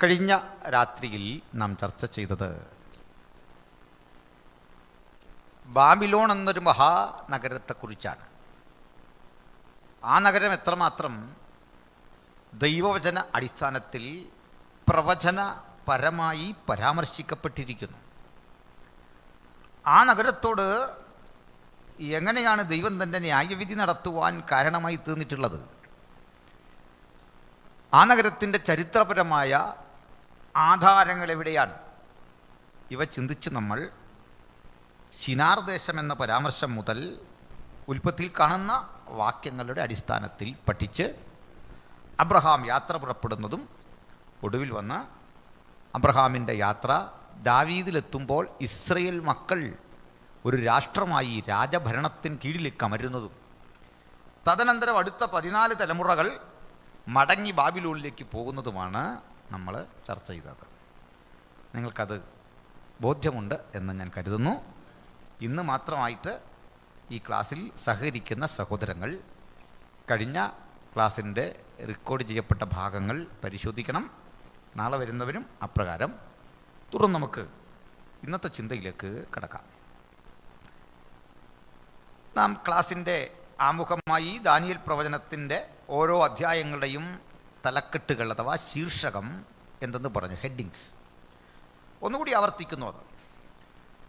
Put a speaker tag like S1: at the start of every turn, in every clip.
S1: കഴിഞ്ഞ രാത്രിയിൽ നാം ചർച്ച ചെയ്തത് ബാബിലോൺ എന്നൊരു മഹാനഗരത്തെക്കുറിച്ചാണ്. ആ നഗരം എത്രമാത്രം ദൈവവചന അടിസ്ഥാനത്തിൽ പ്രവചനപരമായി പരാമർശിക്കപ്പെട്ടിരിക്കുന്നു. ആ നഗരത്തോട് എങ്ങനെയാണ് ദൈവം തൻ്റെ ന്യായവിധി നടത്തുവാൻ കാരണമായി തീർന്നിട്ടുള്ളത്? ആ നഗരത്തിൻ്റെ ചരിത്രപരമായ ആധാരങ്ങൾ എവിടെയാണ്? ഇവ ചിന്തിച്ച് നമ്മൾ ശിനാർ ദേശം എന്ന പരാമർശം മുതൽ ഉൽപ്പത്തിയിൽ കാണുന്ന വാക്യങ്ങളുടെ അടിസ്ഥാനത്തിൽ പഠിച്ച് അബ്രഹാം യാത്ര പുറപ്പെടുന്നതും ഒടുവിൽ വന്ന് അബ്രഹാമിൻ്റെ യാത്ര ദാവീദിലെത്തുമ്പോൾ ഇസ്രയേൽ മക്കൾ ഒരു രാഷ്ട്രമായി രാജഭരണത്തിന് കീഴിലേക്ക് അമരുന്നതും തദനന്തരം അടുത്ത 14 തലമുറകൾ മടങ്ങി ബാബിലോണിലേക്ക് പോകുന്നതുമാണ് നമ്മൾ ചർച്ച ചെയ്തത്. നിങ്ങൾക്കത് ബോധ്യമുണ്ട് എന്ന് ഞാൻ കരുതുന്നു. ഇന്ന് മാത്രമായിട്ട് ഈ ക്ലാസ്സിൽ സഹകരിക്കുന്ന സഹോദരങ്ങൾ കഴിഞ്ഞ ക്ലാസ്സിൻ്റെ റെക്കോർഡ് ചെയ്യപ്പെട്ട ഭാഗങ്ങൾ പരിശോധിക്കണം. നാളെ വരുന്നവരും അപ്രകാരം. തുടർന്ന് നമുക്ക് ഇന്നത്തെ ചിന്തയിലേക്ക് കടക്കാം. നാം ക്ലാസ്സിൻ്റെ ആമുഖമായി ദാനിയേൽ പ്രവചനത്തിൻ്റെ ഓരോ അധ്യായങ്ങളുടെയും തലക്കെട്ടുകൾ അഥവാ ശീർഷകം എന്തെന്ന് പറഞ്ഞു, ഹെഡിങ്സ് ഒന്നുകൂടി ആവർത്തിക്കുന്നു. അത്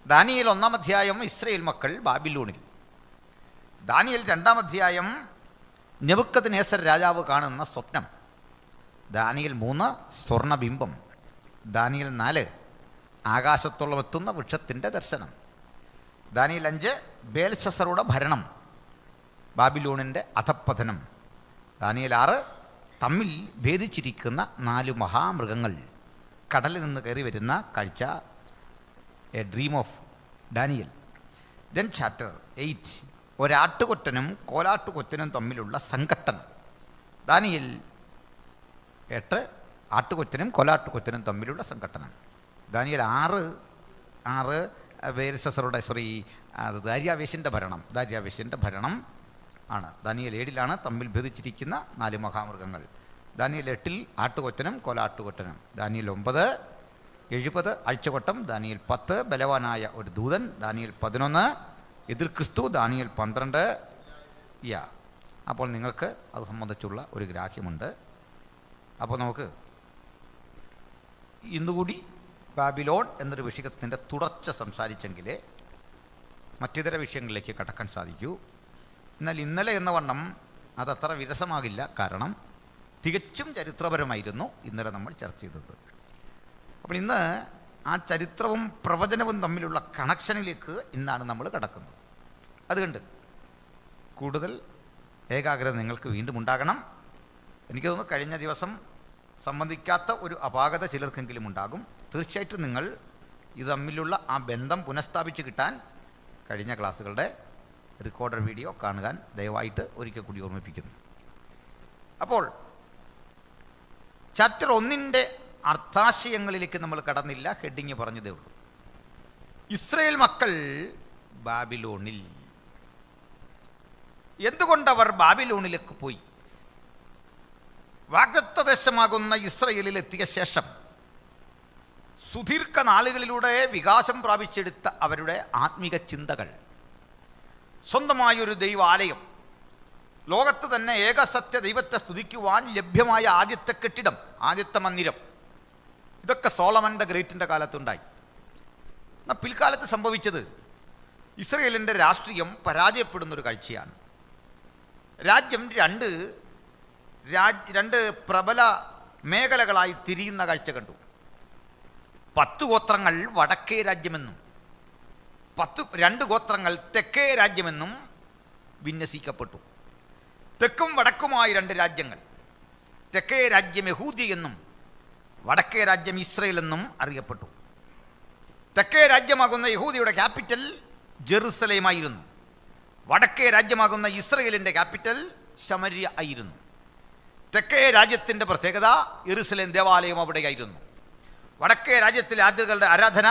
S1: ദാനിയേൽ 1-ാം അധ്യായം ഇസ്രയേൽ മക്കൾ ബാബിലോണിൽ, ദാനിയേൽ 2-ാം അധ്യായം നെബൂഖദ്നേസർ രാജാവ് കാണുന്ന സ്വപ്നം, ദാനിയേൽ 3 സ്വർണബിംബം, ദാനിയേൽ 4 ആകാശത്തോളം എത്തുന്ന വൃക്ഷത്തിൻ്റെ ദർശനം, ദാനിയേൽ 5 ബേൽശസ്സറുടെ ഭരണം, ബാബിലോണിൻ്റെ അധപ്പതനം, ദാനിയേൽ 6 തമ്മിൽ ഭേദിച്ചിരിക്കുന്ന 4 മഹാമൃഗങ്ങൾ, കടലിൽ നിന്ന് കയറി വരുന്ന കാഴ്ച, A dream of Daniel. Then chapter 8 ഒരാട്ടുകൊറ്റനും കോലാട്ടുകൊറ്റനും തമ്മിലുള്ള സംഘട്ടനം, ദാനിയേൽ 8 ആട്ടുകൊറ്റനും കോലാട്ടുകൊറ്റനും തമ്മിലുള്ള സംഘട്ടനം, ദാനിയേൽ 6 ബേൽശസ്സറുടെ ദാര്യാവേശിൻ്റെ ഭരണം ആണ്. ദാനിയേൽ 7 തമ്മിൽ ഭേദിച്ചിരിക്കുന്ന 4 മഹാമൃഗങ്ങൾ, ദാനിയേൽ 8 ആട്ടുകൊറ്റനും കോലാട്ടുകൊറ്റനും, ദാനിയേൽ 9 70 ആഴ്ചവട്ടം, ദാനിയേൽ 10 ബലവാനായ ഒരു ദൂതൻ, ദാനിയേൽ 11 എതിർ ക്രിസ്തു, ദാനിയേൽ 12 അപ്പോൾ നിങ്ങൾക്ക് അത് സംബന്ധിച്ചുള്ള ഒരു ഗ്രാഹ്യമുണ്ട്. അപ്പോൾ നമുക്ക് ഇന്നുകൂടി ബാബിലോൺ എന്നൊരു വിഷയത്തിൻ്റെ തുടർച്ച സംസാരിച്ചെങ്കിലേ മറ്റിതര വിഷയങ്ങളിലേക്ക് കടക്കാൻ സാധിക്കൂ. എന്നാൽ ഇന്നലെ എന്ന വണ്ണം അതത്ര വിരസമാകില്ല. കാരണം തികച്ചും ചരിത്രപരമായിരുന്നു ഇന്നലെ നമ്മൾ ചർച്ച ചെയ്തത്. അപ്പോൾ ഇന്ന് ആ ചരിത്രവും പ്രവചനവും തമ്മിലുള്ള കണക്ഷനിലേക്ക് ഇന്നാണ് നമ്മൾ കടക്കുന്നത്. അതുകൊണ്ട് കൂടുതൽ ഏകാഗ്രത നിങ്ങൾക്ക് വീണ്ടും ഉണ്ടാകണം. എനിക്ക് തോന്നുന്നു കഴിഞ്ഞ ദിവസം സംബന്ധിക്കാത്ത ഒരു അപാകത ചിലർക്കെങ്കിലും ഉണ്ടാകും. തീർച്ചയായിട്ടും നിങ്ങൾ ഇത് തമ്മിലുള്ള ആ ബന്ധം പുനഃസ്ഥാപിച്ച് കിട്ടാൻ കഴിഞ്ഞ ക്ലാസ്സുകളുടെ റെക്കോർഡർ വീഡിയോ കാണുവാൻ ദയവായിട്ട് ഒരിക്കൽ കൂടി ഓർമ്മിപ്പിക്കുന്നു. അപ്പോൾ ചാപ്റ്റർ 1-ൻ്റെ അർത്ഥാശയങ്ങളിലേക്ക് നമ്മൾ കടന്നില്ല, ഹെഡിങ് പറഞ്ഞതേ ഉള്ളൂ. ഇസ്രയേൽ മക്കൾ ബാബിലോണിൽ. എന്തുകൊണ്ടവർ ബാബിലോണിലേക്ക് പോയി? വാഗ്ദത്ത ദേശമാകുന്ന ഇസ്രയേലിൽ എത്തിയ ശേഷം സുദീർഘ നാളുകളിലൂടെ വികാസം പ്രാപിച്ചെടുത്ത അവരുടെ ആത്മീക ചിന്തകൾ, സ്വന്തമായൊരു ദൈവാലയം, ലോകത്ത് തന്നെ ഏകസത്യ ദൈവത്തെ സ്തുതിക്കുവാൻ ലഭ്യമായ ആദ്യത്തെ കെട്ടിടം, ആദ്യത്തെ മന്ദിരം, ഇതൊക്കെ സോളമൻ ദ ഗ്രേറ്റിൻ്റെ കാലത്തുണ്ടായി. എന്നാൽ പിൽക്കാലത്ത് സംഭവിച്ചത് ഇസ്രയേലിൻ്റെ രാഷ്ട്രീയം പരാജയപ്പെടുന്നൊരു കാഴ്ചയാണ്. രാജ്യം രണ്ട് പ്രബല മേഖലകളായി തിരിയുന്ന കാഴ്ച കണ്ടു. 10 ഗോത്രങ്ങൾ വടക്കേ രാജ്യമെന്നും 2 ഗോത്രങ്ങൾ തെക്കേ രാജ്യമെന്നും വിന്യസിക്കപ്പെട്ടു. തെക്കും വടക്കുമായി 2 രാജ്യങ്ങൾ. തെക്കേ രാജ്യം യഹൂദി എന്നും വടക്കേ രാജ്യം ഇസ്രയേൽ എന്നും അറിയപ്പെട്ടു. തെക്കേ രാജ്യമാകുന്ന യഹൂദിയുടെ ക്യാപിറ്റൽ ജെറുസലേമായിരുന്നു. വടക്കേ രാജ്യമാകുന്ന ഇസ്രയേലിൻ്റെ ക്യാപിറ്റൽ ശമര്യ ആയിരുന്നു. തെക്കേ രാജ്യത്തിൻ്റെ പ്രത്യേകത യെരുസലേം ദേവാലയം അവിടെയായിരുന്നു. വടക്കേ രാജ്യത്തിലെ ആദ്യകളുടെ ആരാധന,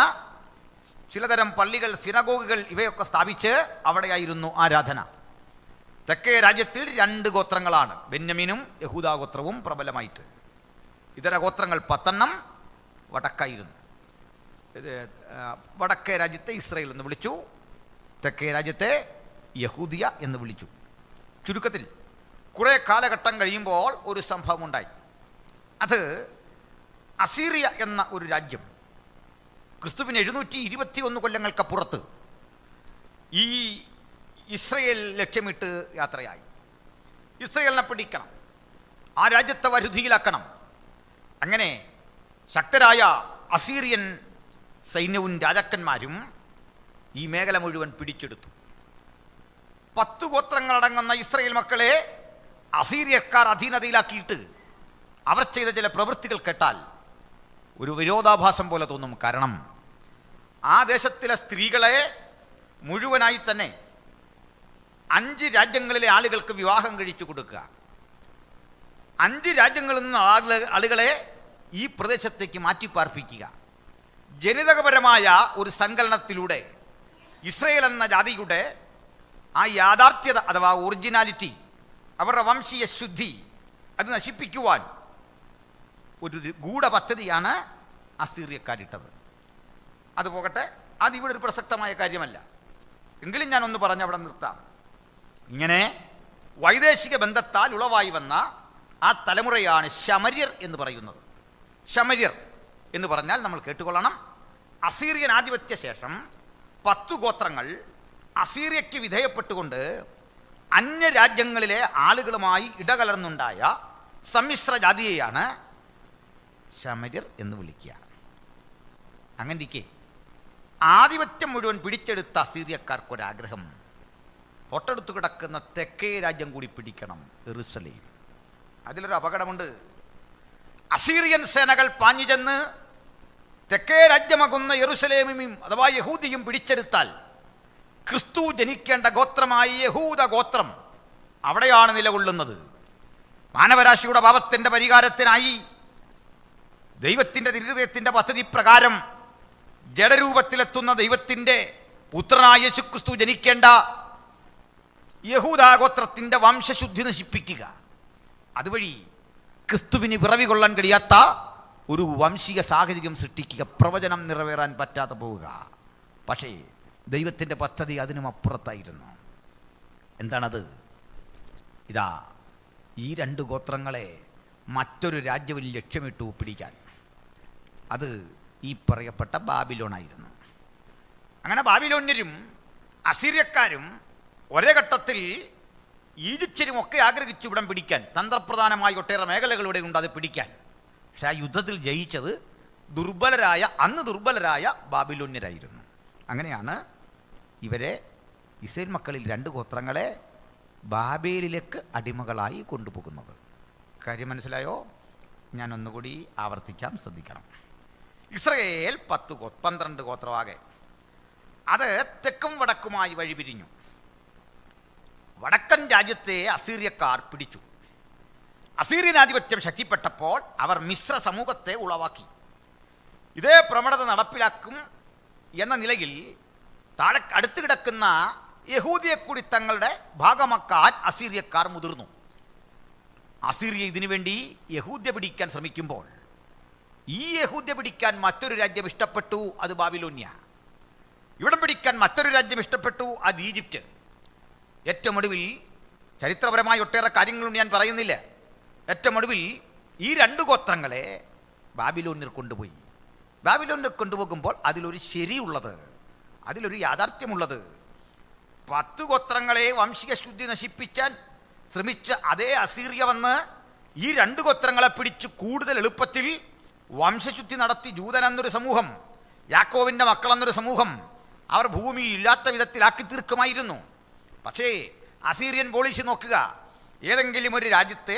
S1: ചിലതരം പള്ളികൾ, സിനഗോഗുകൾ ഇവയൊക്കെ സ്ഥാപിച്ച് അവിടെയായിരുന്നു ആരാധന. തെക്കേ രാജ്യത്തിൽ 2 ഗോത്രങ്ങളാണ്, ബെന്യാമീനും യഹൂദാ ഗോത്രവും പ്രബലമായിട്ട്. ഇതര ഗോത്രങ്ങൾ 10 വടക്കായിരുന്നു. വടക്കേ രാജ്യത്തെ ഇസ്രായേൽ എന്ന് വിളിച്ചു, തെക്കേ രാജ്യത്തെ യഹൂദിയ എന്ന് വിളിച്ചു. ചുരുക്കത്തിൽ കുറേ കാലഘട്ടം കഴിയുമ്പോൾ ഒരു സംഭവം ഉണ്ടായി. അത് അസീറിയ എന്ന ഒരു രാജ്യം ക്രിസ്തുവിന് 721 കൊല്ലങ്ങൾക്കപ്പുറത്ത് ഈ ഇസ്രയേൽ ലക്ഷ്യമിട്ട് യാത്രയായി. ഇസ്രയേലിനെ പിടിക്കണം, ആ രാജ്യത്തെ വരുതിയിലാക്കണം. അങ്ങനെ ശക്തരായ അസീറിയൻ സൈന്യവും രാജാക്കന്മാരും ഈ മേഖല മുഴുവൻ പിടിച്ചെടുത്തു. 10 ഗോത്രങ്ങളടങ്ങുന്ന ഇസ്രയേൽ മക്കളെ അസീറിയക്കാർ അധീനതയിലാക്കിയിട്ട് അവർ ചെയ്ത ചില പ്രവൃത്തികൾ കേട്ടാൽ ഒരു വിരോധാഭാസം പോലെ തോന്നും. കാരണം ആ ദേശത്തിലെ സ്ത്രീകളെ മുഴുവനായി തന്നെ 5 രാജ്യങ്ങളിലെ ആളുകൾക്ക് വിവാഹം കഴിച്ചു കൊടുക്കുക, 5 രാജ്യങ്ങളിൽ നിന്ന് ആളുകളെ ഈ പ്രദേശത്തേക്ക് മാറ്റിപ്പാർപ്പിക്കുക. ജനിതകപരമായ ഒരു സങ്കലനത്തിലൂടെ ഇസ്രയേൽ എന്ന ജാതിയുടെ ആ യാഥാർത്ഥ്യത അഥവാ ഒറിജിനാലിറ്റി, അവരുടെ വംശീയ ശുദ്ധി അത് നശിപ്പിക്കുവാൻ ഒരു ഗൂഢപദ്ധതിയാണ് അസീറിയക്കാരിട്ടത്. അത് പോകട്ടെ, അതിവിടെ ഒരു പ്രസക്തമായ കാര്യമല്ല. എങ്കിലും ഞാനൊന്ന് പറഞ്ഞ് അവിടെ നിർത്താം. ഇങ്ങനെ വൈദേശിക ബന്ധത്താൽ ഉളവായി വന്ന ആ തലമുറയാണ് ശമര്യർ എന്ന് പറയുന്നത്. ശമര്യർ എന്ന് പറഞ്ഞാൽ നമ്മൾ കേട്ടുകൊള്ളണം, അസീറിയൻ ആധിപത്യ ശേഷം 10 ഗോത്രങ്ങൾ അസീറിയയ്ക്ക് വിധേയപ്പെട്ടുകൊണ്ട് അന്യരാജ്യങ്ങളിലെ ആളുകളുമായി ഇടകലർന്നുണ്ടായ സമ്മിശ്ര ജാതിയെയാണ് ശമര്യർ എന്ന് വിളിക്കുക. അങ്ങനെയിരിക്കെ ആധിപത്യം മുഴുവൻ പിടിച്ചെടുത്ത അസീറിയക്കാർക്കൊരാഗ്രഹം, തൊട്ടടുത്ത് കിടക്കുന്ന തെക്കേ രാജ്യം കൂടി പിടിക്കണം, യെരൂശലേം. അതിലൊരു അപകടമുണ്ട്. അസീറിയൻ സേനകൾ പാഞ്ഞു ചെന്ന് തെക്കേ രാജ്യമാകുന്ന യെരൂശലേമും അഥവാ യഹൂദിയും പിടിച്ചെടുത്താൽ ക്രിസ്തു ജനിക്കേണ്ട ഗോത്രമായി യഹൂദ ഗോത്രം അവിടെയാണ് നിലകൊള്ളുന്നത്. മാനവരാശിയുടെ പാപത്തിൻ്റെ പരിഹാരത്തിനായി ദൈവത്തിൻ്റെ ഹൃദയത്തിൻ്റെ പദ്ധതി പ്രകാരം ജഡരൂപത്തിലെത്തുന്ന ദൈവത്തിൻ്റെ പുത്രനായ യേശുക്രിസ്തു ജനിക്കേണ്ട യഹൂദാഗോത്രത്തിൻ്റെ വംശശുദ്ധി നശിപ്പിക്കുക, അതുവഴി ക്രിസ്തുവിന് പിറവി കൊള്ളാൻ കഴിയാത്ത ഒരു വംശീയ സാഹചര്യം സൃഷ്ടിക്കുക, പ്രവചനം നിറവേറാൻ പറ്റാതെ പോവുക. പക്ഷേ ദൈവത്തിൻ്റെ പദ്ധതി അതിനും അപ്പുറത്തായിരുന്നു. എന്താണത്? ഇതാ ഈ 2 ഗോത്രങ്ങളെ മറ്റൊരു രാജ്യവും ലക്ഷ്യമിട്ടു പിടിക്കാൻ. അത് ഈ പറയപ്പെട്ട ബാബിലോണായിരുന്നു. അങ്ങനെ ബാബിലോന്യരും അസീറിയക്കാരും ഒരേ ഘട്ടത്തിൽ ഈജിപ്ഷ്യരും ഒക്കെ ആഗ്രഹിച്ചു ഇവിടം പിടിക്കാൻ. തന്ത്രപ്രധാനമായി ഒട്ടേറെ മേഖലകളിലൂടെ ഉണ്ട് അത് പിടിക്കാൻ. പക്ഷെ ആ യുദ്ധത്തിൽ ജയിച്ചത് അന്ന് ദുർബലരായ ബാബിലോന്യരായിരുന്നു. അങ്ങനെയാണ് ഇവരെ ഇസ്രായേൽ മക്കളിൽ 2 ഗോത്രങ്ങളെ ബാബേലിലേക്ക് അടിമകളായി കൊണ്ടുപോകുന്നത്. കാര്യം മനസ്സിലായോ? ഞാൻ ഒന്നുകൂടി ആവർത്തിക്കാം, ശ്രദ്ധിക്കണം. ഇസ്രായേൽ 12 ഗോത്രമാകെ അത് തെക്കും വടക്കുമായി വഴിപിരിഞ്ഞു. വടക്കൻ രാജ്യത്തെ അസീറിയക്കാർ പിടിച്ചു. അസീറിയനാധിപത്യം ശക്തിപ്പെട്ടപ്പോൾ അവർ മിശ്ര സമൂഹത്തെ ഉളവാക്കി. ഇതേ പ്രവണത നടപ്പിലാക്കും എന്ന നിലയിൽ അടുത്ത് കിടക്കുന്ന യഹൂദിയെ കൂടി തങ്ങളുടെ ഭാഗമാക്കാൻ അസീറിയക്കാർ മുതിർന്നു. അസീറിയ ഇതിനുവേണ്ടി യഹൂദ്യ പിടിക്കാൻ ശ്രമിക്കുമ്പോൾ ഈ യഹൂദ്യ പിടിക്കാൻ മറ്റൊരു രാജ്യം ഇഷ്ടപ്പെട്ടു, അത് ബാബിലോന്യ. ഇവിടം പിടിക്കാൻ മറ്റൊരു രാജ്യം ഇഷ്ടപ്പെട്ടു, അത് ഈജിപ്റ്റ്. ഏറ്റവും ഒടുവിൽ, ചരിത്രപരമായ ഒട്ടേറെ കാര്യങ്ങളും ഞാൻ പറയുന്നില്ല, ഏറ്റവും ഒടുവിൽ ഈ 2 ഗോത്രങ്ങളെ ബാബിലോന്യർ കൊണ്ടുപോയി. ബാബിലോന്യർ കൊണ്ടുപോകുമ്പോൾ അതിലൊരു ശരിയുള്ളത്, അതിലൊരു യാഥാർത്ഥ്യമുള്ളത്. 10 ഗോത്രങ്ങളെ വംശീയ ശുദ്ധി നശിപ്പിക്കാൻ ശ്രമിച്ച അതേ അസീറിയ വന്ന് ഈ 2 ഗോത്രങ്ങളെ പിടിച്ച് കൂടുതൽ എളുപ്പത്തിൽ വംശശുദ്ധി നടത്തി ജൂതൻ എന്നൊരു സമൂഹം, യാക്കോവിൻ്റെ മക്കളെന്നൊരു സമൂഹം അവർ ഭൂമിയിൽ ഇല്ലാത്ത വിധത്തിലാക്കി തീർക്കുമായിരുന്നു. പക്ഷേ അസീറിയൻ പോളിസി നോക്കുക, ഏതെങ്കിലും ഒരു രാജ്യത്തെ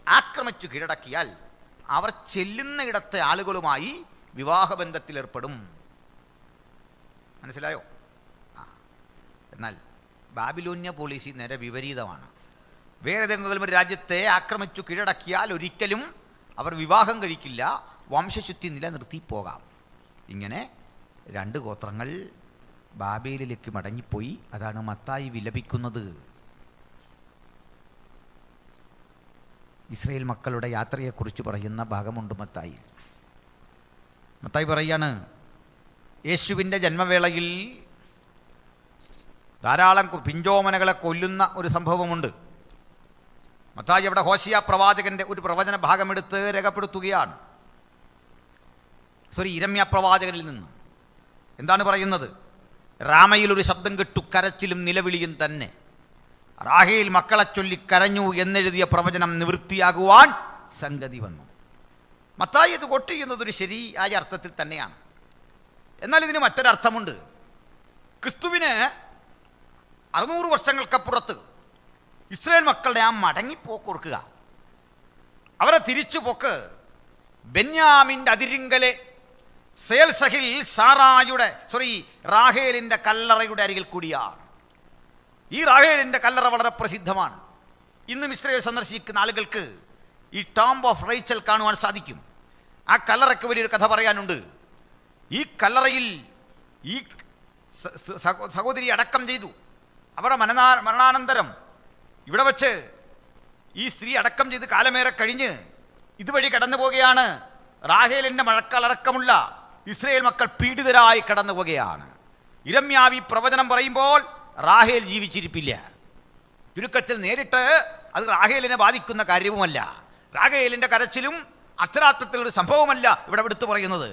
S1: ആക്രമിച്ചു കീഴടക്കിയാൽ അവർ ചെല്ലുന്നയിടത്തെ ആളുകളുമായി വിവാഹബന്ധത്തിലേർപ്പെടും. മനസ്സിലായോ? എന്നാൽ ബാബിലോന്യ പോളിസി നേരെ വിപരീതമാണ്. വേറെ ഏതെങ്കിലും ഒരു രാജ്യത്തെ ആക്രമിച്ചു കീഴടക്കിയാൽ ഒരിക്കലും അവർ വിവാഹം കഴിക്കില്ല, വംശശുദ്ധി നിലനിർത്തി പോകാം. ഇങ്ങനെ 2 ഗോത്രങ്ങൾ ബാബേലിലേക്ക് മടങ്ങിപ്പോയി. അതാണ് മത്തായി വിലപിക്കുന്നത്. ഇസ്രായേൽ മക്കളുടെ യാത്രയെക്കുറിച്ച് പറയുന്ന ഭാഗമുണ്ട് മത്തായി. മത്തായി പറയാണ്, യേശുവിൻ്റെ ജന്മവേളയിൽ ധാരാളം പിഞ്ചോമനകളെ കൊല്ലുന്ന ഒരു സംഭവമുണ്ട്. മത്തായി അവിടെ ഹോശിയ പ്രവാചകൻ്റെ ഒരു പ്രവചന ഭാഗമെടുത്ത് രേഖപ്പെടുത്തുകയാണ്. ഇരമ്യ പ്രവാചകനിൽ നിന്ന് എന്താണ് പറയുന്നത്? റാമയിൽ ഒരു ശബ്ദം കേട്ടു, കരച്ചിലും നിലവിളിയും തന്നെ. റാഹേൽ മക്കളെ ചൊല്ലി കരഞ്ഞു എന്നെഴുതിയ പ്രവചനം നിവൃത്തിയാകുവാൻ സംഗതി വന്നു. മത്തായി ഇത് കൊട്ട് ചെയ്യുന്നതൊരു ശരിയായ അർത്ഥത്തിൽ തന്നെയാണ്. എന്നാൽ ഇതിന് മറ്റൊരർത്ഥമുണ്ട്. ക്രിസ്തുവിന് 600 വർഷങ്ങൾക്കപ്പുറത്ത് ഇസ്രായേൽ മക്കളുടെ ആ മടങ്ങിപ്പോക്ക് ഓർക്കുക. അവരെ തിരിച്ചുപോക്ക് ബെന്യാമിൻ്റെ അതിരിങ്കലെ സേൽസഹിൽ റാഹേലിൻ്റെ കല്ലറയുടെ അരികിൽ കൂടിയാണ്. ഈ റാഹേലിൻ്റെ കല്ലറ വളരെ പ്രസിദ്ധമാണ്. ഇന്നും ഇസ്രായേൽ സന്ദർശിക്കുന്ന ആളുകൾക്ക് ഈ ടോംബ് ഓഫ് റേച്ചൽ കാണുവാൻ സാധിക്കും. ആ കല്ലറയ്ക്ക് വലിയൊരു കഥ പറയാനുണ്ട്. ഈ കല്ലറയിൽ ഈ സഹോദരി അടക്കം ചെയ്തു. അവരുടെ മരണാനന്തരം ഇവിടെ വച്ച് ഈ സ്ത്രീ അടക്കം ചെയ്ത് കാലമേറെ കഴിഞ്ഞ് ഇതുവഴി കടന്നു പോവുകയാണ്. റാഹേലിൻ്റെ മഴക്കാലടക്കമുള്ള ഇസ്രായേൽ മക്കൾ പീഡിതരായി കടന്നു പോവുകയാണ്. ഇരമ്യാവി പ്രവചനം പറയുമ്പോൾ റാഹേൽ ജീവിച്ചിരിപ്പില്ല. ചുരുക്കത്തിൽ നേരിട്ട് അത് റാഹേലിനെ ബാധിക്കുന്ന കാര്യവുമല്ല. റാഹേലിൻ്റെ കരച്ചിലും അക്ഷരാർത്ഥത്തിലൊരു സംഭവമല്ല ഇവിടെ എടുത്തു പറയുന്നത്.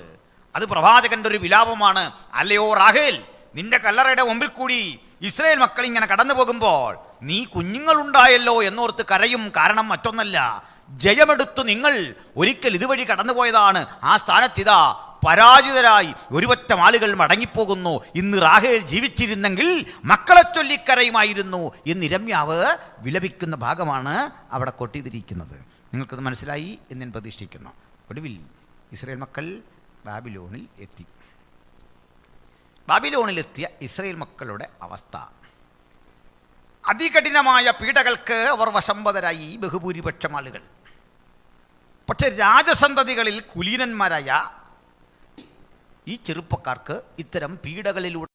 S1: അത് പ്രവാചകന്റെ ഒരു വിലാപമാണ്. അല്ലയോ റാഹേൽ, നിന്റെ കല്ലറയുടെ മുമ്പിൽ കൂടി ഇസ്രായേൽ മക്കൾ ഇങ്ങനെ കടന്നു പോകുമ്പോൾ നീ കുഞ്ഞുങ്ങളുണ്ടായല്ലോ എന്നോർത്ത് കരയും. കാരണം മറ്റൊന്നല്ല, ജയമെടുത്തു നിങ്ങൾ ഒരിക്കൽ ഇതുവഴി കടന്നുപോയതാണ്. ആ സ്ഥാനത്തിതാ പരാജിതരായി ഒരുപറ്റം ആളുകൾ മടങ്ങിപ്പോകുന്നു. ഇന്ന് റാഹേൽ ജീവിച്ചിരുന്നെങ്കിൽ മക്കളെ ചൊല്ലിക്കരയുമായിരുന്നു എന്ന് ഇരമ്യാവ് വിലപിക്കുന്ന ഭാഗമാണ് അവിടെ കൊട്ടിതിരിക്കുന്നത്. നിങ്ങൾക്കത് മനസ്സിലായി എന്ന് ഞാൻ പ്രതീക്ഷിക്കുന്നു. ഒടുവിൽ ഇസ്രായേൽ മക്കൾ ബാബിലോണിൽ എത്തി. ബാബിലോണിലെത്തിയ ഇസ്രായേൽ മക്കളുടെ അവസ്ഥ, അതികഠിനമായ പീഡകൾക്ക് അവർ വശംവദരായി ബഹുഭൂരിപക്ഷം ആളുകൾ. പക്ഷെ രാജസന്തതികളിൽ കുലീനന്മാരായ ഈ ചെറുപ്പക്കാർക്ക് ഇത്തരം പീഡകളിലൂടെ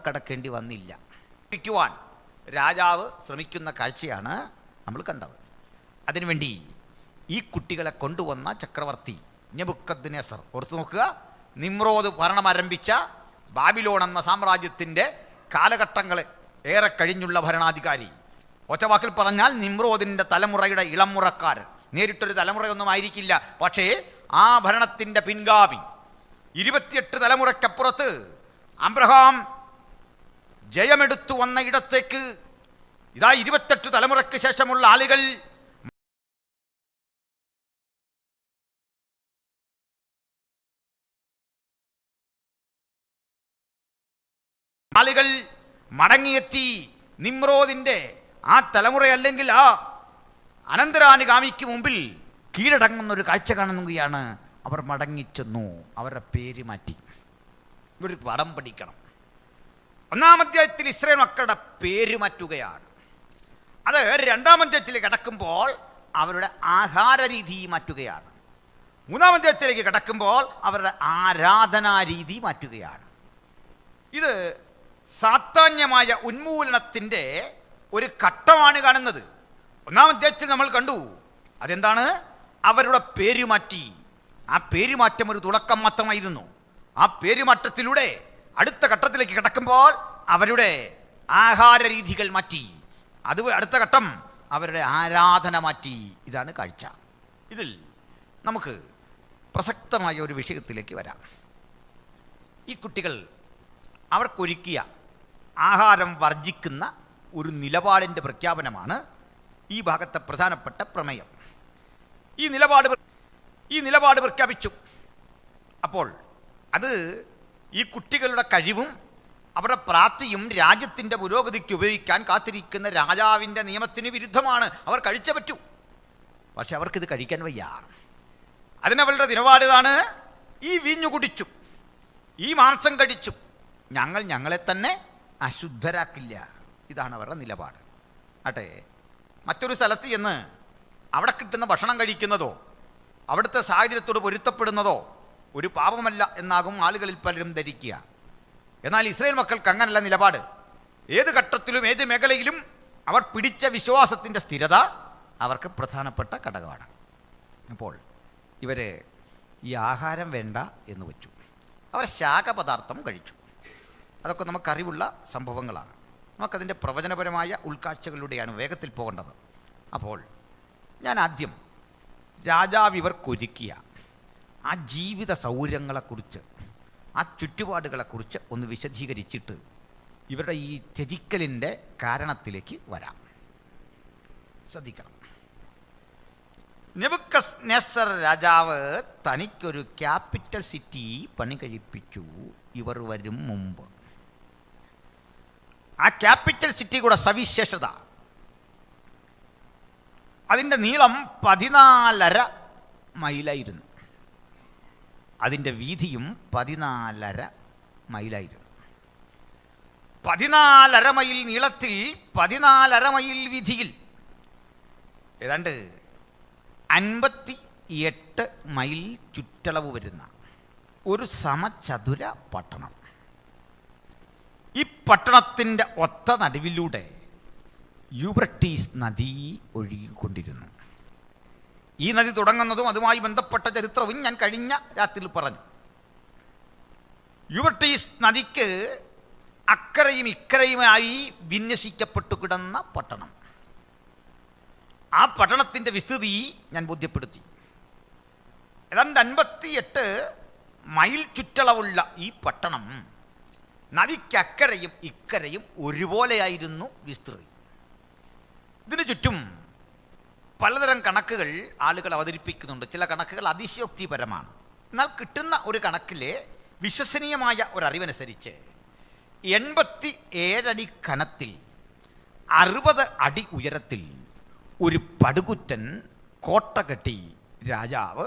S1: കടക്കേണ്ടി വന്നില്ല. ിക്കുവാൻ രാജാവ് ശ്രമിക്കുന്ന കാഴ്ചയാണ് നമ്മൾ കണ്ടത്. അതിനുവേണ്ടി ഈ കുട്ടികളെ കൊണ്ടുവന്ന ചക്രവർത്തി നെബൂഖദ്നേസർ, ഓർത്തു നോക്കുക, നിമ്രോദ് ഭരണം ആരംഭിച്ച ബാബിലോൺ എന്ന സാമ്രാജ്യത്തിൻ്റെ കാലഘട്ടങ്ങളെ ഏറെ കഴിഞ്ഞുള്ള ഭരണാധികാരി. ഒറ്റവാക്കിൽ പറഞ്ഞാൽ നിമ്രോദിൻ്റെ തലമുറയുടെ ഇളമുറക്കാരൻ. നേരിട്ടൊരു തലമുറയൊന്നും ആയിരിക്കില്ല, പക്ഷേ ആ ഭരണത്തിൻ്റെ പിൻഗാമി. 28 തലമുറയ്ക്കപ്പുറത്ത് അബ്രഹാം ജയമെടുത്തു വന്ന ഇടത്തേക്ക് ഇതാ 28 തലമുറയ്ക്ക് ശേഷമുള്ള ആളുകൾ മടങ്ങിയെത്തി. നിമ്രോദിൻ്റെ ആ തലമുറ അല്ലെങ്കിൽ ആ അനന്തരാനുഗാമിക്ക് മുമ്പിൽ കീഴടങ്ങുന്നൊരു കാഴ്ച കാണുകയാണ്. അവർ മടങ്ങിച്ചെന്നു, അവരുടെ പേര് മാറ്റി. ഇവർ പടം പഠിക്കണം. 1-ാം അധ്യായത്തിൽ ഇസ്രായേൽ മക്കളുടെ പേര് മാറ്റുകയാണ്. അത് 2-ാം അധ്യായത്തിലേക്ക് കടക്കുമ്പോൾ അവരുടെ ആഹാര രീതി മാറ്റുകയാണ്. 3-ാം അധ്യായത്തിലേക്ക് കടക്കുമ്പോൾ അവരുടെ ആരാധനാരീതി മാറ്റുകയാണ്. ഇത് സാത്താന്യമായ ഉന്മൂലനത്തിൻ്റെ ഒരു ഘട്ടമാണ് കാണുന്നത്. 1-ാം അധ്യായത്തിൽ നമ്മൾ കണ്ടു. അതെന്താണ്? അവരുടെ പേരുമാറ്റി. ആ പേരുമാറ്റം ഒരു തുടക്കം മാത്രമായിരുന്നു. ആ പേരുമാറ്റത്തിലൂടെ അടുത്ത ഘട്ടത്തിലേക്ക് കിടക്കുമ്പോൾ അവരുടെ ആഹാര രീതികൾ മാറ്റി. അത് അടുത്ത ഘട്ടം അവരുടെ ആരാധന മാറ്റി. ഇതാണ് കാഴ്ച. ഇതിൽ നമുക്ക് പ്രസക്തമായ ഒരു വിഷയത്തിലേക്ക് വരാം. ഈ കുട്ടികൾ അവർക്കൊരുക്കിയ ആഹാരം വർജിക്കുന്ന ഒരു നിലപാടിൻ്റെ പ്രഖ്യാപനമാണ് ഈ ഭാഗത്തെ പ്രധാനപ്പെട്ട പ്രമേയം. ഈ നിലപാട് പ്രഖ്യാപിച്ചു. അപ്പോൾ അത് ഈ കുട്ടികളുടെ കഴിവും അവരുടെ പ്രാപ്തിയും രാജ്യത്തിൻ്റെ പുരോഗതിക്ക് ഉപയോഗിക്കാൻ കാത്തിരിക്കുന്ന രാജാവിൻ്റെ നിയമത്തിന് വിരുദ്ധമാണ്. അവർ കഴിച്ചേ പറ്റൂ. പക്ഷെ അവർക്കിത് കഴിക്കാൻ വയ്യ. അതിനവളുടെ നിലപാടിതാണ്, ഈ വീഞ്ഞു കുടിച്ചു, ഈ മാംസം കഴിച്ചു, ഞങ്ങളെ തന്നെ അശുദ്ധരാക്കില്ല. ഇതാണ് അവരുടെ നിലപാട്. ആട്ടെ, മറ്റൊരു സ്ഥലത്ത് ചെന്ന് അവിടെ കിട്ടുന്ന ഭക്ഷണം കഴിക്കുന്നതോ അവിടുത്തെ സാഹചര്യത്തോട് പൊരുത്തപ്പെടുന്നതോ ഒരു പാപമല്ല എന്നാകും ആളുകളിൽ പലരും ധരിക്കുക. എന്നാൽ ഇസ്രായേൽ മക്കൾക്ക് അങ്ങനല്ല നിലപാട്. ഏത് ഘട്ടത്തിലും ഏത് മേഖലയിലും അവർ പിടിച്ച വിശ്വാസത്തിൻ്റെ സ്ഥിരത അവർക്ക് പ്രധാനപ്പെട്ട ഘടകമാണ്. അപ്പോൾ ഇവർ ഈ ആഹാരം വേണ്ട എന്ന് വെച്ചു, അവർ ശാഖപദാർത്ഥം കഴിച്ചു. അതൊക്കെ നമുക്കറിവുള്ള സംഭവങ്ങളാണ്. നമുക്കതിൻ്റെ പ്രവചനപരമായ ഉൾക്കാഴ്ചകളിലൂടെയാണ് വേഗത്തിൽ പോകേണ്ടത്. അപ്പോൾ ഞാൻ ആദ്യം രാജാവ് ഇവർക്കൊരുക്കിയ ആ ജീവിത സൗകര്യങ്ങളെക്കുറിച്ച്, ആ ചുറ്റുപാടുകളെക്കുറിച്ച് ഒന്ന് വിശദീകരിച്ചിട്ട് ഇവരുടെ ഈ ത്യജിക്കലിൻ്റെ കാരണത്തിലേക്ക് വരാം. ശ്രദ്ധിക്കണം. നെബൂഖദ്നേസർ രാജാവ് തനിക്കൊരു ക്യാപിറ്റൽ സിറ്റി പണി കഴിപ്പിച്ചു ഇവർ വരും മുമ്പ്. ആ ക്യാപിറ്റൽ സിറ്റിയുടെ സവിശേഷത, അതിൻ്റെ നീളം 14.5 മൈലായിരുന്നു. അതിൻ്റെ വീതിയും 14.5 മൈലായിരുന്നു. 14.5 മൈൽ നീളത്തിൽ 14.5 മൈൽ വീതിയിൽ ഏതാണ്ട് 58 മൈൽ ചുറ്റളവ് വരുന്ന ഒരു സമചതുര പട്ടണം. ഈ പട്ടണത്തിൻ്റെ ഒത്ത നടുവിലൂടെ യൂഫ്രട്ടീസ് നദി ഒഴുകിക്കൊണ്ടിരുന്നു. ഈ നദി തുടങ്ങുന്നതും അതുമായി ബന്ധപ്പെട്ട ചരിത്രവും ഞാൻ കഴിഞ്ഞ രാത്രിയിൽ പറഞ്ഞു. യൂഫ്രട്ടീസ് നദിക്ക് അക്കരയും ഇക്കരയുമായി വിന്യസിക്കപ്പെട്ടു കിടന്ന പട്ടണം. ആ പട്ടണത്തിൻ്റെ വിസ്തൃതി ഞാൻ ബോധ്യപ്പെടുത്തി. ഏതാണ്ട് 58 മൈൽ ചുറ്റളവുള്ള ഈ പട്ടണം നദിക്കക്കരയും ഇക്കരയും ഒരുപോലെയായിരുന്നു വിസ്തൃതി. ഇതിനു ചുറ്റും പലതരം കണക്കുകൾ ആളുകൾ അവതരിപ്പിക്കുന്നുണ്ട്. ചില കണക്കുകൾ അതിശയോക്തിപരമാണ്. എന്നാൽ കിട്ടുന്ന ഒരു കണക്കിലെ വിശ്വസനീയമായ ഒരറിവനുസരിച്ച് 87 അടി കനത്തിൽ 60 അടി ഉയരത്തിൽ ഒരു പടുകുറ്റൻ കോട്ട കെട്ടി രാജാവ്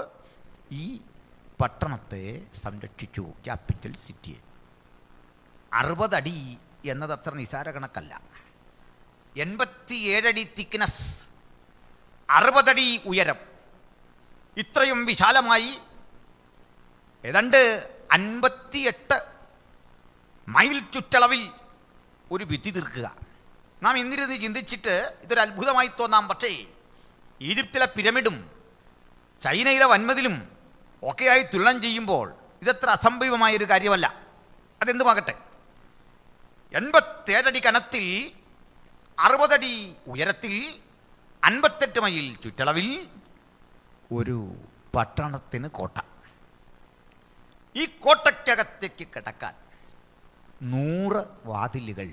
S1: ഈ പട്ടണത്തെ സംരക്ഷിച്ചു, ക്യാപിറ്റൽ സിറ്റിയെ. 60 അടി എന്നത് അത്ര നിസാര കണക്കല്ല. 87 അടി തിക്നെസ്, 60 അടി ഉയരം. ഇത്രയും വിശാലമായി ഏതാണ്ട് 58 മൈൽ ചുറ്റളവിൽ ഒരു ഭിത്തി തീർക്കുക. നാം ഇന്നിരുന്ന് ചിന്തിച്ചിട്ട് ഇതൊരു അത്ഭുതമായി തോന്നാം. പക്ഷേ ഈജിപ്തിലെ പിരമിഡും ചൈനയിലെ വൻമതിലും ഒക്കെയായി തുലനം ചെയ്യുമ്പോൾ ഇതത്ര അസംഭവമായൊരു കാര്യമല്ല. അതെന്തുമാകട്ടെ, 87 അടി കനത്തിൽ 60 അടി ഉയരത്തിൽ 58 മൈൽ ചുറ്റളവിൽ ഒരു പട്ടണത്തിന് കോട്ട. ഈ കോട്ടയ്ക്കകത്തേക്ക് കിടക്കാൻ 100 വാതിലുകൾ.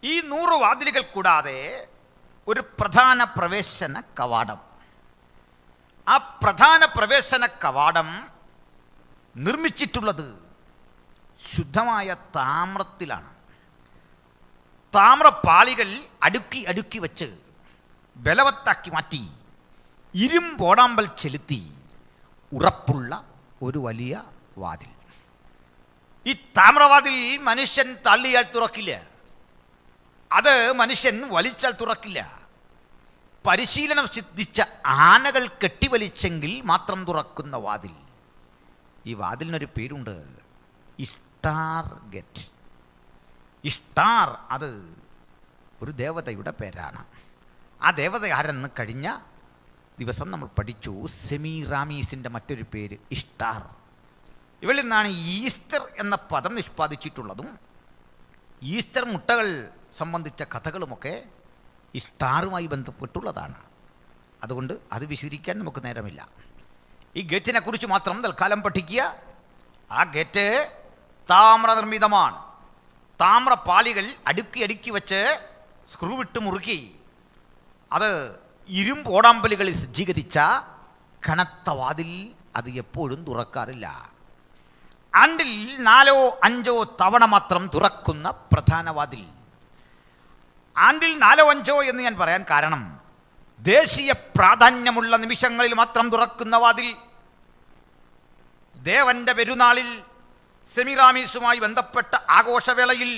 S1: ഈ 100 വാതിലുകൾ കൂടാതെ ഒരു പ്രധാന പ്രവേശന കവാടം. ആ പ്രധാന പ്രവേശന കവാടം നിർമ്മിച്ചിട്ടുള്ളത് ശുദ്ധമായ താമ്രത്തിലാണ്. താമ്രപ്പാളികൾ അടുക്കി അടുക്കി വെച്ച് ബലവത്താക്കി മാറ്റി ഇരുമ്പോടാമ്പൽ ചെലുത്തി ഉറപ്പുള്ള ഒരു വലിയ വാതിൽ. ഈ താമ്രവാതിൽ മനുഷ്യൻ തള്ളിയാൽ തുറക്കില്ല. അത് മനുഷ്യൻ വലിച്ചാൽ തുറക്കില്ല. പരിശീലനം സിദ്ധിച്ച ആനകൾ കെട്ടിവലിച്ചെങ്കിൽ മാത്രം തുറക്കുന്ന വാതിൽ. ഈ വാതിലിനൊരു പേരുണ്ട്, ഇഷ്ടാർ ഗേറ്റ്. ഇഷ്ടാർ അത് ഒരു ദേവതയുടെ പേരാണ്. ആ ദേവത ആരെന്ന് കഴിഞ്ഞ ദിവസം നമ്മൾ പഠിച്ചു. സെമിറാമീസിൻ്റെ മറ്റൊരു പേര് ഇഷ്ടാർ. ഇവളിൽ നിന്നാണ് ഈസ്റ്റർ എന്ന പദം നിഷ്പാദിച്ചിട്ടുള്ളതും ഈസ്റ്റർ മുട്ടകൾ സംബന്ധിച്ച കഥകളുമൊക്കെ ഇഷ്ടാറുമായി ബന്ധപ്പെട്ടുള്ളതാണ്. അതുകൊണ്ട് അത് വിശദീകരിക്കാൻ നമുക്ക് നേരമില്ല. ഈ ഗേറ്റിനെ കുറിച്ച് മാത്രം തൽക്കാലം പഠിക്കുക. ആ ഗേറ്റ് താമ്രനിർമ്മിതമാണ്. താമ്രപ്പാളികൾ അടുക്കി അടുക്കി വെച്ച് സ്ക്രൂ വിട്ട് മുറുക്കി അത് ഇരുമ്പോടാമ്പലുകളിൽ സജ്ജീകരിച്ച കനത്ത വാതിൽ. അത് എപ്പോഴും തുറക്കാറില്ല. ആണ്ടിൽ 4-5 തവണ മാത്രം തുറക്കുന്ന പ്രധാന വാതിൽ. ആണ്ടിൽ 4-5 എന്ന് ഞാൻ പറയാൻ കാരണം ദേശീയ പ്രാധാന്യമുള്ള നിമിഷങ്ങളിൽ മാത്രം തുറക്കുന്ന വാതിൽ. ദേവന്റെ പെരുന്നാളിൽ, സെമിറാമീസുമായി ബന്ധപ്പെട്ട ആഘോഷവേളയിൽ,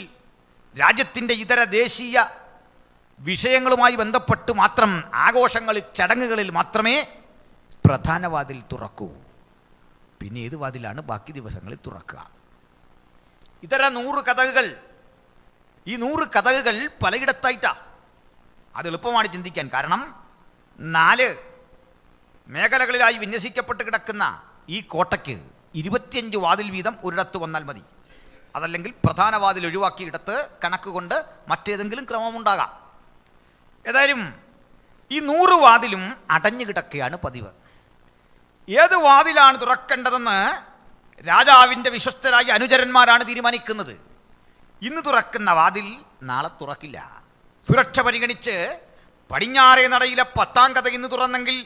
S1: രാജ്യത്തിൻ്റെ ഇതര ദേശീയ വിഷയങ്ങളുമായി ബന്ധപ്പെട്ട് മാത്രം ആഘോഷങ്ങളിൽ, ചടങ്ങുകളിൽ മാത്രമേ പ്രധാന വാതിൽ തുറക്കൂ. പിന്നെ ഏത് വാതിലാണ് ബാക്കി ദിവസങ്ങളിൽ തുറക്കുക? ഇതര 100 കതകുകൾ, ഈ 100 കതകുകൾ പലയിടത്തായിട്ടാണ്. അത് എളുപ്പമാണ് ചിന്തിക്കാൻ. കാരണം 4 മേഖലകളിലായി വിന്യസിക്കപ്പെട്ട് കിടക്കുന്ന ഈ കോട്ടയ്ക്ക് 25 വാതിൽ വീതം ഒരിടത്ത് വന്നാൽ മതി. അതല്ലെങ്കിൽ പ്രധാന വാതിൽ ഒഴിവാക്കിയിടത്ത് കണക്ക് കൊണ്ട് മറ്റേതെങ്കിലും ക്രമമുണ്ടാകാം. ഏതായാലും ഈ 100 വാതിലും അടഞ്ഞു കിടക്കുകയാണ് പതിവ്. ഏത് വാതിലാണ് തുറക്കേണ്ടതെന്ന് രാജാവിൻ്റെ വിശ്വസ്തരായ അനുചരന്മാരാണ് തീരുമാനിക്കുന്നത്. ഇന്ന് തുറക്കുന്ന വാതിൽ നാളെ തുറക്കില്ല. സുരക്ഷ പരിഗണിച്ച് പടിഞ്ഞാറേ നടയിലെ 10ാം കതക് ഇന്ന് തുറന്നെങ്കിൽ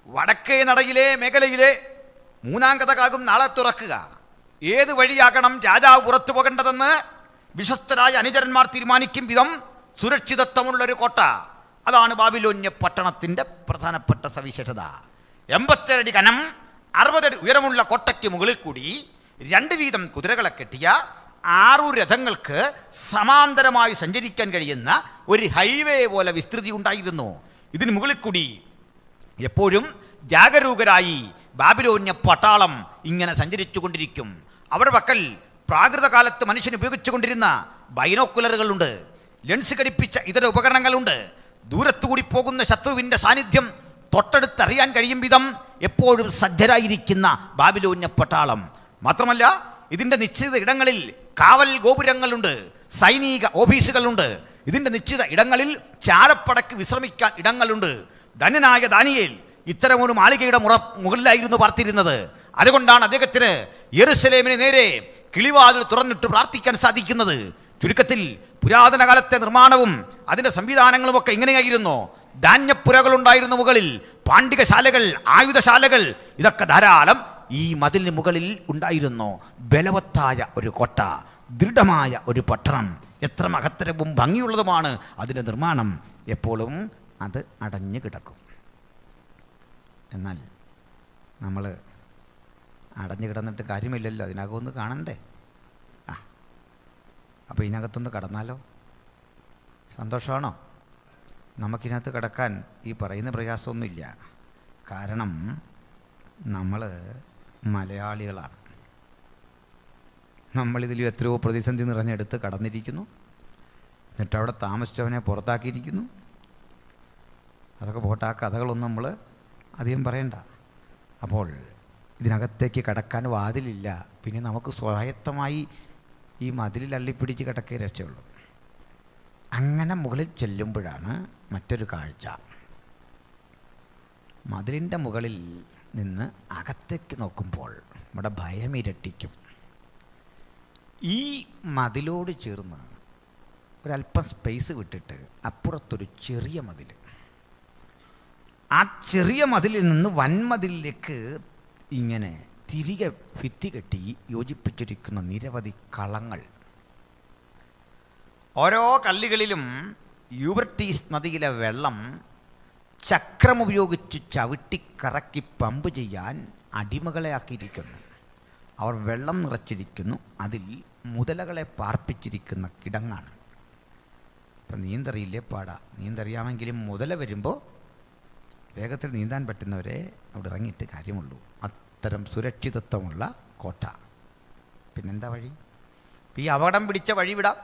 S1: വടക്കേ നടയിലെ മേഖലയിലെ 3ാം കതകാകും നാളെ തുറക്കുക. ഏത് വഴിയാകണം രാജാവ് പുറത്തു പോകേണ്ടതെന്ന് വിശ്വസ്തരായ അനുചരന്മാർ തീരുമാനിക്കും വിധം സുരക്ഷിതത്വമുള്ളൊരു കോട്ട. അതാണ് ബാബിലോന്യ പട്ടണത്തിൻ്റെ പ്രധാനപ്പെട്ട സവിശേഷത. 87 അടി കനം 60 അടി ഉയരമുള്ള കോട്ടയ്ക്ക് മുകളിൽ കൂടി 2 വീതം കുതിരകളെ കെട്ടിയ 6 രഥങ്ങൾക്ക് സമാന്തരമായി സഞ്ചരിക്കാൻ കഴിയുന്ന ഒരു ഹൈവേ പോലെ വിസ്തൃതി ഉണ്ടായിരുന്നു. ഇതിന് മുകളിൽ കൂടി എപ്പോഴും ജാഗരൂകരായി ബാബിലോന്യ പട്ടാളം ഇങ്ങനെ സഞ്ചരിച്ചു കൊണ്ടിരിക്കും. അവരുടെ പക്കൽ പ്രാകൃത കാലത്ത് മനുഷ്യൻ ഉപയോഗിച്ചു കൊണ്ടിരുന്ന ബൈനോക്കുലറുകളുണ്ട്, ലെൻസ് ഘടിപ്പിച്ച ഇതര ഉപകരണങ്ങളുണ്ട്. ദൂരത്തുകൂടി പോകുന്ന ശത്രുവിൻ്റെ സാന്നിധ്യം തൊട്ടടുത്തറിയാൻ കഴിയും വിധം എപ്പോഴും സജ്ജരായിരിക്കുന്ന ബാബിലോന്യ പട്ടാളം. മാത്രമല്ല, ഇതിൻ്റെ നിശ്ചിത ഇടങ്ങളിൽ കാവൽ ഗോപുരങ്ങളുണ്ട്, സൈനിക ഓഫീസുകളുണ്ട്. ഇതിൻ്റെ നിശ്ചിത ഇടങ്ങളിൽ ചാരപ്പടക്ക് വിശ്രമിക്കാൻ ഇടങ്ങളുണ്ട്. ധന്യനായ ദാനിയേൽ ഇത്തരമൊരു മാളികയുടെ മുകളിലായിരുന്നു പാർത്തിരുന്നത്. അതുകൊണ്ടാണ് അദ്ദേഹത്തിന് യെരുശലേമിന് നേരെ കിളിവാതിൽ തുറന്നിട്ട് പ്രാർത്ഥിക്കാൻ സാധിക്കുന്നത്. ചുരുക്കത്തിൽ പുരാതന കാലത്തെ നിർമ്മാണവും അതിൻ്റെ സംവിധാനങ്ങളും ഒക്കെ ഇങ്ങനെയായിരുന്നു. ധാന്യപ്പുരകളുണ്ടായിരുന്നു മുകളിൽ, പാണ്ഡികശാലകൾ, ആയുധശാലകൾ, ഇതൊക്കെ ധാരാളം ഈ മതിലിന് മുകളിൽ ഉണ്ടായിരുന്നു. ബലവത്തായ ഒരു കോട്ട, ദൃഢമായ ഒരു പട്ടണം, എത്ര മഹത്തരവും ഭംഗിയുള്ളതുമാണ് അതിൻ്റെ നിർമ്മാണം. എപ്പോഴും അത് അടഞ്ഞു കിടക്കും. എന്നാൽ നമ്മൾ അടഞ്ഞു കിടന്നിട്ട് കാര്യമില്ലല്ലോ, അതിനകമൊന്ന് കാണണ്ടേ? അപ്പോൾ ഇതിനകത്തൊന്ന് കടന്നാലോ? സന്തോഷമാണോ? നമുക്കിനകത്ത് കിടക്കാൻ ഈ പറയുന്ന പ്രയാസമൊന്നുമില്ല. കാരണം നമ്മൾ മലയാളികളാണ്. നമ്മളിതിൽ എത്രയോ പ്രതിസന്ധി നിറഞ്ഞെടുത്ത് കടന്നിരിക്കുന്നു. എന്നിട്ട് അവിടെ താമസിച്ചവനെ പുറത്താക്കിയിരിക്കുന്നു. അതൊക്കെ പോട്ടെ, ആ കഥകളൊന്നും നമ്മൾ അധികം പറയണ്ട. അപ്പോൾ ഇതിനകത്തേക്ക് കടക്കാൻ വാതിലില്ല. പിന്നെ നമുക്ക് സ്വായത്തമായി ഈ മതിലിൽ അള്ളിപ്പിടിച്ച് കിടക്കേ രക്ഷയുള്ളൂ. അങ്ങനെ മുകളിൽ ചെല്ലുമ്പോഴാണ് മറ്റൊരു കാഴ്ച. മതിലിൻ്റെ മുകളിൽ നിന്ന് അകത്തേക്ക് നോക്കുമ്പോൾ നമ്മുടെ ഭയം ഇരട്ടിക്കും. ഈ മതിലോട് ചേർന്ന് ഒരല്പം സ്പേസ് വിട്ടിട്ട് അപ്പുറത്തൊരു ചെറിയ മതിൽ. ആ ചെറിയ മതിലിൽ നിന്ന് വൻമതിലിലേക്ക് ഇങ്ങനെ തിരികെ ഭിത്തി കെട്ടി യോജിപ്പിച്ചിരിക്കുന്ന നിരവധി കളങ്ങൾ. ഓരോ കല്ലുകളിലും യൂബ്രട്ടീസ് നദിയിലെ വെള്ളം ചക്രമുപയോഗിച്ച് ചവിട്ടിക്കറക്കി പമ്പ് ചെയ്യാൻ അടിമകളെ ആക്കിയിരിക്കുന്നു. അവർ വെള്ളം നിറച്ചിരിക്കുന്നു. അതിൽ മുതലകളെ പാർപ്പിച്ചിരിക്കുന്ന കിടങ്ങാണ്. ഇപ്പം നീന്തറിയില്ലേ പാടാ. നീന്തറിയാമെങ്കിലും മുതല വരുമ്പോൾ വേഗത്തിൽ നീന്താൻ പറ്റുന്നവരെ അവിടെ ഇറങ്ങിയിട്ട് കാര്യമുള്ളൂ. അത്തരം സുരക്ഷിതത്വമുള്ള കോട്ട. പിന്നെന്താ വഴി? ഈ അപകടം പിടിച്ച വഴി വിടാം.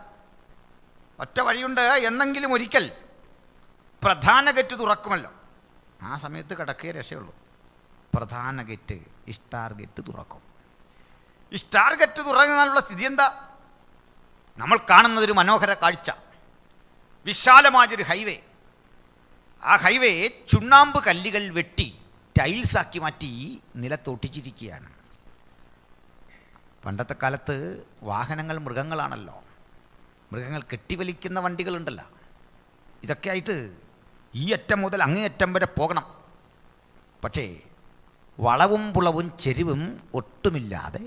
S1: ഒറ്റ വഴിയുണ്ട്. എന്നെങ്കിലും ഒരിക്കൽ പ്രധാന ഗേറ്റ് തുറക്കുമല്ലോ, ആ സമയത്ത് കിടക്കേ രക്ഷയുള്ളൂ. പ്രധാന ഗേറ്റ്, ഇഷ്ടാർ ഗേറ്റ് തുറക്കും. ഇഷ്ടാർ ഗേറ്റ് തുറന്നാലുള്ള സ്ഥിതി എന്താ? നമ്മൾ കാണുന്നതൊരു മനോഹര കാഴ്ച. വിശാലമായൊരു ഹൈവേ. ആ ഹൈവേ ചുണ്ണാമ്പ് കല്ലുകൾ വെട്ടി ടൈൽസാക്കി മാറ്റി നിലത്തൊട്ടിച്ചിരിക്കുകയാണ്. പണ്ടത്തെ കാലത്ത് വാഹനങ്ങൾ മൃഗങ്ങളാണല്ലോ. മൃഗങ്ങൾ കെട്ടിവലിക്കുന്ന വണ്ടികളുണ്ടല്ലോ. ഇതൊക്കെ ആയിട്ട് ഈ അറ്റം മുതൽ അങ്ങേയറ്റം വരെ പോകണം. പക്ഷേ വളവും പുളവും ചെരിവും ഒട്ടുമില്ലാതെ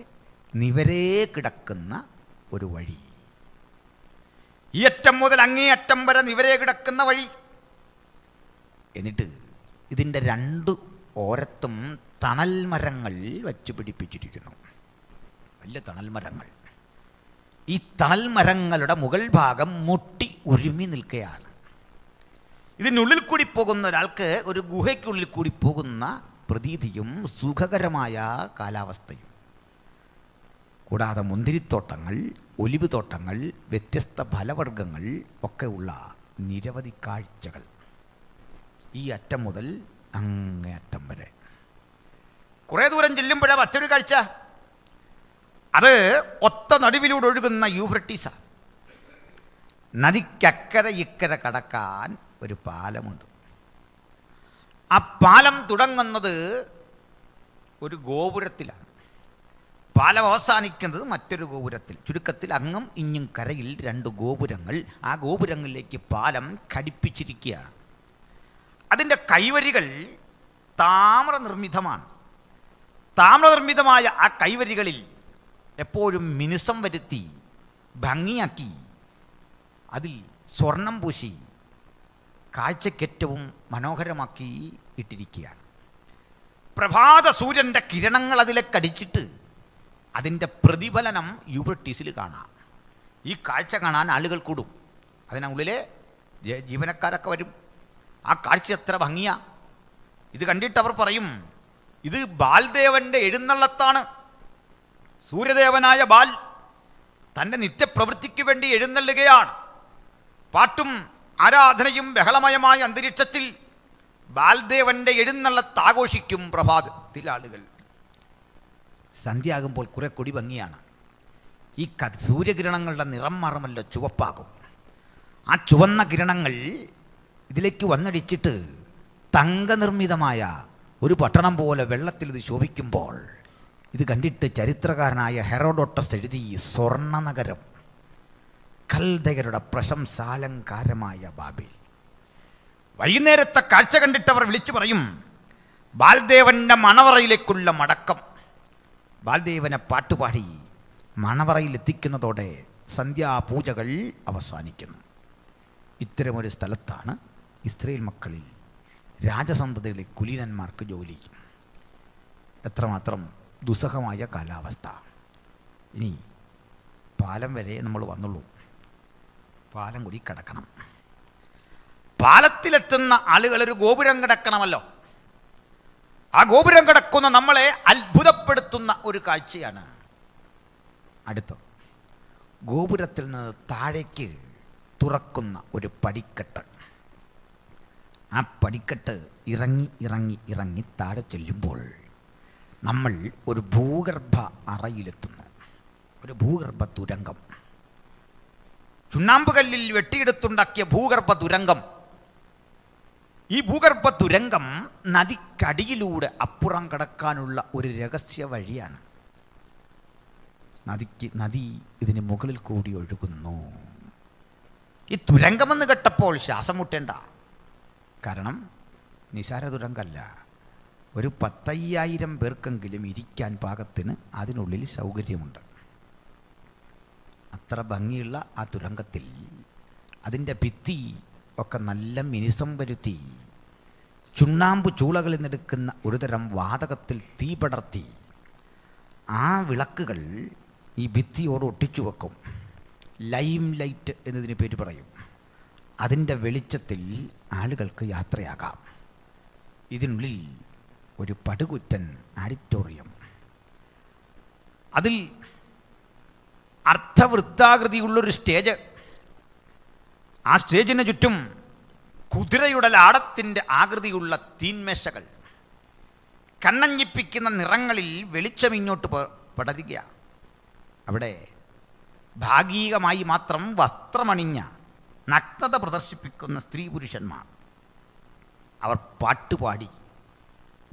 S1: നിവരേ കിടക്കുന്ന ഒരു വഴി. ഈ അറ്റം മുതൽ അങ്ങേയറ്റം വരെ നിവരേ കിടക്കുന്ന വഴി. എന്നിട്ട് ഇതിൻ്റെ 2 ഓരത്തും തണൽ മരങ്ങൾ വച്ച് പിടിപ്പിച്ചിരിക്കുന്നു. വലിയ തണൽ മരങ്ങൾ. ഈ തണൽ മരങ്ങളുടെ മുകൾ ഭാഗം മുട്ടി ഉരുമി നിൽക്കുകയാണ്. ഇതിനുള്ളിൽ കൂടി പോകുന്ന ഒരാൾക്ക് ഒരു ഗുഹയ്ക്കുള്ളിൽ കൂടി പോകുന്ന പ്രതീതിയും സുഖകരമായ കാലാവസ്ഥയും. കൂടാതെ മുന്തിരിത്തോട്ടങ്ങൾ, ഒലിവ് തോട്ടങ്ങൾ, വ്യത്യസ്ത ഫലവർഗ്ഗങ്ങൾ ഒക്കെ ഉള്ള നിരവധി കാഴ്ചകൾ ഈ അറ്റം മുതൽ അങ്ങേ അറ്റം വരെ. കുറേ ദൂരം ചെല്ലുമ്പോഴാണ് മറ്റൊരു കാഴ്ച. അത് ഒത്ത നടുവിലൂടെ ഒഴുകുന്ന യൂഫ്രട്ടീസ. നദിക്കക്കര ഇക്കര കടക്കാൻ ഒരു പാലമുണ്ട്. ആ പാലം തുടങ്ങുന്നത് ഒരു ഗോപുരത്തിലാണ്, പാലം അവസാനിക്കുന്നത് മറ്റൊരു ഗോപുരത്തിൽ. ചുരുക്കത്തിൽ അങ്ങും ഇങ്ങും കരയിൽ 2 ഗോപുരങ്ങൾ. ആ ഗോപുരങ്ങളിലേക്ക് പാലം ഘടിപ്പിച്ചിരിക്കുകയാണ്. അതിൻ്റെ കൈവരികൾ താമ്രനിർമ്മിതമാണ്. താമ്രനിർമ്മിതമായ ആ കൈവരികളിൽ എപ്പോഴും മിനുസം വരുത്തി ഭംഗിയാക്കി അതിൽ സ്വർണം പൂശി കാഴ്ചക്കേറ്റവും മനോഹരമാക്കി ഇട്ടിരിക്കുകയാണ്. പ്രഭാത സൂര്യൻ്റെ കിരണങ്ങൾ അതിലേക്കടിച്ചിട്ട് അതിൻ്റെ പ്രതിഫലനം യൂഫ്രട്ടീസിൽ കാണാം. ഈ കാഴ്ച കാണാൻ ആളുകൾ കൂടും. അതിനുള്ളിലെ ജീവനക്കാരൊക്കെ വരും. ആ കാഴ്ച എത്ര ഭംഗിയാ! ഇത് കണ്ടിട്ട് അവർ പറയും, ഇത് ബാൽദേവൻ്റെ എഴുന്നള്ളത്താണ്. സൂര്യദേവനായ ബാൽ തൻ്റെ നിത്യപ്രവൃത്തിക്ക് വേണ്ടി എഴുന്നള്ളുകയാണ്. പാട്ടും ആരാധനയും ബഹളമയമായ അന്തരീക്ഷത്തിൽ ബാൽദേവൻ്റെ എഴുന്നള്ളത്ത് ആഘോഷിക്കും പ്രഭാതത്തിൽ ആളുകൾ. സന്ധ്യയാകുമ്പോൾ കുറെ കൊടി ഭംഗിയാണ്. ഈ സൂര്യകിരണങ്ങളുടെ നിറം മാറുമല്ലോ, ചുവപ്പാകും. ആ ചുവന്ന കിരണങ്ങൾ ഇതിലേക്ക് വന്നടിച്ചിട്ട് തങ്കനിർമ്മിതമായ ഒരു പട്ടണം പോലെ വെള്ളത്തിൽ ഇത് ശോഭിക്കുമ്പോൾ ഇത് കണ്ടിട്ട് ചരിത്രകാരനായ ഹെറോഡോട്ടസ് എഴുതി സ്വർണ്ണ നഗരം, കൽദയരുടെ പ്രശംസാലങ്കാരമായ ബാബേൽ. വൈകുന്നേരത്തെ കാഴ്ച കണ്ടിട്ട് അവർ വിളിച്ചു പറയും, ബാൽദേവൻ്റെ മണവറയിലേക്കുള്ള മടക്കം. ബാൽദേവനെ പാട്ടുപാടി മണവറയിലെത്തിക്കുന്നതോടെ സന്ധ്യാപൂജകൾ അവസാനിക്കുന്നു. ഇത്തരമൊരു സ്ഥലത്താണ് ഇസ്രയേൽ മക്കളിൽ രാജസന്തതികളിൽ കുലീനന്മാർക്ക് ജോലി. എത്രമാത്രം ദുസ്സഹമായ കാലാവസ്ഥ. ഇനി പാലം വരെ നമ്മൾ വന്നുള്ളൂ. പാലം കൂടി കിടക്കണം. പാലത്തിലെത്തുന്ന ആളുകൾ ഒരു ഗോപുരം കിടക്കണമല്ലോ. ആ ഗോപുരം കിടക്കുന്ന നമ്മളെ അത്ഭുതപ്പെടുത്തുന്ന ഒരു കാഴ്ചയാണ് അടുത്തത്. ഗോപുരത്തിൽ നിന്ന് താഴേക്ക് തുറക്കുന്ന ഒരു പടിക്കെട്ട്. ആ പടിക്കെട്ട് ഇറങ്ങി ഇറങ്ങി ഇറങ്ങി താഴെ ചെല്ലുമ്പോൾ നമ്മൾ ഒരു ഭൂഗർഭ അറയിലെത്തുന്നു. ഒരു ഭൂഗർഭ തുരങ്കം, ചുണ്ണാമ്പ് കല്ലിൽ വെട്ടിയെടുത്തുണ്ടാക്കിയ ഭൂഗർഭ തുരങ്കം. ഈ ഭൂഗർഭ തുരങ്കം നദിക്കടിയിലൂടെ അപ്പുറം കടക്കാനുള്ള ഒരു രഹസ്യ വഴിയാണ്. നദി ഇതിന് മുകളിൽ കൂടി ഒഴുകുന്നു. ഈ തുരങ്കമെന്ന് കേട്ടപ്പോൾ ശ്വാസം മുട്ടേണ്ട. കാരണം നിസാര തുരങ്കമല്ല. ഒരു 10,000 പേർക്കെങ്കിലും ഇരിക്കാൻ പാകത്തിന് അതിനുള്ളിൽ സൗകര്യമുണ്ട്. അത്ര ഭംഗിയുള്ള ആ തുരങ്കത്തിൽ അതിൻ്റെ ഭിത്തി ഒക്കെ നല്ല മിനുസം വരുത്തി ചുണ്ണാമ്പ് ചൂളകളിൽ നിന്നെടുക്കുന്ന ഒരുതരം വാതകത്തിൽ തീ പടർത്തി ആ വിളക്കുകൾ ഈ ഭിത്തിയോട് ഒട്ടിച്ചു വെക്കും. ലൈം ലൈറ്റ് എന്നതിന് പേര് പറയും. അതിൻ്റെ വെളിച്ചത്തിൽ ആളുകൾക്ക് യാത്രയാകാം. ഇതിനുള്ളിൽ ഒരു പടുകുറ്റൻ ആഡിറ്റോറിയം, അതിൽ അർത്ഥവൃത്താകൃതിയുള്ളൊരു സ്റ്റേജ്. ആ സ്റ്റേജിന് ചുറ്റും കുതിരയുടെ ലാടത്തിൻ്റെ ആകൃതിയുള്ള തീന്മേശകൾ. കണ്ണഞ്ചിപ്പിക്കുന്ന നിറങ്ങളിൽ വെളിച്ചം ഇങ്ങോട്ട് പടരുക. അവിടെ ഭാഗികമായി മാത്രം വസ്ത്രമണിഞ്ഞ നഗ്നത പ്രദർശിപ്പിക്കുന്ന സ്ത്രീ പുരുഷന്മാർ. അവർ പാട്ടുപാടി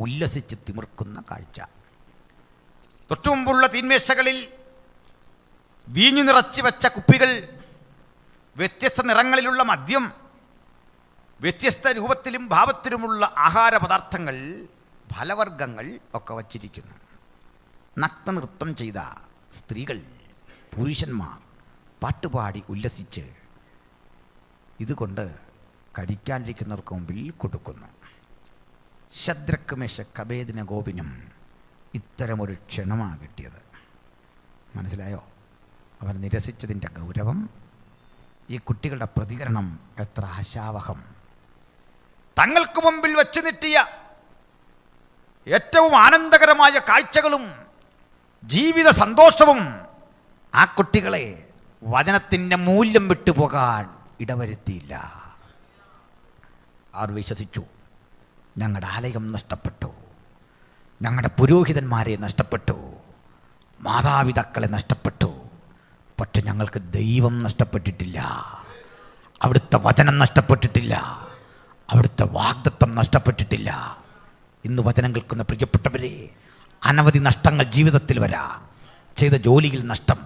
S1: ഉല്ലസിച്ച് തിമിർക്കുന്ന കാഴ്ച. തൊട്ടുമുമ്പുള്ള തീന്മേശകളിൽ വീഞ്ഞു നിറച്ചു വെച്ച കുപ്പികൾ, വ്യത്യസ്ത നിറങ്ങളിലുള്ള മദ്യം, വ്യത്യസ്ത രൂപത്തിലും ഭാവത്തിലുമുള്ള ആഹാര പദാർത്ഥങ്ങൾ, ഫലവർഗ്ഗങ്ങൾ ഒക്കെ വച്ചിരിക്കുന്നു. നഗ്നനൃത്തം ചെയ്ത സ്ത്രീകൾ, പുരുഷന്മാർ പാട്ടുപാടി ഉല്ലസിച്ച് ഇതുകൊണ്ട് കഴിക്കാനിരിക്കുന്നവർക്ക് മുമ്പിൽ കൊടുക്കുന്നു. ശദ്രക്ക് മേശക്ക് അബേദ്നെഗോവിനും ഇത്തരമൊരു ക്ഷണമാണ് കിട്ടിയത്. മനസ്സിലായോ? അവർ നിരസിച്ചതിൻ്റെ ഗൗരവം, ഈ കുട്ടികളുടെ പ്രതികരണം എത്ര ആശാവഹം. തങ്ങൾക്ക് മുമ്പിൽ വച്ച് നീട്ടിയ ഏറ്റവും ആനന്ദകരമായ കാഴ്ചകളും ജീവിത സന്തോഷവും ആ കുട്ടികളെ വചനത്തിൻ്റെ മൂല്യം വിട്ടുപോകാൻ ഇടവരുത്തിയില്ല. അവർ വിശ്വസിച്ചു. ഞങ്ങളുടെ ആലയം നഷ്ടപ്പെട്ടു, ഞങ്ങളുടെ പുരോഹിതന്മാരെ നഷ്ടപ്പെട്ടു, മാതാപിതാക്കളെ നഷ്ടപ്പെട്ടു, പക്ഷെ ഞങ്ങൾക്ക് ദൈവം നഷ്ടപ്പെട്ടിട്ടില്ല, അവിടുത്തെ വചനം നഷ്ടപ്പെട്ടിട്ടില്ല, അവിടുത്തെ വാഗ്ദത്തം നഷ്ടപ്പെട്ടിട്ടില്ല. ഇന്ന് വചനം കേൾക്കുന്ന പ്രിയപ്പെട്ടവരെ, അനവധി നഷ്ടങ്ങൾ ജീവിതത്തിൽ വരാം. ചെയ്ത ജോലിയിൽ നഷ്ടം,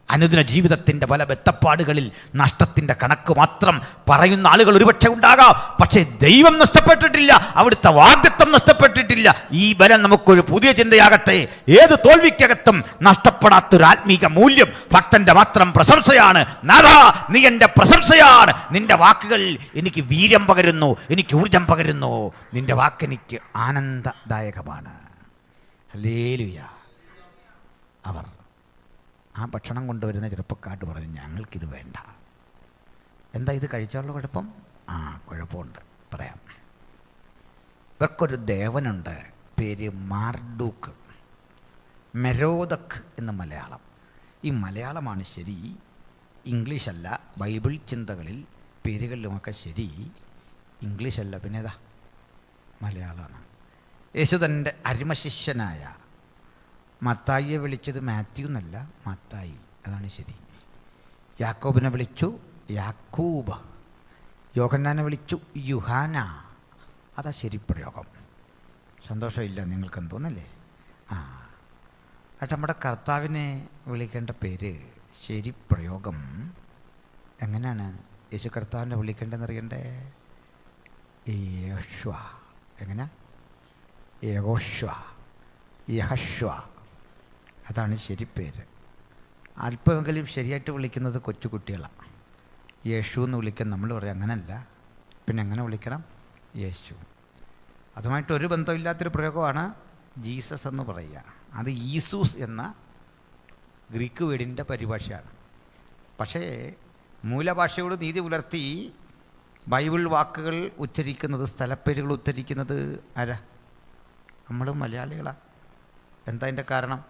S1: അനുദിന ജീവിതത്തിൻ്റെ പല ബെത്തപ്പാടുകളിൽ നഷ്ടത്തിൻ്റെ കണക്ക് മാത്രം പറയുന്ന ആളുകൾ ഒരുപക്ഷെ ഉണ്ടാകാം. പക്ഷേ ദൈവം നഷ്ടപ്പെട്ടിട്ടില്ല, അവിടുത്തെ വാഗ്ദത്തം നഷ്ടപ്പെട്ടിട്ടില്ല. ഈ ബലം നമുക്കൊരു പുതിയ ചിന്തയാകട്ടെ. ഏത് തോൽവിക്കകത്തും നഷ്ടപ്പെടാത്തൊരു ആത്മീക മൂല്യം ഭക്തന്റെ മാത്രം പ്രശംസയാണ്. നാഥാ, നീ എൻ്റെ പ്രശംസയാണ്. നിന്റെ വാക്കുകൾ എനിക്ക് വീര്യം പകരുന്നു, എനിക്ക് ഊർജം പകരുന്നു. നിന്റെ വാക്കെനിക്ക് ആനന്ദദായകമാണ്. ഹല്ലേലൂയ. അവർ ആ ഭക്ഷണം കൊണ്ടുവരുന്ന ചെറുപ്പക്കാട്ട് പറഞ്ഞു, ഞങ്ങൾക്കിത് വേണ്ട. എന്താ ഇത് കഴിച്ചാലുള്ള കുഴപ്പം? കുഴപ്പമുണ്ട്, പറയാം. ഇവർക്കൊരു ദേവനുണ്ട്, പേര് മാർഡൂക്ക്, മെരോദക് എന്ന് മലയാളം. ഈ മലയാളമാണ് ശരി, ഇംഗ്ലീഷല്ല. ബൈബിൾ ചിന്തകളിൽ പേരുകളിലുമൊക്കെ ശരി ഇംഗ്ലീഷല്ല, പിന്നെ ഏതാ? മലയാളമാണ്. യേശു തൻ്റെ അരിമശിഷ്യനായ മത്തായിയെ വിളിച്ചത് മാത്യു എന്നല്ല, മത്തായി, അതാണ് ശരി. യാക്കോബിനെ വിളിച്ചു യാക്കൂബ്, യോഹന്നാനെ വിളിച്ചു യുഹാന, അതാ ശരി പ്രയോഗം. സന്തോഷമില്ല നിങ്ങൾക്കെന്ന് തോന്നല്ലേ? ഏട്ടാ, നമ്മുടെ കർത്താവിനെ വിളിക്കേണ്ട പേര് ശരി പ്രയോഗം എങ്ങനെയാണ്? യേശു കർത്താവിനെ വിളിക്കേണ്ടതെന്ന് അറിയണ്ടേ? യേശുവ. എങ്ങനെ? യഹോശുവ, യഹശ്വ, അതാണ് ശരി പേര്. അല്പമെങ്കിലും ശരിയായിട്ട് വിളിക്കുന്നത് കൊച്ചുകുട്ടികളാണ്. യേശു എന്ന് വിളിക്കാൻ നമ്മൾ പറയും, അങ്ങനല്ല. പിന്നെ എങ്ങനെ വിളിക്കണം? യേശു. അതുമായിട്ട് ഒരു ബന്ധമില്ലാത്തൊരു പ്രയോഗമാണ് ജീസസ് എന്ന് പറയുക. അത് ഈസൂസ് എന്ന ഗ്രീക്ക് വേർഡിൻ്റെ പരിഭാഷയാണ്. പക്ഷേ മൂലഭാഷയോട് നീതി പുലർത്തി ബൈബിൾ വാക്കുകൾ ഉച്ചരിക്കുന്നത്, സ്ഥലപ്പേരുകൾ ഉച്ചരിക്കുന്നത് ആരാ? നമ്മൾ മലയാളികളാണ്. എന്താ എൻ്റെ കാരണം?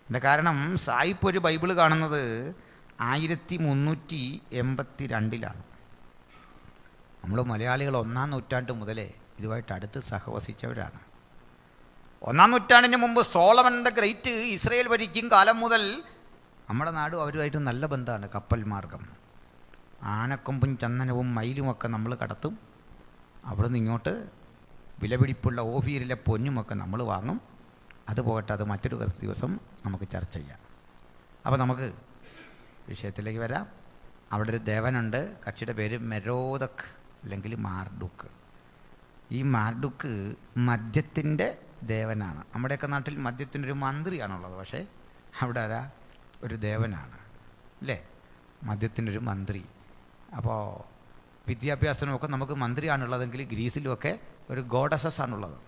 S1: എൻ്റെ കാരണം, സായിപ്പ് ഒരു ബൈബിൾ കാണുന്നത് 1382 നമ്മൾ മലയാളികൾ 1-ാം നൂറ്റാണ്ട് മുതലേ ഇതുമായിട്ട് അടുത്ത് സഹവസിച്ചവരാണ്. 1-ാം നൂറ്റാണ്ടിന് മുമ്പ് സോളമൻ ദ ഗ്രേറ്റ് ഇസ്രയേൽ ഭരിക്കും കാലം മുതൽ നമ്മുടെ നാടും അവരുമായിട്ട് നല്ല ബന്ധമാണ്. കപ്പൽ മാർഗം ആനക്കൊമ്പും ചന്ദനവും മയിലുമൊക്കെ നമ്മൾ കടത്തും. അവിടെ നിന്ന് ഇങ്ങോട്ട് വിലപിടിപ്പുള്ള ഓഫീരിലെ പൊന്നുമൊക്കെ നമ്മൾ വാങ്ങും. അത് പോകട്ടെ, അത് മറ്റൊരു ദിവസം നമുക്ക് ചർച്ച ചെയ്യാം. അപ്പോൾ നമുക്ക് വിഷയത്തിലേക്ക് വരാം. അവിടെ ഒരു ദേവനുണ്ട്, കക്ഷിയുടെ പേര് മെരോദക് അല്ലെങ്കിൽ മാർഡൂക്ക്. ഈ മാർഡൂക്ക് മദ്യത്തിൻ്റെ ദേവനാണ്. നമ്മുടെയൊക്കെ നാട്ടിൽ മദ്യത്തിനൊരു മന്ത്രിയാണുള്ളത്, പക്ഷേ അവിടെ ഒരു ദേവനാണ് അല്ലേ? മദ്യത്തിനൊരു മന്ത്രി. അപ്പോൾ വിദ്യാഭ്യാസത്തിനുമൊക്കെ നമുക്ക് മന്ത്രിയാണുള്ളതെങ്കിൽ ഗ്രീസിലുമൊക്കെ ഒരു ഗോഡസസ് ആണുള്ളത്.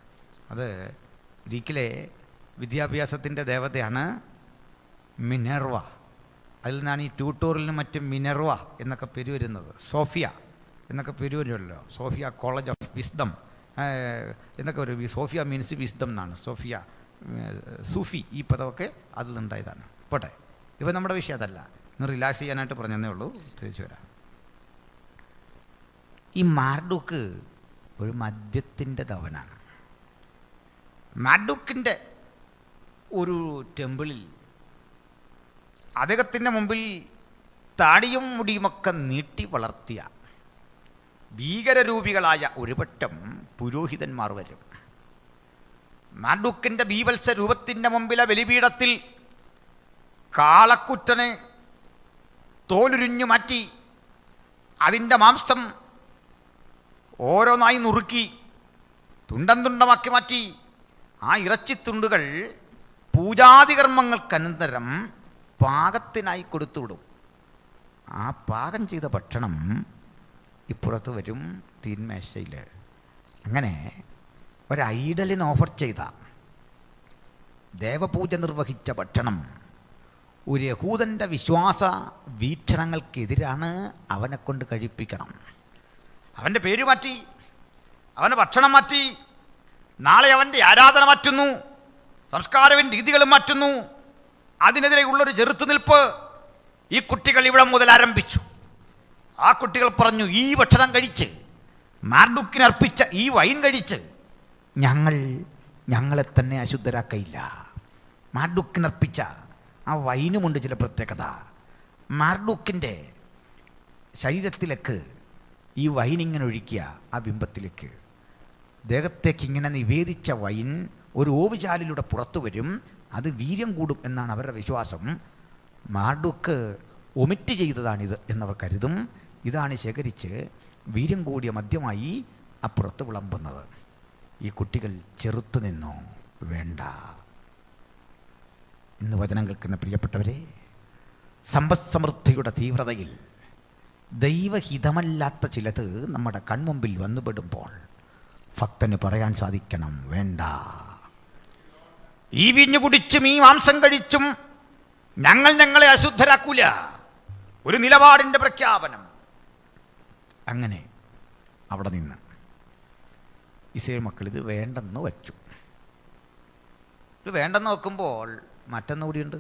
S1: അത് ഗ്രീക്കിലെ വിദ്യാഭ്യാസത്തിൻ്റെ ദേവതയാണ് മിനർവ. അതിൽ നിന്നാണ് ഈ ട്യൂട്ടോറിയലിനും മറ്റും മിനർവ എന്നൊക്കെ പേര് വരുന്നത്. സോഫിയ എന്നൊക്കെ പേര് വരുമല്ലോ. സോഫിയ കോളേജ് ഓഫ് വിസ്ഡം എന്നൊക്കെ ഒരു, സോഫിയ മീൻസ് വിസ്ഡം എന്നാണ്. സോഫിയ, സൂഫി, ഈ പദമൊക്കെ അതിൽ നിന്നുണ്ടായതാണ്. പോട്ടെ, ഇപ്പം നമ്മുടെ വിഷയം അതല്ല. ഇന്ന് റിലാക്സ് ചെയ്യാനായിട്ട് പറഞ്ഞതേ ഉള്ളൂ. തിരിച്ചു വരാം. ഈ മാർഡൂക്ക് ഒരു മദ്യത്തിൻ്റെ ദേവനാണ്. മാർഡൂക്കിൻ്റെ ഒരു ടെമ്പിളിൽ അദ്ദേഹത്തിൻ്റെ മുമ്പിൽ താടിയും മുടിയുമൊക്കെ നീട്ടി വളർത്തിയ ഭീകരരൂപികളായ ഒരുപറ്റം പുരോഹിതന്മാർ വരും. മാർഡൂക്കിൻ്റെ ബീവത്സ രൂപത്തിൻ്റെ മുമ്പിലെ ബലിപീഠത്തിൽ കാളക്കുറ്റനെ തോലുരിഞ്ഞു മാറ്റി അതിൻ്റെ മാംസം ഓരോന്നായി നുറുക്കി തുണ്ടം തുണ്ടമാക്കി മാറ്റി ആ ഇറച്ചിത്തുണ്ടുകൾ പൂജാതികർമ്മങ്ങൾക്കനന്തരം പാകത്തിനായി കൊടുത്തുവിടും. ആ പാകം ചെയ്ത ഭക്ഷണം ഇപ്പുറത്ത് വരും തീന്മേശയിൽ. അങ്ങനെ ഒരു ഐഡലിന് ഓഫർ ചെയ്ത ദേവപൂജ നിർവഹിച്ച ഭക്ഷണം ഒരു യഹൂദൻ്റെ വിശ്വാസ വീക്ഷണങ്ങൾക്കെതിരാണ്. അവനെ കൊണ്ട് കഴിപ്പിക്കണം. അവൻ്റെ പേര് മാറ്റി, അവൻ്റെ ഭക്ഷണം മാറ്റി, നാളെ അവൻ്റെ ആരാധന മാറ്റുന്നു, സംസ്കാരവും രീതികളും മാറ്റുന്നു. അതിനെതിരെയുള്ളൊരു ചെറുത്തുനിൽപ്പ് ഈ കുട്ടികൾ ഇവിടെ മുതൽ ആരംഭിച്ചു. ആ കുട്ടികൾ പറഞ്ഞു, ഈ ഭക്ഷണം കഴിച്ച്, മാർഡുക്കിന് അർപ്പിച്ച ഈ വൈൻ കഴിച്ച് ഞങ്ങളെ തന്നെ അശുദ്ധരാക്കയില്ല. മാർഡുക്കിനർപ്പിച്ച ആ വൈനുമുണ്ട് ചില പ്രത്യേകത. മാർഡുക്കിൻ്റെ ശരീരത്തിലേക്ക് ഈ വൈൻ ഇങ്ങനെ ഒഴിക്കുക, ആ ബിംബത്തിലേക്ക് ദേഹത്തേക്ക് ഇങ്ങനെ നിവേദിച്ച വൈൻ ഒരു ഓവുചാലിലൂടെ പുറത്തു വരും. അത് വീര്യം കൂടും എന്നാണ് അവരുടെ വിശ്വാസം. മാർഡുക്ക് ഒമിറ്റ് ചെയ്തതാണിത് എന്നവർ കരുതും. ഇതാണ് ശേഖരിച്ച് വീര്യം കൂടിയ മദ്യമായി അപ്പുറത്ത് വിളമ്പുന്നത്. ഈ കുട്ടികൾ ചെറുത്തു നിന്നോ, വേണ്ട. ഇന്ന് വചനം കേൾക്കുന്ന പ്രിയപ്പെട്ടവരെ, സമ്പദ് സമൃദ്ധിയുടെ തീവ്രതയിൽ ദൈവഹിതമല്ലാത്ത ചിലത് നമ്മുടെ കൺമുമ്പിൽ വന്നുപെടുമ്പോൾ ഭക്തന് പറയാൻ സാധിക്കണം, വേണ്ട. ഈ വീഞ്ഞു കുടിച്ചും ഈ മാംസം കഴിച്ചും ഞങ്ങളെ അശുദ്ധരാക്കൂല. ഒരു നിലപാടിൻ്റെ പ്രഖ്യാപനം. അങ്ങനെ അവിടെ നിന്ന് ഇസ്രായേൽ മക്കൾ ഇത് വേണ്ടെന്ന് വച്ചു. ഇത് വേണ്ടെന്ന് വെക്കുമ്പോൾ മറ്റൊന്നുകൂടിയുണ്ട്,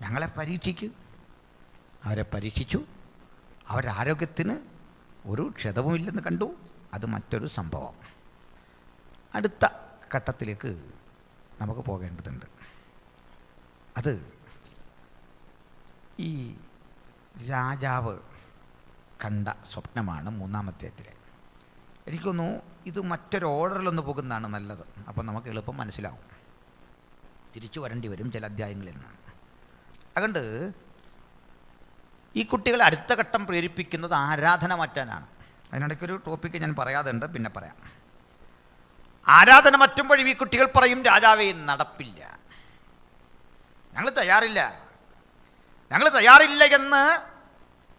S1: ഞങ്ങളെ പരീക്ഷിക്കൂ. അവരെ പരീക്ഷിച്ചു. അവരുടെ ആരോഗ്യത്തിന് ഒരു ക്ഷതവുമില്ലെന്ന് കണ്ടു. അത് മറ്റൊരു സംഭവം. അടുത്ത ഘട്ടത്തിലേക്ക് നമുക്ക് പോകേണ്ടതുണ്ട്. അത് ഈ രാജാവ് കണ്ട സ്വപ്നമാണ് 3-ാം അധ്യായത്തിലെ. എനിക്കൊന്നു ഇത് മറ്റൊരു ഓർഡറിലൊന്ന് പോകുന്നതാണ് നല്ലത്. അപ്പം നമുക്ക് എളുപ്പം മനസ്സിലാവും. തിരിച്ചു വരേണ്ടി വരും ചില അധ്യായങ്ങളിൽ നിന്ന്. അതുകൊണ്ട് ഈ കുട്ടികളെ അടുത്ത ഘട്ടം പ്രേരിപ്പിക്കുന്നത് ആരാധന മാറ്റാനാണ്. അതിനിടയ്ക്കൊരു ടോപ്പിക്ക് ഞാൻ പറയാതുണ്ട്, പിന്നെ പറയാം. ആരാധന മാറ്റുമ്പോഴും ഈ കുട്ടികൾ പറയും, രാജാവേ നടപ്പില്ല, ഞങ്ങൾ തയ്യാറില്ല എന്ന്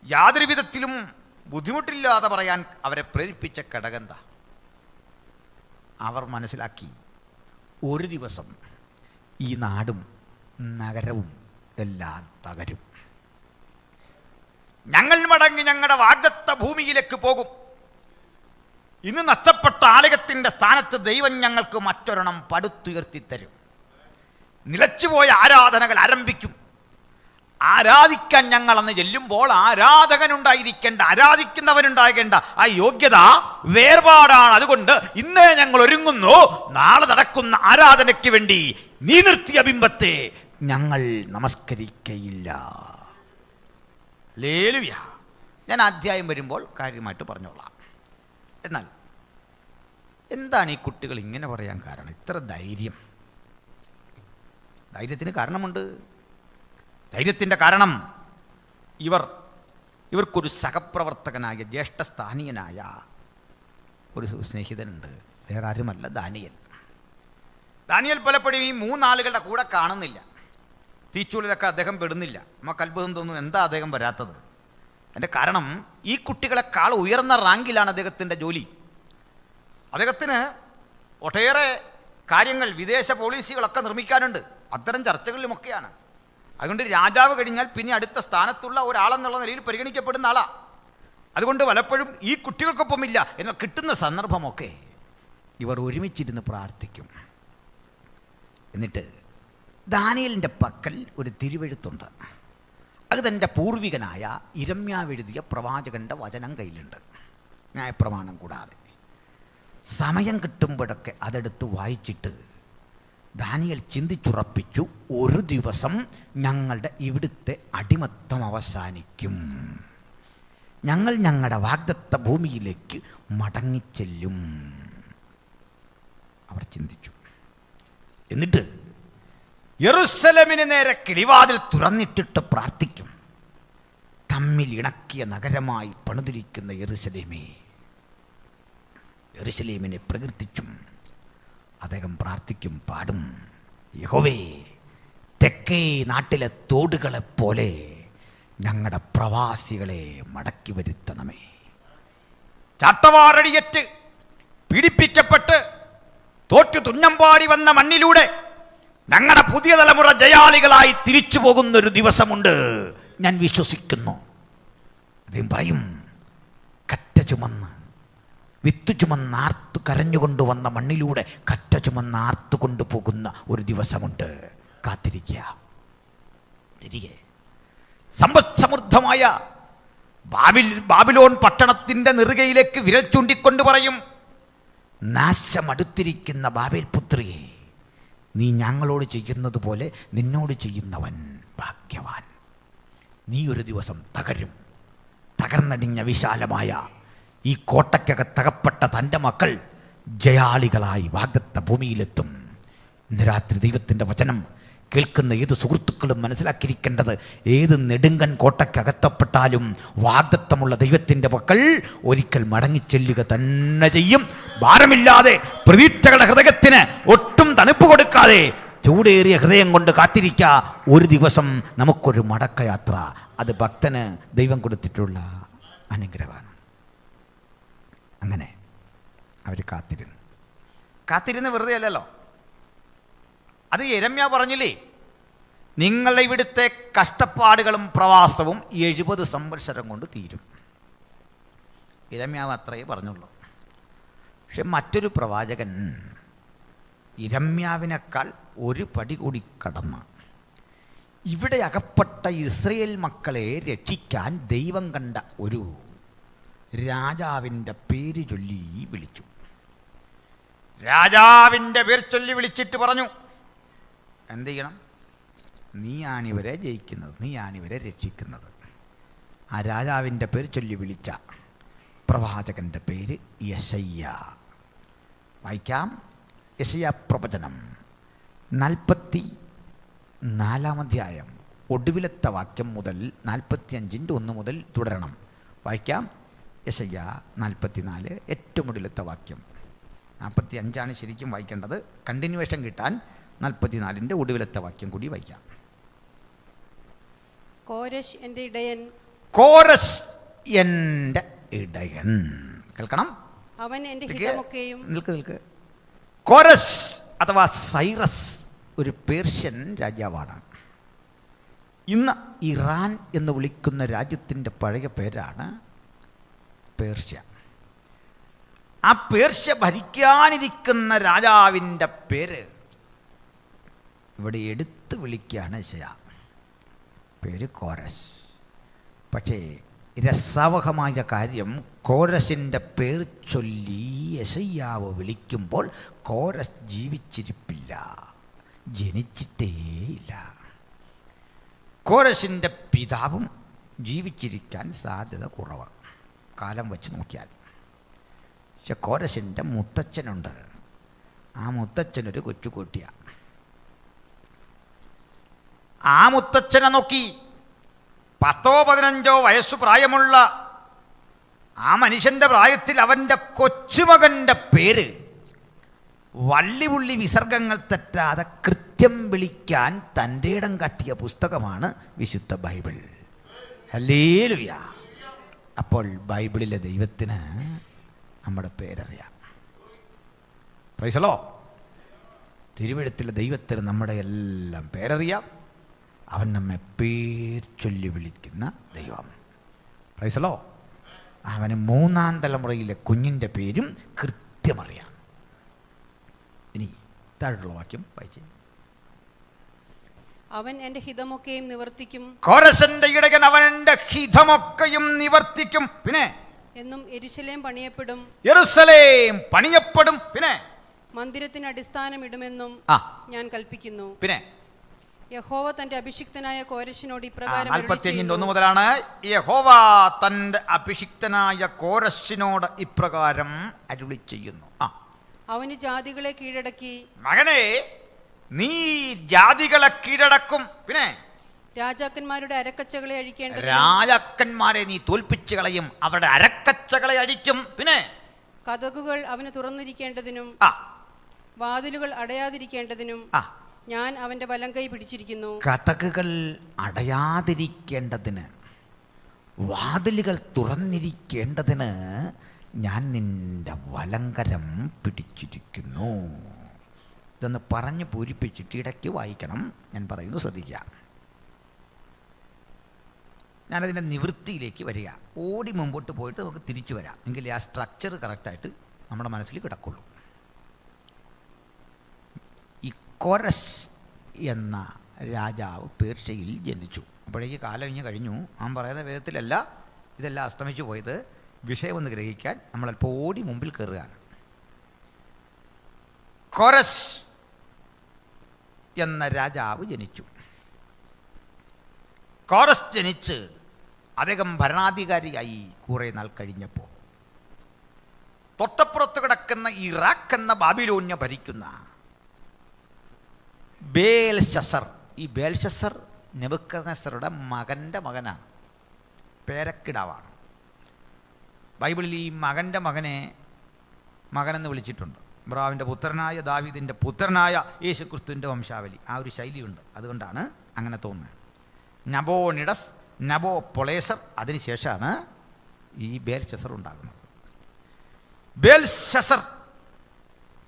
S1: യാതൊരു വിധത്തിലും ബുദ്ധിമുട്ടില്ലാതെ പറയാൻ അവരെ പ്രേരിപ്പിച്ച ഘടകന്താ. അവർ മനസ്സിലാക്കി, ഒരു ദിവസം ഈ നാടും നഗരവും എല്ലാം തകരും. ഞങ്ങൾ മടങ്ങി ഞങ്ങളുടെ വാഗ്ദത്ത ഭൂമിയിലേക്ക് പോകും. ഇന്ന് നഷ്ടപ്പെട്ട ആലയത്തിൻ്റെ സ്ഥാനത്ത് ദൈവം ഞങ്ങൾക്ക് മറ്റൊരെണ്ണം പടുത്തുയർത്തിത്തരും. നിലച്ചുപോയ ആരാധനകൾ ആരംഭിക്കും. ആരാധിക്കാൻ ഞങ്ങൾ അന്ന് ചെല്ലുമ്പോൾ ആരാധിക്കുന്നവനുണ്ടാകേണ്ട ആ യോഗ്യത വേർപാടാണ്. അതുകൊണ്ട് ഇന്നേ ഞങ്ങൾ ഒരുങ്ങുന്നു. നാളെ നടക്കുന്ന ആരാധനയ്ക്ക് വേണ്ടി നീ നിർത്തിയ ബിംബത്തെ ഞങ്ങൾ നമസ്കരിക്കയില്ല. ഹല്ലേലൂയ. ഞാൻ അധ്യായം വരുമ്പോൾ കാര്യമായിട്ട് പറഞ്ഞോളാം. എന്നാൽ എന്താണ് ഈ കുട്ടികൾ ഇങ്ങനെ പറയാൻ കാരണം? ഇത്ര ധൈര്യം? ധൈര്യത്തിന് കാരണമുണ്ട്. ധൈര്യത്തിൻ്റെ കാരണം ഇവർക്കൊരു സഹപ്രവർത്തകനായ ജ്യേഷ്ഠസ്ഥാനീയനായ ഒരു സ്നേഹിതനുണ്ട്. വേറെ ആരുമല്ല, ദാനിയേൽ. പലപ്പോഴും ഈ 3 ആളുകളുടെ കൂടെ കാണുന്നില്ല. തീച്ചൂളിലൊക്കെ അദ്ദേഹം പെടുന്നില്ല. നമുക്ക് അത്ഭുതം തോന്നും, എന്താ അദ്ദേഹം വരാത്തത്? അതിൻ്റെ കാരണം ഈ കുട്ടികളെക്കാൾ ഉയർന്ന റാങ്കിലാണ് അദ്ദേഹത്തിൻ്റെ ജോലി. അദ്ദേഹത്തിന് ഒട്ടേറെ കാര്യങ്ങൾ, വിദേശ പോളിസികളൊക്കെ നിർമ്മിക്കാനുണ്ട്. അത്തരം ചർച്ചകളിലുമൊക്കെയാണ്. അതുകൊണ്ട് രാജാവ് കഴിഞ്ഞാൽ പിന്നെ അടുത്ത സ്ഥാനത്തുള്ള ഒരാളെന്നുള്ള നിലയിൽ പരിഗണിക്കപ്പെടുന്ന ആളാണ്. അതുകൊണ്ട് പലപ്പോഴും ഈ കുട്ടികൾക്കൊപ്പമില്ല. എന്നാൽ കിട്ടുന്ന സന്ദർഭമൊക്കെ ഇവർ ഒരുമിച്ചിരുന്ന് പ്രാർത്ഥിക്കും. എന്നിട്ട് ദാനിയേലിൻ്റെ പക്കൽ ഒരു തിരുവെഴുത്തുണ്ട്. അത് തൻ്റെ പൂർവികനായ ഇരമ്യാവ് എഴുതിയ പ്രവാചകൻ്റെ വചനം കയ്യിലുണ്ട്, ന്യായപ്രമാണം കൂടാതെ. സമയം കിട്ടുമ്പോഴൊക്കെ അതെടുത്ത് വായിച്ചിട്ട് ദാനിയേൽ ചിന്തിച്ചുറപ്പിച്ചു, ഒരു ദിവസം ഞങ്ങളുടെ ഇവിടുത്തെ അടിമത്തം അവസാനിക്കും. ഞങ്ങൾ ഞങ്ങളുടെ വാഗ്ദത്ത ഭൂമിയിലേക്ക് മടങ്ങിച്ചെല്ലും. അവർ ചിന്തിച്ചു. എന്നിട്ട് യെരൂശലേമിന് നേരെ കിളിവാതിൽ തുറന്നിട്ടിട്ട് പ്രാർത്ഥിക്കും. തമ്മിൽ ഇണക്കിയ നഗരമായി പണിതിരിക്കുന്ന യെരൂശലേമിനെ പ്രകീർത്തിച്ചും അദ്ദേഹം പ്രാർത്ഥിക്കും, പാടും, യഹോവേ, തെക്കേ നാട്ടിലെ തോടുകളെപ്പോലെ ഞങ്ങളുടെ പ്രവാസികളെ മടക്കി വരുത്തണമേ. ചാട്ടവാറടിയേറ്റ് പീഡിപ്പിക്കപ്പെട്ട് തോറ്റു തുന്നമ്പാടി വന്ന മണ്ണിലൂടെ ഞങ്ങളുടെ പുതിയ തലമുറ ജയാളികളായി തിരിച്ചു പോകുന്നൊരു ദിവസമുണ്ട്, ഞാൻ വിശ്വസിക്കുന്നു. അദ്ദേഹം പറയും, കറ്റ ചുമന്ന് വിത്ത് ചുമന്നാർത്തു കരഞ്ഞുകൊണ്ടുവന്ന മണ്ണിലൂടെ കറ്റ ചുമന്നാർത്തു കൊണ്ടുപോകുന്ന ഒരു ദിവസമുണ്ട്. കാത്തിരിക്കുക. തിരികെ സമ്പദ്സമൃദ്ധമായ ബാബിലോൺ പട്ടണത്തിൻ്റെ നെറുകയിലേക്ക് വിരൽ ചൂണ്ടിക്കൊണ്ട് പറയും, നാശമടുത്തിരിക്കുന്ന ബാബേൽ പുത്രിയെ, നീ ഞങ്ങളോട് ചെയ്യുന്നത് പോലെ നിന്നോട് ചെയ്യുന്നവൻ ഭാഗ്യവാൻ. നീ ഒരു ദിവസം തകരും. തകർന്നടിഞ്ഞ വിശാലമായ ഈ കോട്ടയ്ക്കകത്തകപ്പെട്ട തൻ്റെ മക്കൾ ജയാളികളായി വാഗ്ദത്ത ഭൂമിയിലെത്തും. ഇന്ന് രാത്രി ദൈവത്തിൻ്റെ വചനം കേൾക്കുന്ന ഏത് സുഹൃത്തുക്കളും മനസ്സിലാക്കിയിരിക്കേണ്ടത്, ഏത് നെടുങ്കൻ കോട്ടയ്ക്കകത്തപ്പെട്ടാലും വാഗ്ദത്തമുള്ള ദൈവത്തിൻ്റെ മക്കൾ ഒരിക്കൽ മടങ്ങിച്ചെല്ലുക തന്നെ ചെയ്യും. ഭാരമില്ലാതെ പ്രതീക്ഷകളുടെ ഹൃദയത്തിന് ഒട്ടും തണുപ്പ് കൊടുക്കാതെ ചൂടേറിയ ഹൃദയം കൊണ്ട് കാത്തിരിക്കുക. ഒരു ദിവസം നമുക്കൊരു മടക്കയാത്ര. അത് ഭക്തന് ദൈവം കൊടുത്തിട്ടുള്ള അനുഗ്രഹമാണ്. അങ്ങനെ അവർ കാത്തിരുന്ന് വെറുതെ അല്ലല്ലോ. അത് യെരമ്യാ പറഞ്ഞില്ലേ, നിങ്ങളുടെ ഇവിടുത്തെ കഷ്ടപ്പാടുകളും പ്രവാസവും 70 സംവത്സരം കൊണ്ട് തീരും. യെരമ്യാവ് അത്രയേ പറഞ്ഞുള്ളൂ. പക്ഷെ മറ്റൊരു പ്രവാചകൻ യെരമ്യാവിനേക്കാൾ ഒരു പടി കൂടി കടന്ന് ഇവിടെ അകപ്പെട്ട ഇസ്രയേൽ മക്കളെ രക്ഷിക്കാൻ ദൈവം കണ്ട ഒരു രാജാവിൻ്റെ പേര് ചൊല്ലി വിളിച്ചു. രാജാവിൻ്റെ പേര് ചൊല്ലി വിളിച്ചിട്ട് പറഞ്ഞു, എന്ത് ചെയ്യണം? നീയാണിവരെ ജയിക്കുന്നത്, നീയാണിവരെ രക്ഷിക്കുന്നത്. ആ രാജാവിൻ്റെ പേര് ചൊല്ലി വിളിച്ച പ്രവാചകൻ്റെ പേര് യെശയ്യാ. വായിക്കാം. യെശയ്യാ പ്രവചനം 44-ാം അധ്യായം ഒടുവിലത്തെ വാക്യം മുതൽ 45-ൻ്റെ 1 മുതൽ തുടരണം. വായിക്കാം. യെശയ്യാ 44 ഏറ്റവും ഒടുവിലത്തെ വാക്യം. 45 ശരിക്കും വായിക്കേണ്ടത്. കണ്ടിന്യൂവേഷൻ കിട്ടാൻ 44-ൻ്റെ ഒടുവിലത്തെ വാക്യം കൂടി വായിക്കാം.
S2: കോരശ് എൻ്റെ ഇടയൻ,
S1: കോരശ് എൻ്റെ ഇടയൻ. കേൾക്കണം.
S2: അവൻ എൻ്റെ ഹിതമൊക്കെയും.
S1: നിൽക്ക്. കോരശ് അഥവാ സൈറസ് ഒരു പേർഷ്യൻ രാജാവാണ്. ഇന്ന് ഇറാൻ എന്ന് വിളിക്കുന്ന രാജ്യത്തിൻ്റെ പഴയ പേരാണ് പേർഷ്യ. ആ പേർഷ്യ ഭരിക്കാനിരിക്കുന്ന രാജാവിൻ്റെ പേര് ഇവിടെ എടുത്തു വിളിക്കുകയാണ് യെശയ്യാ. പേര് കോരശ്. പക്ഷേ രസാവഹമായ കാര്യം, കോരശിൻ്റെ പേർ ചൊല്ലി യെശയ്യാവ് വിളിക്കുമ്പോൾ കോരശ് ജീവിച്ചിരിപ്പില്ല, ജനിച്ചിട്ടേയില്ല. കോരശിൻ്റെ പിതാവും ജീവിച്ചിരിക്കാൻ സാധ്യത കുറവ് കാലം വെച്ച് നോക്കിയാൽ. പക്ഷെ കോരശിൻ്റെ മുത്തച്ഛനുണ്ട്. ആ മുത്തച്ഛനൊരു കൊച്ചുകുട്ടിയാണ്. ആ മുത്തച്ഛനെ നോക്കി 10-15 വയസ്സ് പ്രായമുള്ള ആ മനുഷ്യൻ്റെ പ്രായത്തിൽ അവൻ്റെ കൊച്ചുമകൻ്റെ പേര് വള്ളിപുള്ളി വിസർഗങ്ങൾ തെറ്റാതെ കൃത്യം വിളിക്കാൻ തൻ്റെ ഇടം കാട്ടിയ പുസ്തകമാണ് വിശുദ്ധ ബൈബിൾ. ഹല്ലേലൂയ. അപ്പോൾ ബൈബിളിലെ ദൈവത്തിന് നമ്മുടെ പേരറിയാം. Praise the lord. തിരുവെഴുത്തിലെ ദൈവത്തിന് നമ്മുടെ എല്ലാം പേരറിയാം. അവൻ നമ്മെ പേർ ചൊല്ലി വിളിക്കുന്ന ദൈവം. Price the Lord. അവന് 3-ാം തലമുറയിലെ കുഞ്ഞിൻ്റെ പേരും കൃത്യമറിയാം. ഇനി താഴെയുള്ള വാക്യം വായിച്ചേ.
S2: അവൻ എൻ്റെ ഹിതമൊക്കെയും നിവർത്തിക്കും.
S1: കോരശന്റെ ഇടയൻ അവൻ എൻ്റെ ഹിതമൊക്കെയും നിവർത്തിക്കും. പിന്നെ
S2: എന്നും യെരൂശലേം പണിയപ്പെടും.
S1: യെരൂശലേം പണിയപ്പെടും. പിന്നെ
S2: മന്ദിരത്തിന് അടിസ്ഥാനം ഇടുമെന്നും ഞാൻ കൽപ്പിക്കുന്നു.
S1: പിന്നെ
S2: യഹോവ തന്റെ അഭിഷിക്തനായ കോരശിനോട് ഇപ്രകാരം
S1: 45-1 മുതലാണ്. യഹോവ തന്റെ അഭിഷിക്തനായ കോരശിനോട് ഇപ്രകാരം അരുളി ചെയ്യുന്നു.
S2: അവന് ജാതികളെ കീഴടക്കി.
S1: മകനെ, നീ ജാതികളെ കീഴടക്കും. പിന്നെ
S2: രാജാക്കന്മാരുടെ അരക്കച്ചകളെ അഴിക്കേണ്ടത്.
S1: രാജാക്കന്മാരെ നീ തോൽപ്പിച്ചു കളയും, അവരുടെ അരക്കച്ചകളെ അഴിക്കും. പിന്നെ
S2: കതകുകൾ അവന് തുറന്നിരിക്കേണ്ടതിനും വാതിലുകൾ അടയാതിരിക്കേണ്ടതിനും ഞാൻ അവന്റെ വലങ്കൈ പിടിച്ചിരിക്കുന്നു.
S1: കതകുകൾ അടയാതിരിക്കേണ്ടതിന്, വാതിലുകൾ തുറന്നിരിക്കേണ്ടതിന് ഞാൻ നിന്റെ വലങ്കരം പിടിച്ചിരിക്കുന്നു. ഇതൊന്ന് പറഞ്ഞ് പൂരിപ്പിച്ചിട്ട് ഇടയ്ക്ക് വായിക്കണം. ഞാൻ പറയുന്നു, ശ്രദ്ധിക്കുക. ഞാനതിൻ്റെ നിവൃത്തിയിലേക്ക് വരിക. ഓടി മുമ്പോട്ട് പോയിട്ട് നമുക്ക് തിരിച്ചു വരാം. എങ്കിൽ ആ സ്ട്രക്ചർ കറക്റ്റായിട്ട് നമ്മുടെ മനസ്സിൽ കിടക്കുള്ളൂ. ഈ കോരശ് എന്ന രാജാവ് പേർഷ്യയിൽ ജനിച്ചു. അപ്പോഴേക്ക് കാലം ഇഞ്ഞ് കഴിഞ്ഞു. അവൻ പറയുന്ന വിധത്തിലല്ല ഇതെല്ലാം അസ്തമിച്ചു പോയത്. വിഷയമൊന്ന് ഗ്രഹിക്കാൻ നമ്മളൽപ്പോൾ ഓടി മുമ്പിൽ കയറുകയാണ്. കോരസ് എന്ന രാജാവ് ജനിച്ചു. കോരസ് ജനിച്ച് അദ്ദേഹം ഭരണാധികാരിയായി കുറേ നാൾ കഴിഞ്ഞപ്പോൾ തൊട്ടപ്പുറത്ത് കിടക്കുന്ന ഇറാഖ് എന്ന ബാബിലോന്യ ഭരിക്കുന്ന ബേൽശസർ, ഈ ബേൽശസർ നെബൂഖദ്നേസറുടെ മകൻ്റെ മകനാണ്, പേരക്കിടാവാണ്. ബൈബിളിൽ ഈ മകൻ്റെ മകനെ മകനെന്ന് വിളിച്ചിട്ടുണ്ട്. ഇബ്രാഹിമിൻ്റെ പുത്രനായ ദാവീദിൻ്റെ പുത്രനായ യേശുക്രിസ്തുവിൻ്റെ വംശാവലി, ആ ഒരു ശൈലിയുണ്ട്. അതുകൊണ്ടാണ് അങ്ങനെ തോന്നുന്നത്. നബോനിഡസ്, നബോ പൊളേസർ, അതിനുശേഷമാണ് ഈ ബേൽശസർ ഉണ്ടാകുന്നത്. ബേൽശസർ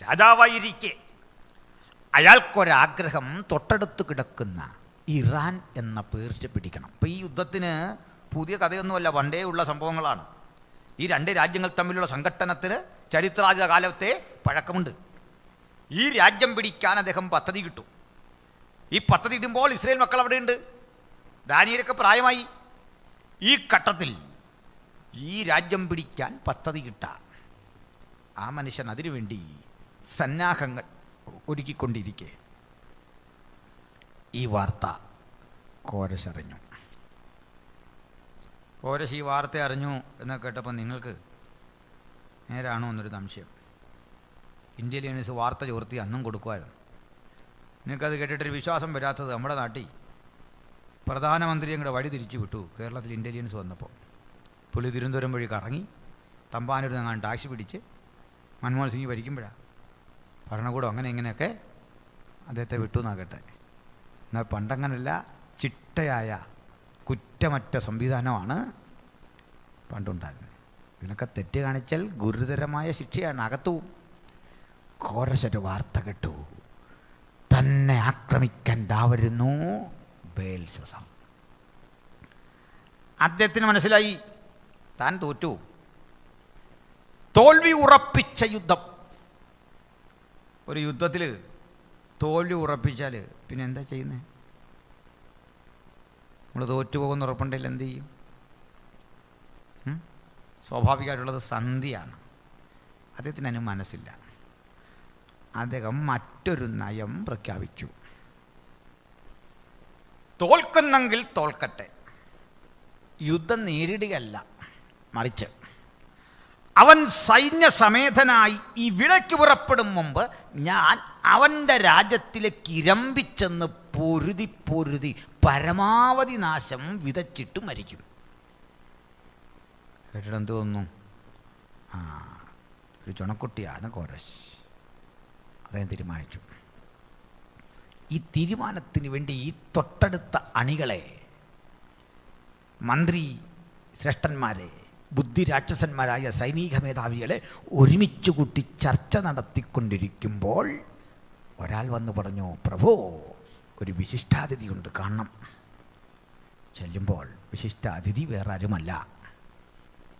S1: രാജാവായിരിക്കെ അയാൾക്കൊരാഗ്രഹം തൊട്ടടുത്ത് കിടക്കുന്ന ഇറാൻ എന്ന പേർഷ്യ പിടിക്കണം. അപ്പോൾ ഈ യുദ്ധത്തിന് പുതിയ കഥയൊന്നുമല്ല, പണ്ടേ ഉള്ള സംഭവങ്ങളാണ്. ഈ രണ്ട് രാജ്യങ്ങൾ തമ്മിലുള്ള സംഘട്ടനത്തിന് ചരിത്രാതീത കാലത്തെ പഴക്കമുണ്ട്. ഈ രാജ്യം പിടിക്കാൻ അദ്ദേഹം പദ്ധതി കിട്ടും. ഈ പദ്ധതി ഇടുമ്പോൾ ഇസ്രായേൽ മക്കൾ അവിടെയുണ്ട്, ദാനിയേലൊക്കെ പ്രായമായി. ഈ ഘട്ടത്തിൽ ഈ രാജ്യം പിടിക്കാൻ പദ്ധതി കിട്ടാൻ ആ മനുഷ്യൻ അതിനുവേണ്ടി സന്നാഹങ്ങൾ ഒരുക്കിക്കൊണ്ടിരിക്കെ ഈ വാർത്ത കോരശ് അറിഞ്ഞു. കോരശ് ഈ വാർത്ത അറിഞ്ഞു എന്നൊക്കെ കേട്ടപ്പോൾ നിങ്ങൾക്ക് നേരാണോ എന്നൊരു സംശയം. ഇന്റലിജൻസ് വാർത്ത ചോർത്തി അന്നും കൊടുക്കുമായിരുന്നു. നിങ്ങൾക്കത് കേട്ടിട്ടൊരു വിശ്വാസം വരാത്തത് നമ്മുടെ നാട്ടിൽ പ്രധാനമന്ത്രിയും കൂടെ വഴി തിരിച്ചു വിട്ടു. കേരളത്തിൽ ഇൻ്റലിജൻസ് വന്നപ്പോൾ പുള്ളി തിരുവനന്തപുരം വഴി കറങ്ങി തമ്പാനൂരിൽ നിന്നാണ് ടാക്സി പിടിച്ച് മൻമോഹൻ സിംഗ് ഭരിക്കുമ്പോഴാണ് ഭരണകൂടം അങ്ങനെ ഇങ്ങനെയൊക്കെ അദ്ദേഹത്തെ വിട്ടു എന്നാകട്ടെ. എന്നാൽ പണ്ടങ്ങനല്ല, ചിട്ടയായ കുറ്റമറ്റ സംവിധാനമാണ് പണ്ടുണ്ടായിരുന്നത്. ഇതിനൊക്കെ തെറ്റ് കാണിച്ചാൽ ഗുരുതരമായ ശിക്ഷയാണ്, അകത്തും. കോരശൊരു വാർത്ത കേട്ടു, തന്നെ ആക്രമിക്കാൻ വരുന്നു ബേൽശസർ. അദ്ദേഹത്തിന് മനസ്സിലായി താൻ തോറ്റു. തോൽവി ഉറപ്പിച്ച യുദ്ധം. ഒരു യുദ്ധത്തിൽ തോൽവി ഉറപ്പിച്ചാൽ പിന്നെ എന്താ ചെയ്യുന്നത്? നമ്മൾ തോറ്റുപോകുന്ന ഉറപ്പുണ്ടെങ്കിൽ എന്ത് ചെയ്യും? സ്വാഭാവികമായിട്ടുള്ളത് സന്ധിയാണ്. അദ്ദേഹത്തിന് അതിന് മനസ്സില്ല. അദ്ദേഹം മറ്റൊരു നയം പ്രഖ്യാപിച്ചു. തോൽക്കുന്നെങ്കിൽ തോൽക്കട്ടെ, യുദ്ധം നേരിടുകയല്ല, മറിച്ച് അവൻ സൈന്യസമേതനായി ഈ വിളയ്ക്ക് പുറപ്പെടും മുമ്പ് ഞാൻ അവൻ്റെ രാജ്യത്തിലേക്ക് ഇരമ്പിച്ചെന്ന് പൊരുതി പൊരുതി പരമാവധി നാശം വിതച്ചിട്ട് മരിക്കും. കേട്ടിട്ടെന്ത് തോന്നുന്നു? ഒരു ചുണക്കുട്ടിയാണ് കോരശ്. അദ്ദേഹം തീരുമാനിച്ചു. ഈ തീരുമാനത്തിന് വേണ്ടി ഈ തൊട്ടടുത്ത അണികളെ, മന്ത്രി ശ്രേഷ്ഠന്മാരെ, ബുദ്ധിരാക്ഷസന്മാരായ സൈനിക മേധാവികളെ ഒരുമിച്ച് കൂട്ടി ചർച്ച നടത്തിക്കൊണ്ടിരിക്കുമ്പോൾ ഒരാൾ വന്ന് പറഞ്ഞു, പ്രഭു, ഒരു വിശിഷ്ടാതിഥിയുണ്ട്, കാണണം. ചെല്ലുമ്പോൾ വിശിഷ്ടാതിഥി വേറെ ആരുമല്ല,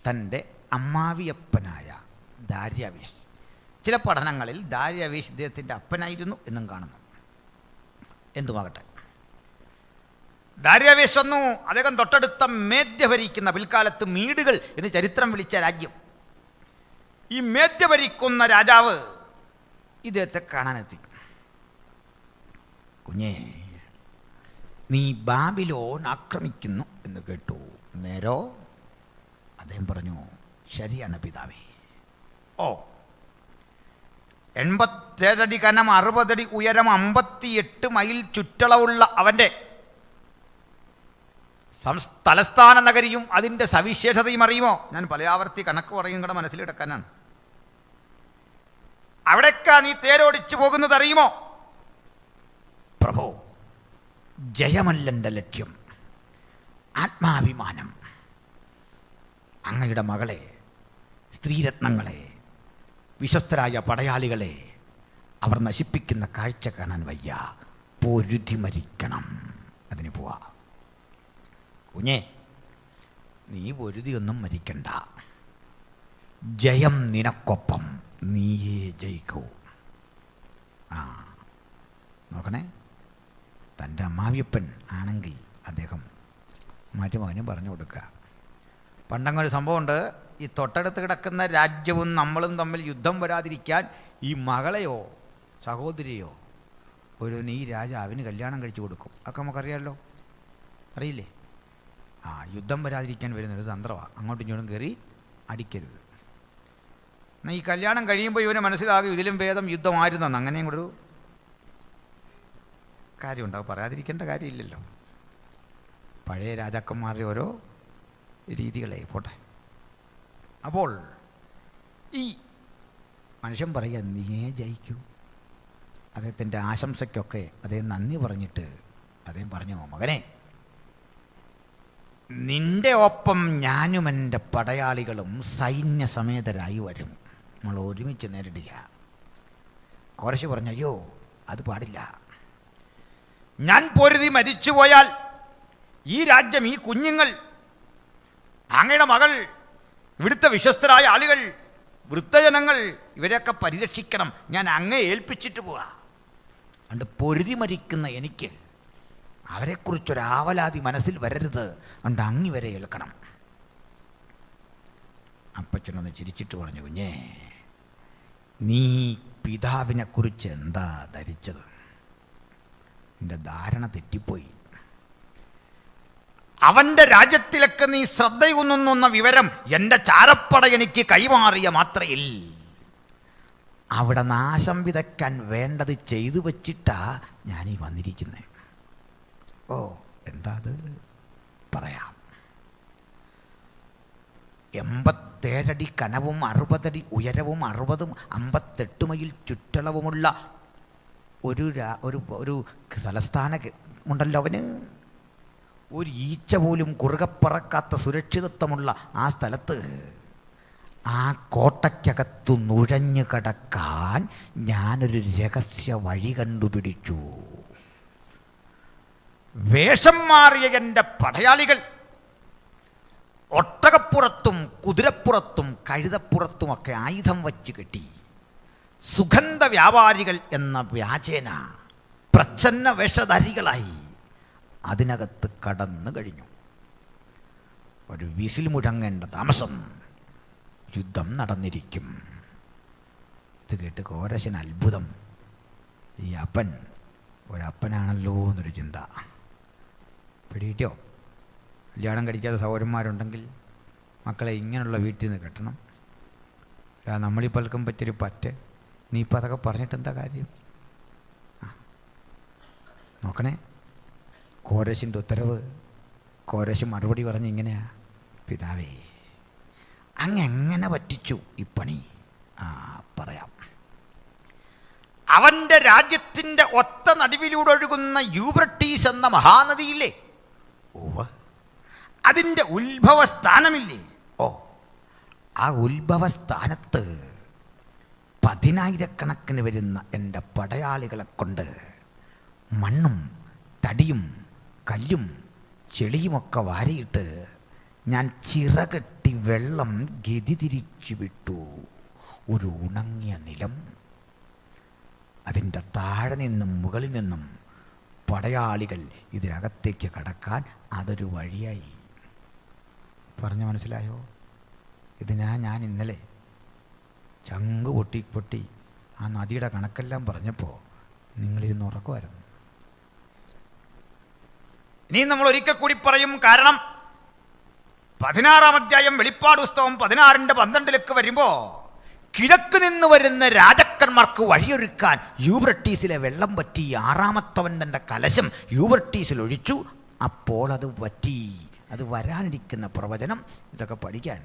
S1: തൻ്റെ അമ്മാവിയപ്പനായ ദാര്യാവേശ്. ചില പഠനങ്ങളിൽ ദാര്യാവേശ് ഇദ്ദേഹത്തിൻ്റെ അപ്പനായിരുന്നു എന്നും കാണുന്നു. എന്തുമാകട്ടെ, ദാര്യാവേശ് വന്നു. അദ്ദേഹം തൊട്ടടുത്ത മേദ്യ ഭരിക്കുന്ന, പിൽക്കാലത്ത് മീഡുകൾ എന്ന് ചരിത്രം വിളിച്ച രാജ്യം, ഈ മേദ്യ ഭരിക്കുന്ന രാജാവ് ഇദ്ദേഹത്തെ കാണാനെത്തി. കുഞ്ഞേ, നീ ബാബിലോൺ ആക്രമിക്കുന്നു എന്ന് കേട്ടു. നേരോ? അദ്ദേഹം പറഞ്ഞു, ശരിയാണ് പിതാവേ. 87 അടി കനം, 60 അടി ഉയരം, 58 മൈൽ ചുറ്റളവുള്ള അവൻ്റെ തലസ്ഥാന നഗരിയും അതിൻ്റെ സവിശേഷതയും അറിയുമോ? ഞാൻ പലയാവർത്തി കണക്ക് പറയും കൂടെ മനസ്സിലെടുക്കാനാണ്. അവിടേക്കാ നീ തേരോടിച്ചു പോകുന്നത് അറിയുമോ? പ്രഭു, ജയമല്ലെൻ്റെ ലക്ഷ്യം, ആത്മാഭിമാനം. അങ്ങയുടെ മകളെ, സ്ത്രീരത്നങ്ങളെ, വിശ്വസ്തരായ പടയാളികളെ അവർ നശിപ്പിക്കുന്ന കാഴ്ച കാണാൻ വയ്യ. പൊരുതി മരിക്കണം, അതിന് പോവാ. കുഞ്ഞേ, നീ പൊരുതിയൊന്നും മരിക്കണ്ട. ജയം നിനക്കൊപ്പം, നീയേ ജയിക്കൂ. നോക്കണേ, അമ്മാവിയപ്പൻ ആണെങ്കിൽ അദ്ദേഹം മരുമകന് പറഞ്ഞു കൊടുക്കുക. പണ്ടങ്ങൊരു സംഭവമുണ്ട്, ഈ തൊട്ടടുത്ത് കിടക്കുന്ന രാജ്യവും നമ്മളും തമ്മിൽ യുദ്ധം വരാതിരിക്കാൻ ഈ മകളെയോ സഹോദരിയോ ഈ രാജാവിന് കല്യാണം കഴിച്ചു കൊടുക്കും. അതൊക്കെ നമുക്കറിയാമല്ലോ, അറിയില്ലേ? യുദ്ധം വരാതിരിക്കാൻ വരുന്നൊരു തന്ത്രമാണ്. അങ്ങോട്ടും ഇങ്ങോട്ടും കയറി അടിക്കരുത്. എന്നാൽ ഈ കല്യാണം കഴിയുമ്പോൾ ഇവന് മനസ്സിലാകും ഇതിലും ഭേദം യുദ്ധമായിരുന്നെന്ന്. അങ്ങനെയും കൂടെ ഒരു കാര്യമുണ്ടാവും, പറയാതിരിക്കേണ്ട കാര്യമില്ലല്ലോ. പഴയ രാജാക്കന്മാരുടെ ഓരോ രീതികളെ പോട്ടെ. അപ്പോൾ ഈ മനുഷ്യൻ പറയുക, നീയേ ജയിക്കൂ. അദ്ദേഹത്തിൻ്റെ ആശംസയ്ക്കൊക്കെ അദ്ദേഹം നന്ദി പറഞ്ഞിട്ട് അദ്ദേഹം പറഞ്ഞു, മകനെ, നിന്റെ ഒപ്പം ഞാനും എൻ്റെ പടയാളികളും സൈന്യസമേതരായി വരും, നമ്മൾ ഒരുമിച്ച് നേരിടുക. കോരശ് പറഞ്ഞു, അയ്യോ അത് പാടില്ല. ഞാൻ പൊരുതി മരിച്ചുപോയാൽ ഈ രാജ്യം, ഈ കുഞ്ഞുങ്ങൾ, അങ്ങയുടെ മകൾ, ഇവിടുത്തെ വിശ്വസ്തരായ ആളുകൾ, വൃദ്ധജനങ്ങൾ, ഇവരെയൊക്കെ പരിരക്ഷിക്കണം. ഞാൻ അങ്ങേ ഏൽപ്പിച്ചിട്ട് പോവാ. അതുകൊണ്ട് പൊരുതി മരിക്കുന്ന എനിക്ക് അവരെക്കുറിച്ചൊരാവലാതി മനസ്സിൽ വരരുത്. അതുകൊണ്ട് അങ്ങി വരെ ഏൽക്കണം. അപ്പച്ചനൊന്ന് ചിരിച്ചിട്ട് പറഞ്ഞു, കുഞ്ഞേ, നീ പിതാവിനെക്കുറിച്ച് എന്താ ധരിച്ചത്? എൻ്റെ ധാരണ തെറ്റിപ്പോയി. അവൻ്റെ രാജ്യത്തിലൊക്കെ നീ ശ്രദ്ധയൂന്നുന്ന വിവരം എൻ്റെ ചാരപ്പട എനിക്ക് കൈമാറിയ മാത്രയിൽ അവിടെ നാശം വിതയ്ക്കാൻ വേണ്ടത് ചെയ്തു വച്ചിട്ടാ ഞാനീ വന്നിരിക്കുന്നത്. ഓ, എന്താ അത്? പറയാം. 87 അടി കനവും 60 അടി ഉയരവും 58 മൈൽ ചുറ്റളവുമുള്ള ഒരു തലസ്ഥാന ഉണ്ടല്ലോ അവന്. ഒരു ഈച്ച പോലും കുറുകപ്പറക്കാത്ത സുരക്ഷിതത്വമുള്ള ആ സ്ഥലത്ത്, ആ കോട്ടയ്ക്കകത്തു നുഴഞ്ഞു കടക്കാൻ ഞാനൊരു രഹസ്യ വഴി കണ്ടുപിടിച്ചു. വേഷം മാറിയ എൻ്റെ പടയാളികൾ ഒട്ടകപ്പുറത്തും കുതിരപ്പുറത്തും കഴുതപ്പുറത്തുമൊക്കെ ആയുധം വച്ച് കെട്ടി സുഗന്ധ വ്യാപാരികൾ എന്ന വ്യാജേന പ്രച്ഛന്ന വേഷധാരികളായി അതിനകത്ത് കടന്നു കഴിഞ്ഞു. ഒരു വിസിൽ മുഴങ്ങേണ്ട താമസം യുദ്ധം നടന്നിരിക്കും. ഇത് കേട്ട് കോരശന് അത്ഭുതം. ഈ അപ്പൻ ഒരപ്പനാണല്ലോ എന്നൊരു ചിന്ത. പിടിയിട്ടോ, കല്യാണം കഴിക്കാത്ത സഹോദരന്മാരുണ്ടെങ്കിൽ മക്കളെ ഇങ്ങനെയുള്ള വീട്ടിൽ നിന്ന് കെട്ടണം. നമ്മളീ പലർക്കും പറ്റിയൊരു പറ്റ്. നീ ഇപ്പം അതൊക്കെ പറഞ്ഞിട്ട് എന്താ കാര്യം? നോക്കണേ, കോരശിൻ്റെ ഉത്തരവ്. കോരശ് മറുപടി പറഞ്ഞ് ഇങ്ങനെയാ, പിതാവേ, അങ്ങെങ്ങനെ പറ്റിച്ചു ഈ പണി? പറയാം. അവൻ്റെ രാജ്യത്തിൻ്റെ ഒത്ത നടുവിലൂടെ ഒഴുകുന്ന യൂബ്രട്ടീസ് എന്ന മഹാനദിയില്ലേ, അതിൻ്റെ ഉത്ഭവസ്ഥാനമില്ലേ, ആ ഉത്ഭവസ്ഥാനത്ത് 10,000 വരുന്ന എൻ്റെ പടയാളികളെ കൊണ്ട് മണ്ണും തടിയും കല്ലും ചെളിയുമൊക്കെ വാരിയിട്ട് ഞാൻ ചിറകെട്ടി വെള്ളം ഗതി തിരിച്ചു വിട്ടു. ഒരു ഉണങ്ങിയ നിലം, അതിൻ്റെ താഴെ നിന്നും മുകളിൽ നിന്നും പടയാളികൾ ഇതിനകത്തേക്ക് കടക്കാൻ അതൊരു വഴിയായി. പറഞ്ഞു മനസ്സിലായോ? ഞാൻ ഇന്നലെ ചങ്ക് പൊട്ടി ആ നദിയുടെ കണക്കെല്ലാം പറഞ്ഞപ്പോൾ നിങ്ങളിരുന്ന് ഉറക്കുമായിരുന്നു. ഇനി നമ്മൾ ഒരിക്കൽ കൂടി പറയും. കാരണം 16-ാം അധ്യായം വെളിപ്പാട് പുസ്തകം 16:12 വരുമ്പോൾ കിഴക്ക് നിന്ന് വരുന്ന രാജാക്കന്മാർക്ക് വഴിയൊരുക്കാൻ യൂബ്രട്ടീസിലെ വെള്ളം പറ്റി 6-ാമത്തവൻ തൻ്റെ കലശം യൂബ്രട്ടീസിൽ ഒഴിച്ചു. അപ്പോൾ അത് പറ്റി. അത് വരാനിരിക്കുന്ന പ്രവചനം. ഇതൊക്കെ പഠിക്കാൻ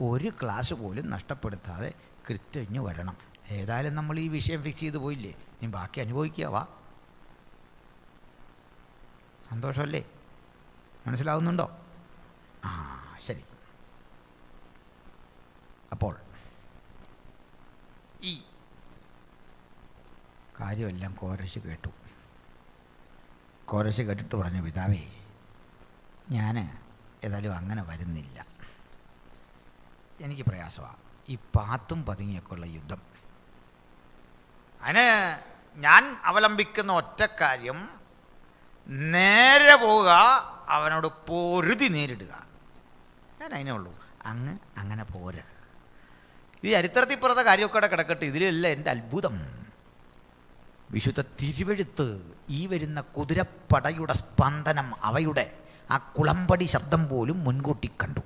S1: ഒരു ക്ലാസ് പോലും നഷ്ടപ്പെടുത്താതെ കൃത്യഞ്ഞു വരണം. ഏതായാലും നമ്മൾ ഈ വിഷയം ഫിക്സ് ചെയ്ത് പോയില്ലേ, ഇനി ബാക്കി അനുഭവിക്കുക. വാ, സന്തോഷമല്ലേ? മനസ്സിലാവുന്നുണ്ടോ? ശരി. അപ്പോൾ ഈ കാര്യമെല്ലാം കോരശ് കേട്ടു. കോരശ് കേട്ടിട്ട് പറഞ്ഞു, പിതാവേ, ഞാൻ ഏതായാലും അങ്ങനെ വരുന്നില്ല. എനിക്ക് പ്രയാസമാണ് ഈ പാത്തും പതുങ്ങിയൊക്കെ ഉള്ള യുദ്ധം. അതിന് ഞാൻ അവലംബിക്കുന്ന ഒറ്റ കാര്യം, നേരെ പോവുക, അവനോട് പൊരുതി നേരിടുക. ഞാൻ അതിനേ ഉള്ളൂ. അങ്ങനെ പോര. ഈ ചരിത്രത്തിൽ പുറത്തെ കാര്യമൊക്കെ കിടക്കട്ടെ, ഇതിലല്ല എൻ്റെ അത്ഭുതം. വിശുദ്ധ തിരുവെഴുത്ത് ഈ വരുന്ന കുതിരപ്പടയുടെ സ്പന്ദനം, അവയുടെ ആ കുളമ്പടി ശബ്ദം പോലും മുൻകൂട്ടി കണ്ടു.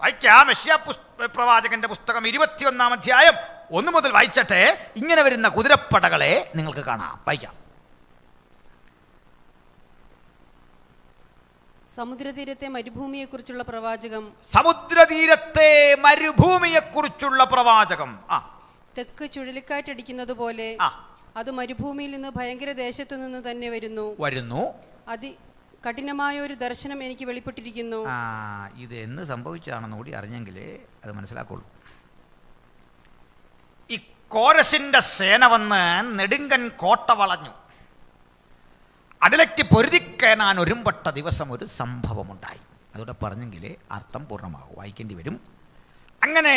S1: വായിക്കാം. യെശയ്യാ പ്രവാചകന്റെ പുസ്തകം 21-ാം അധ്യായം 1 മുതൽ വായിച്ചട്ടെ. ഇങ്ങനെ വരുന്ന കുതിരപ്പടകളെ നിങ്ങൾക്ക് കാണാം. വായിക്കാം.
S2: സമുദ്രതീരത്തെ മരുഭൂമിയെക്കുറിച്ചുള്ള പ്രവാചകം.
S1: സമുദ്രതീരത്തെ മരുഭൂമിയെക്കുറിച്ചുള്ള പ്രവാചകം.
S2: തെക്ക് ചുഴലിക്കാറ്റടിക്കുന്നത് പോലെ അത് മരുഭൂമിയിൽ നിന്ന് ഭയങ്കര ദേശത്തു നിന്ന് തന്നെ വരുന്നു. കഠിനമായ ഒരു ദർശനം എനിക്ക് വെളിപ്പെട്ടിരിക്കുന്നു.
S1: ഇത് എന്ന് സംഭവിച്ചാണെന്ന് കൂടി അറിഞ്ഞെങ്കിലേ അത് മനസ്സിലാക്കുള്ളൂ. ഈ കോരസിന്റെ സേന വന്ന് നെടുങ്കൻ കോട്ട വളഞ്ഞു. അതിലേക്ക് പൊരുതിക്കയറാൻ ഒരുമ്പെട്ട ദിവസം ഒരു സംഭവമുണ്ടായി. അതോടെ പറഞ്ഞെങ്കിലേ അർത്ഥം പൂർണ്ണമാകും. വായിക്കേണ്ടി വരും. അങ്ങനെ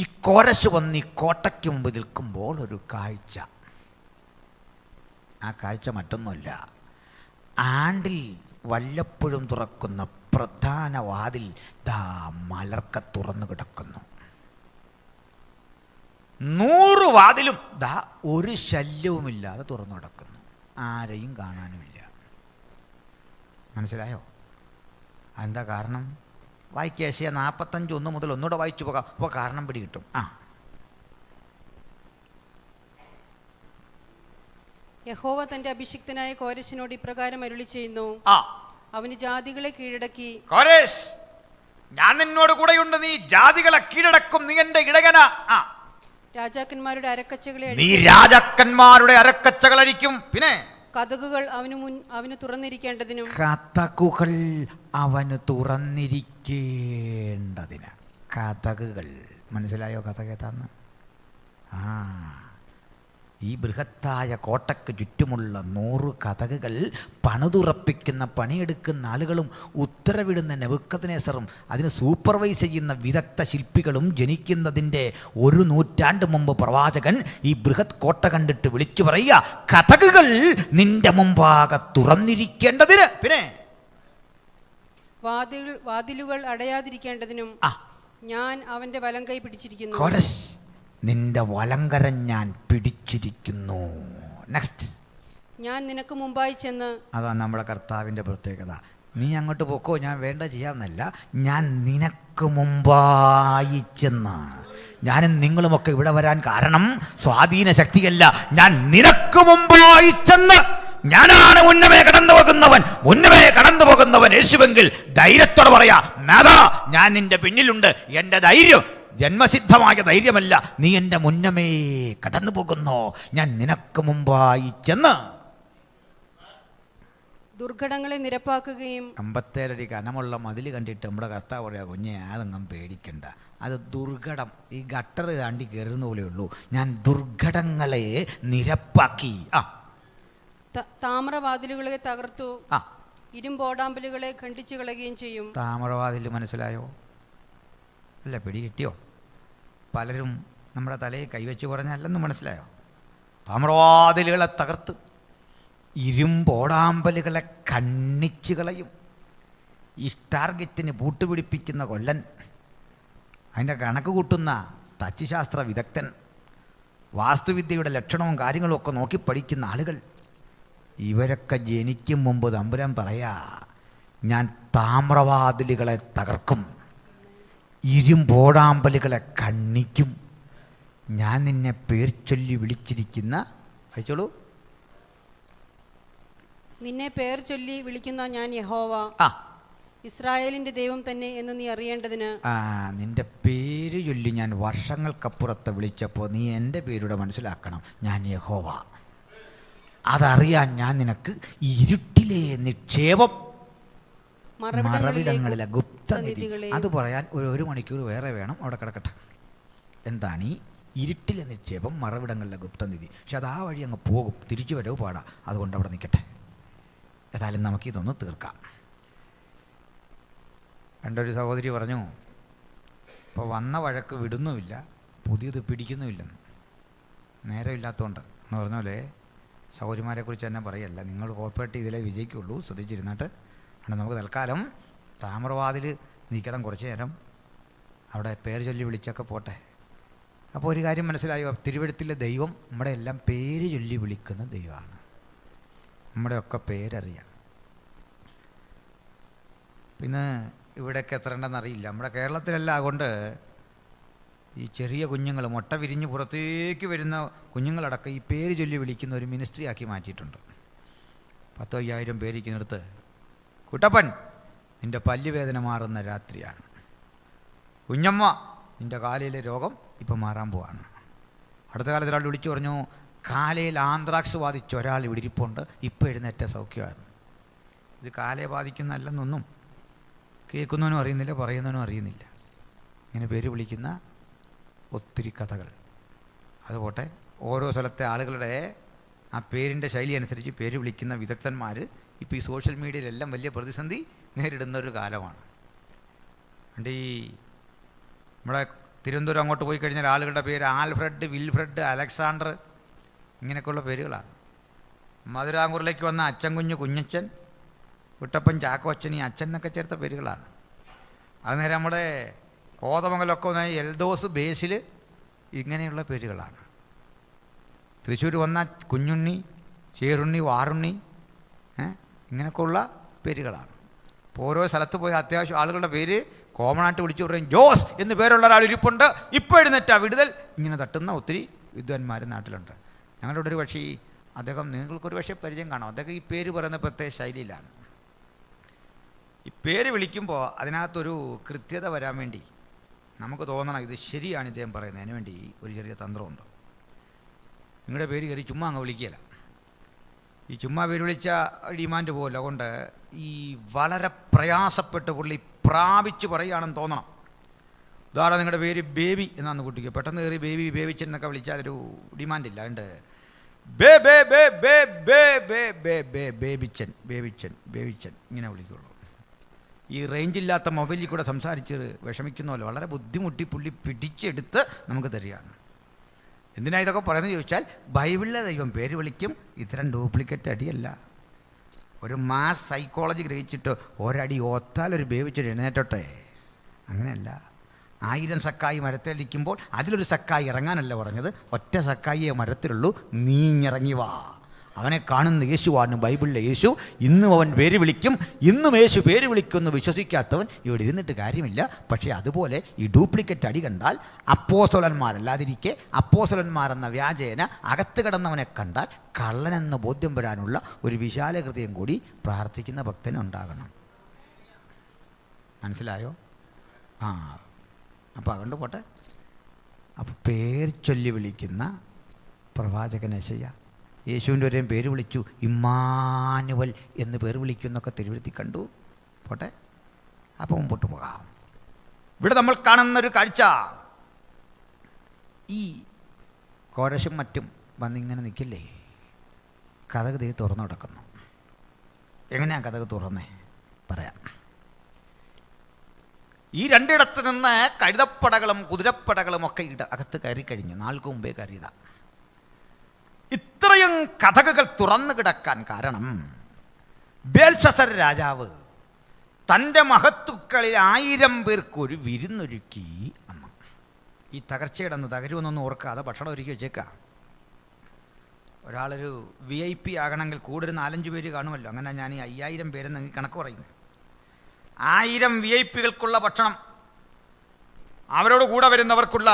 S1: ഈ കോരസ് വന്ന് ഈ കോട്ടയ്ക്ക് മുമ്പ് നിൽക്കുമ്പോൾ ഒരു കാഴ്ച. ആ കാഴ്ച മറ്റൊന്നുമല്ല, ആണ്ടിൽ വല്ലപ്പോഴും തുറക്കുന്ന പ്രധാന വാതിൽ ദാ മലർക്ക തുറന്നു കിടക്കുന്നു. 100 വാതിലും ദാ ഒരു ശല്യവുമില്ലാതെ തുറന്നു കിടക്കുന്നു. ആരെയും കാണാനുമില്ല. മനസ്സിലായോ? എന്താ കാരണം? വായിക്കുക. യെശയ്യാ 45:1 മുതൽ ഒന്നുകൂടെ വായിച്ചു പോകാം. അപ്പോൾ കാരണം പിടി കിട്ടും.
S2: യഹോവ തന്റെ അഭിഷിക്തനായ കോരശിനോട് ഇപ്രകാരം അരുളി ചെയ്യുന്നു. അവന് ജാതികളെ കീഴടക്കി.
S1: കോരേശ്, ഞാൻ നിന്നോട് കൂടെയുണ്ട്, നീ ജാതികളെ കീഴടക്കും, നീ എന്റെ ഇടയന.
S2: രാജാക്കന്മാരുടെ
S1: അരക്കച്ചകൾ അരിക്കും. പിന്നെ
S2: കതകുകൾ അവന് തുറന്നിരിക്കേണ്ടതിനും.
S1: കതകുകൾ അവന് തുറന്നിരിക്കേണ്ടതിന്. കതകുകൾ മനസ്സിലായോ? കഥകേതാന്ന്? ഈ ബൃഹത്തായ കോട്ടയ്ക്ക് ചുറ്റുമുള്ള 100 കതകുകൾ പണിതുറപ്പിക്കുന്ന, പണിയെടുക്കുന്ന ആളുകളും ഉത്തരവിടുന്ന നെബൂഖദ്നേസറും അതിന് സൂപ്പർവൈസ് ചെയ്യുന്ന വിദഗ്ധ ശില്പികളും ജനിക്കുന്നതിൻ്റെ 1 നൂറ്റാണ്ട് മുമ്പ് പ്രവാചകൻ ഈ ബൃഹത് കോട്ട കണ്ടിട്ട് വിളിച്ചു പറയുക, കതകുകൾ നിന്റെ മുമ്പാകെ തുറന്നിരിക്കേണ്ടതിന്. പിന്നെ
S2: വാതിലുകൾ അടയാതിരിക്കേണ്ടതിനും ഞാൻ അവന്റെ വലങ്കൈ പിടിച്ചിരിക്കുന്നു.
S1: നിന്റെ വലങ്കരം ഞാൻ പിടിച്ചിരിക്കുന്നു. നെക്സ്റ്റ്.
S2: ഞാൻ നിനക്ക് മുമ്പായി ചെന്ന്.
S1: അതാണ് നമ്മുടെ കർത്താവിൻ്റെ പ്രത്യേകത. നീ അങ്ങോട്ട് പോക്കോ, ഞാൻ വേണ്ട ചെയ്യാമെന്നല്ല, ഞാൻ നിനക്ക് മുമ്പായി ചെന്ന്. ഞാനും നിങ്ങളുമൊക്കെ ഇവിടെ വരാൻ കാരണം സ്വാധീന ശക്തിയല്ല, ഞാൻ നിനക്ക് മുമ്പായി ചെന്ന്. ഞാനാണ് മുന്നമേ കടന്നു പോകുന്നവൻ യേശുവെങ്കിൽ ധൈര്യത്തോടെ പറയാ, നാഥാ ഞാൻ നിന്റെ പിന്നിലുണ്ട്. എൻ്റെ ധൈര്യം ജന്മസിദ്ധമായ ധൈര്യമല്ല, നീ എൻ്റെ മുന്നമേ കടന്നു പോകുന്നു, ഞാൻ നിനക്ക് മുമ്പായി ചെന്ന്.
S2: ദുർഘടങ്ങളെ നിരപ്പാക്കുകയും.
S1: 57 അടി കനമുള്ള മതിൽ കണ്ടിട്ട് നമ്മുടെ കർത്താവ് പറയാ, കുഞ്ഞെ അതൊന്നും പേടിക്കണ്ട, അത് ദുർഘടം, ഈ ഗട്ടർ താണ്ടി കയറുന്ന പോലെയുള്ളൂ, ഞാൻ ദുർഘടങ്ങളെ നിരപ്പാക്കി.
S2: താമ്രവാതിലുകളെ തകർത്തു, ഇരുമ്പോടാമ്പലുകളെ ഖണ്ഡിച്ചു കളയുകയും ചെയ്യും.
S1: താമ്രവാതിൽ മനസ്സിലായോ? അല്ല, പിടി കിട്ടിയോ? പലരും നമ്മുടെ തലയിൽ കൈവച്ച് പറഞ്ഞല്ലെന്ന് മനസ്സിലായോ? താമ്രവാതിലുകളെ തകർത്ത് ഇരുമ്പോടാമ്പലുകളെ ഖണ്ഡിച്ചു കളയും. ഈ ടാർഗറ്റിന് പൂട്ടുപിടിപ്പിക്കുന്ന കൊല്ലൻ, അതിൻ്റെ കണക്ക് കൂട്ടുന്ന തച്ചുശാസ്ത്ര വിദഗ്ധൻ, വാസ്തുവിദ്യയുടെ ലക്ഷണവും കാര്യങ്ങളും ഒക്കെ നോക്കി പഠിക്കുന്ന ആളുകൾ, ഇവരൊക്കെ ജനിക്കും മുമ്പ് തമ്പുരാൻ പറയാ, ഞാൻ താമ്രവാതിലുകളെ തകർക്കും, ഇരുമ്പോടാമ്പലുകളെ ഖണ്ഡിക്കും, ഞാൻ നിന്നെ പേർ ചൊല്ലി വിളിച്ചിരിക്കുന്ന. അയച്ചോളൂ.
S2: നിന്നെ പേർ ചൊല്ലി വിളിക്കുന്ന ഞാൻ യഹോവ, ഇസ്രായേലിന്റെ ദൈവം തന്നെ എന്ന് നീ അറിയേണ്ടതിന്.
S1: നിന്റെ പേര് ചൊല്ലി ഞാൻ വർഷങ്ങൾക്കപ്പുറത്ത് വിളിച്ചപ്പോൾ നീ എൻ്റെ പേരുടെ മനസ്സിലാക്കണം, ഞാൻ യഹോവ. അതറിയാൻ ഞാൻ നിനക്ക് ഇരുട്ടിലെ നിക്ഷേപം, മറവിടങ്ങളിലെ ഗുപ്തനിധി. അത് പറയാൻ ഒരു മണിക്കൂർ വേറെ വേണം, അവിടെ കിടക്കട്ടെ. എന്താണ് ഈ ഇരുട്ടിലെ നിക്ഷേപം, മറവിടങ്ങളിലെ ഗുപ്തനിധി? പക്ഷെ അത് ആ വഴി അങ്ങ് പോകും, തിരിച്ചു വരവ് പാടാ, അതുകൊണ്ട് അവിടെ നിൽക്കട്ടെ. ഏതായാലും നമുക്കിതൊന്ന് തീർക്കാം. രണ്ടൊരു സഹോദരി പറഞ്ഞു, ഇപ്പോൾ വന്ന വഴക്ക് വിടുന്നുമില്ല, പുതിയത് പിടിക്കുന്നുമില്ലെന്ന്. നേരമില്ലാത്തതുകൊണ്ട് എന്ന് പറഞ്ഞ പോലെ സൗകര്യമാരെക്കുറിച്ച് തന്നെ പറയല്ല, നിങ്ങൾ കോർപ്പറേറ്റ് ഇതിലേ വിജയിക്കുള്ളൂ, ശ്രദ്ധിച്ചിരുന്നിട്ട്. അതുകൊണ്ട് നമുക്ക് തൽക്കാലം താമ്രവാതിൽ നീക്കണം, കുറച്ച് നേരം അവിടെ പേര് ചൊല്ലി വിളിച്ചൊക്കെ പോട്ടെ. അപ്പോൾ ഒരു കാര്യം മനസ്സിലായോ, തിരുവഴുത്തിലെ ദൈവം നമ്മുടെ എല്ലാം പേര് ചൊല്ലി വിളിക്കുന്ന ദൈവമാണ്. നമ്മുടെയൊക്കെ പേരറിയാം. പിന്നെ ഇവിടെയൊക്കെ എത്ര ഉണ്ടെന്ന് അറിയില്ല, നമ്മുടെ കേരളത്തിലെല്ലാം. അതുകൊണ്ട് ഈ ചെറിയ കുഞ്ഞുങ്ങൾ മുട്ട വിരിഞ്ഞ് പുറത്തേക്ക് വരുന്ന കുഞ്ഞുങ്ങളടക്കം ഈ പേര് ചൊല്ലി വിളിക്കുന്ന ഒരു മിനിസ്ട്രി ആക്കി മാറ്റിയിട്ടുണ്ട്. 10,000-5000 പേരിക്കുന്നിടത്ത്, കുട്ടപ്പൻ നിൻ്റെ പല്ലുവേദന മാറുന്ന രാത്രിയാണ്, കുഞ്ഞമ്മ നിൻ്റെ കാലയിലെ രോഗം ഇപ്പം മാറാൻ പോവാണ്. അടുത്ത കാലത്ത് ഒരാൾ വിളിച്ചു പറഞ്ഞു, കാലയിൽ ആന്ത്രാക്സ് ബാധിച്ച ഒരാൾ ഇവിടെ ഇരിപ്പുണ്ട്, ഇപ്പം എഴുന്നേറ്റ സൗഖ്യമായിരുന്നു. ഇത് കാലയെ ബാധിക്കുന്നതല്ലെന്നൊന്നും കേൾക്കുന്നവനും അറിയുന്നില്ല, പറയുന്നവനും അറിയുന്നില്ല. ഇങ്ങനെ പേര് വിളിക്കുന്ന ഒത്തിരി കഥകൾ. അതുപോട്ടെ, ഓരോ സ്ഥലത്തെ ആളുകളുടെ ആ പേരിൻ്റെ ശൈലി അനുസരിച്ച് പേര് വിളിക്കുന്ന വിദഗ്ധന്മാർ ഇപ്പോൾ ഈ സോഷ്യൽ മീഡിയയിലെല്ലാം വലിയ പ്രതിസന്ധി നേരിടുന്ന ഒരു കാലമാണ്. അതുകൊണ്ട് ഈ നമ്മുടെ തിരുവനന്തപുരം അങ്ങോട്ട് പോയി കഴിഞ്ഞാൽ ആളുകളുടെ പേര് ആൽഫ്രഡ്, വിൽഫ്രഡ്, അലക്സാണ്ടർ, ഇങ്ങനെയൊക്കെയുള്ള പേരുകളാണ്. മധുരാങ്കൂറിലേക്ക് വന്ന അച്ഛൻ കുഞ്ഞ്, കുഞ്ഞച്ചൻ, കുട്ടപ്പൻ, ചാക്കോച്ചൻ, ഈ അച്ഛൻ എന്നൊക്കെ ചേർത്ത പേരുകളാണ്. അത് നേരെ നമ്മുടെ കോതമംഗലമൊക്കെ വന്ന എൽദോസ്, ബേസിൽ, ഇങ്ങനെയുള്ള പേരുകളാണ്. തൃശ്ശൂർ വന്ന കുഞ്ഞുണ്ണി, ചേറുണ്ണി, വാറുണ്ണി, ഇങ്ങനെയൊക്കെയുള്ള പേരുകളാണ്. ഇപ്പോൾ ഓരോ സ്ഥലത്ത് പോയി അത്യാവശ്യം ആളുകളുടെ പേര് കോമൺ ആയിട്ട് വിളിച്ചു പറയും. ജോസ് എന്ന് പേരുള്ള ഒരാൾ ഇരിപ്പുണ്ട്, ഇപ്പോൾ എഴുന്നേറ്റാ വിടുതൽ, ഇങ്ങനെ തട്ടുന്ന ഒത്തിരി വിദ്വാൻമാർ നാട്ടിലുണ്ട്. ഞങ്ങളുടെ ഇവിടെ ഒരു പക്ഷേ അദ്ദേഹം, നിങ്ങൾക്കൊരു പക്ഷേ പരിചയം കാണാം, അദ്ദേഹം ഈ പേര് പറയുന്ന പ്രത്യേക ശൈലിയിലാണ്. ഈ പേര് വിളിക്കുമ്പോൾ അതിനകത്തൊരു കൃത്യത വരാൻ വേണ്ടി നമുക്ക് തോന്നണം ഇത് ശരിയാണ് ഇദ്ദേഹം പറയുന്നത്. അതിന് വേണ്ടി ഒരു ചെറിയ തന്ത്രമുണ്ട്. നിങ്ങളുടെ പേര് കയറി ചുമ്മാ അങ്ങ് വിളിക്കുകയില്ല. ഈ ചുമ്മാ പേര് വിളിച്ച ഡിമാൻഡ് പോകല്ല. അതുകൊണ്ട് ഈ വളരെ പ്രയാസപ്പെട്ട് പുള്ളി പ്രാപിച്ച് പറയുകയാണെന്ന് തോന്നണം. ഉദാഹരണം, നിങ്ങളുടെ പേര് ബേബി എന്നാണ് കുട്ടിക്ക്, പെട്ടെന്ന് കയറി ബേബി, ബേബിച്ചൻ എന്നൊക്കെ വിളിച്ചാലൊരു ഡിമാൻഡില്ല. അതുകൊണ്ട് ബേബിച്ചൻ, ബേബിച്ചൻ, ബേബിച്ചൻ ഇങ്ങനെ വിളിക്കുള്ളൂ. ഈ റേഞ്ചില്ലാത്ത മൊബൈലിൽ കൂടെ സംസാരിച്ച് വിഷമിക്കുന്നല്ലോ, വളരെ ബുദ്ധിമുട്ടി പുള്ളി പിടിച്ചെടുത്ത് നമുക്ക് തരികയാണ്. എന്തിനാ ഇതൊക്കെ പറയുന്നത് ചോദിച്ചാൽ, ബൈബിളിലെ ദൈവം പേര് വിളിക്കും. ഇത്തരം ഡ്യൂപ്ലിക്കേറ്റ് അടിയല്ല. ഒരു മാസ് സൈക്കോളജി ഗ്രഹിച്ചിട്ട് ഒരടി ഓത്താൽ ഒരു ബേബിച്ചൊരു എഴുന്നേറ്റോട്ടെ, അങ്ങനെയല്ല. 1000 സക്കായി മരത്തിലിരിക്കുമ്പോൾ അതിലൊരു സക്കായി ഇറങ്ങാനല്ല പറഞ്ഞത്, ഒറ്റ സക്കായിയെ മരത്തിലുള്ളൂ, നീങ്ങിറങ്ങി വാ. അവനെ കാണുന്ന യേശുവാണ് ബൈബിളിലെ യേശു. ഇന്നും അവൻ പേര് വിളിക്കും, ഇന്നും യേശു പേര് വിളിക്കുമെന്ന് വിശ്വസിക്കാത്തവൻ ഇവിടെ ഇരുന്നിട്ട് കാര്യമില്ല. പക്ഷേ അതുപോലെ ഈ ഡ്യൂപ്ലിക്കേറ്റ് അടി കണ്ടാൽ, അപ്പോസ്തലന്മാരല്ലാതിരിക്കെ അപ്പോസ്തലന്മാരെന്ന വ്യാജേന അകത്ത് കിടന്നവനെ കണ്ടാൽ കള്ളനെന്ന് ബോധ്യം വരാനുള്ള ഒരു വിശാല ഹൃദയം കൂടി പ്രാർത്ഥിക്കുന്ന ഭക്തനുണ്ടാകണം. മനസ്സിലായോ? അപ്പോൾ അതുകൊണ്ട് പോട്ടെ. അപ്പോൾ പേര് ചൊല്ലി വിളിക്കുന്ന പ്രവാചകൻ യെശയ്യാ യേശുവിൻ്റെ ഒരേ പേര് വിളിച്ചു, ഇമ്മാനുവൽ എന്ന് പേര് വിളിക്കുന്നൊക്കെ തിരുവഴുത്തി കണ്ടു. പോട്ടെ, അപ്പോൾ മുമ്പോട്ട് പോകാം. ഇവിടെ നമ്മൾ കാണുന്നൊരു കാഴ്ച, ഈ കോരശും മറ്റും വന്നിങ്ങനെ നിൽക്കില്ലേ, കഥക് ദേ തുറന്നു കിടക്കുന്നു. എങ്ങനെയാണ് കഥക് തുറന്നേ? പറയാം. ഈ രണ്ടിടത്ത് നിന്ന് കഴുതപ്പടകളും കുതിരപ്പടകളും ഒക്കെ അകത്ത് കയറി കഴിഞ്ഞു. നാൾക്ക് മുമ്പേ കയറിയതാണ്. ഇത്രയും കഥകൾ തുറന്നു കിടക്കാൻ കാരണം ബേൽശസ്സർ രാജാവ് തൻ്റെ മഹത്തുക്കളിൽ 1000 പേർക്കൊരു വിരുന്നൊരുക്കി അന്ന്. ഈ തകർച്ചയിടന്ന് തകരുമെന്നൊന്നും ഓർക്കാതെ ഭക്ഷണം ഒരുക്കി വെച്ചേക്കാം. ഒരാളൊരു VIP ആകണമെങ്കിൽ കൂടെ ഒരു 4-5 പേര് കാണുമല്ലോ. അങ്ങനെ ഞാൻ ഈ 5000 പേരെന്ന് കണക്ക് പറയുന്നത്. 1000 VIPകൾക്കുള്ള ഭക്ഷണം, അവരോട് കൂടെ വരുന്നവർക്കുള്ള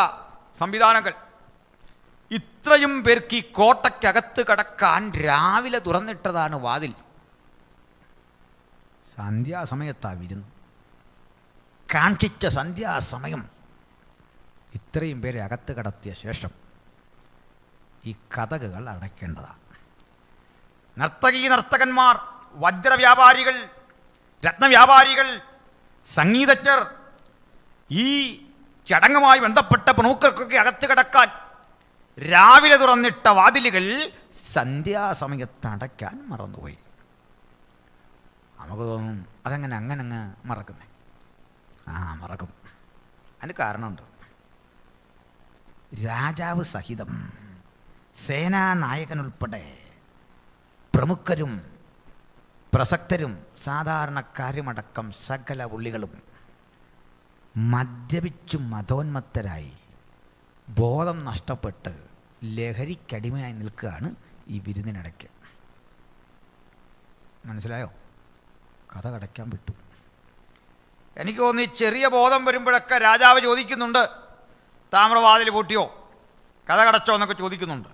S1: സംവിധാനങ്ങൾ, ഇത്രയും പേർക്ക് ഈ കോട്ടയ്ക്കകത്ത് കടക്കാൻ രാവിലെ തുറന്നിട്ടതാണ് വാതിൽ. സന്ധ്യാസമയത്താ വിരുന്നു. കാക്ഷിച്ച സന്ധ്യാസമയം ഇത്രയും പേരെ അകത്ത് കടത്തിയ ശേഷം ഈ കതകുകൾ അടയ്ക്കേണ്ടതാണ്. നർത്തകന്മാർ, വജ്രവ്യാപാരികൾ, രത്നവ്യാപാരികൾ, സംഗീതജ്ഞർ, ഈ ചടങ്ങുമായി ബന്ധപ്പെട്ട പ്രമുഖർക്കൊക്കെ അകത്ത് കടക്കാൻ രാവിലെ തുറന്നിട്ട വാതിലുകൾ സന്ധ്യാസമയത്ത് അടയ്ക്കാൻ മറന്നുപോയി. നമുക്ക് തോന്നും അതങ്ങനെ അങ്ങ് മറക്കുന്നേ. മറക്കും. അതിന് കാരണമുണ്ട്. രാജാവ് സഹിതം സേനാനായകനുൾപ്പെടെ പ്രമുഖരും പ്രസക്തരും സാധാരണക്കാരുമടക്കം സകല പുള്ളികളും മദ്യപിച്ചു മതോന്മത്തരായി ബോധം നഷ്ടപ്പെട്ട് ലഹരിക്കടിമയായി നിൽക്കുകയാണ് ഈ വിരുന്നിനിടയ്ക്ക്. മനസ്സിലായോ? കഥ കടയ്ക്കാൻ വിട്ടു. എനിക്ക് തോന്നി ചെറിയ ബോധം വരുമ്പോഴൊക്കെ രാജാവ് ചോദിക്കുന്നുണ്ട്, താമ്രവാതിൽ പൂട്ടിയോ, കഥ കടച്ചോ എന്നൊക്കെ ചോദിക്കുന്നുണ്ട്.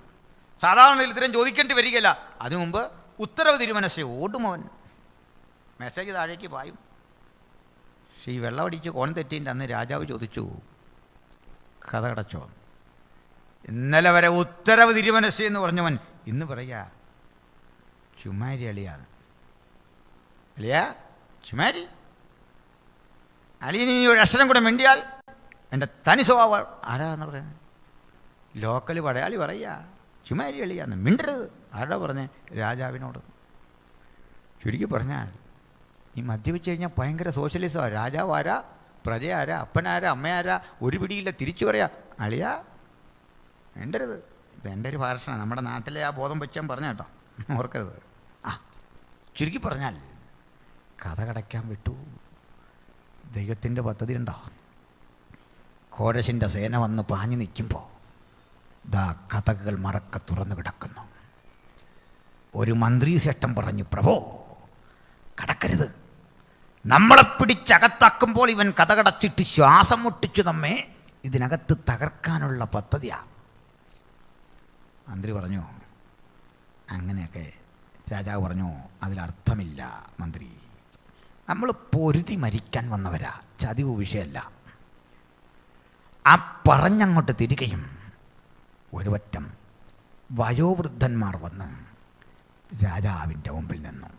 S1: സാധാരണ ഇത്തരം ചോദിക്കേണ്ടി വരികയില്ല. അതിനു മുമ്പ് ഉത്തരവ് തിരുമനസ്സേ ഓടുമോൻ, മെസ്സേജ് താഴേക്ക് പായും. പക്ഷേ ഈ വെള്ളമടിച്ച് കോൺ തെറ്റിൻ്റെ അന്ന് രാജാവ് ചോദിച്ചു, കഥ കടച്ചോ? ഇന്നലെ വരെ ഉത്തരവ് തിരുമനസ്സേ എന്ന് പറഞ്ഞവൻ ഇന്ന് പറയുക ചുമ്മാരി അളിയാണ്. അളിയാ ചുമ്മാരി, അളിയന് ഇനി ഒരു അക്ഷരം കൂടെ മിണ്ടിയാൽ എൻ്റെ തനി സ്വഭാവം ആരാന്ന് പറയുന്നത്? ലോക്കൽ പടയാളി പറയുക ചുമ്മാരി അളിയാന്ന്, മിണ്ടരുത്. ആരാ പറഞ്ഞേ? രാജാവിനോട്. ചുരുക്കി പറഞ്ഞാൽ ഈ മദ്യപിച്ച് കഴിഞ്ഞാൽ ഭയങ്കര സോഷ്യലിസമാണ്. രാജാവ് ആരാ, പ്രജ ആരാ, അപ്പനാരാ, അമ്മയാരാ, ഒരു പിടിയില്ല. തിരിച്ചു പറയാ അളിയാ മിണ്ടരുത്. ഇതെൻ്റെ ഒരു ഭാഷയാണ്, നമ്മുടെ നാട്ടിലെ ആ ബോധം വെച്ചാൽ പറഞ്ഞ കേട്ടോ, ഓർക്കരുത്. ചുരുക്കി പറഞ്ഞാൽ കഥ കടയ്ക്കാൻ വിട്ടു. ദൈവത്തിൻ്റെ പദ്ധതി ഉണ്ടോ? കോരശിൻ്റെ സേന വന്ന് പാഞ്ഞു നിൽക്കുമ്പോൾ ദാ കഥകൾ മറക്ക തുറന്നു കിടക്കുന്നു. ഒരു മന്ത്രി ശ്രേഷ്ഠൻ പറഞ്ഞു, പ്രഭോ കടക്കരുത്, നമ്മളെ പിടിച്ചകത്താക്കുമ്പോൾ ഇവൻ കഥ കടച്ചിട്ട് ശ്വാസം മുട്ടിച്ചു നമ്മെ ഇതിനകത്ത് തകർക്കാനുള്ള പദ്ധതിയാ. മന്ത്രി പറഞ്ഞു അങ്ങനെയൊക്കെ. രാജാവ് പറഞ്ഞു അതിലർത്ഥമില്ല മന്ത്രി, നമ്മൾ പൊരുതി മരിക്കാൻ വന്നവരാ, ചതിവ് വിഷയമല്ല. ആ പറഞ്ഞങ്ങോട്ട് തിരികെയും ഒരു വറ്റം വയോവൃദ്ധന്മാർ വന്ന് രാജാവിൻ്റെ മുമ്പിൽ നിന്നു.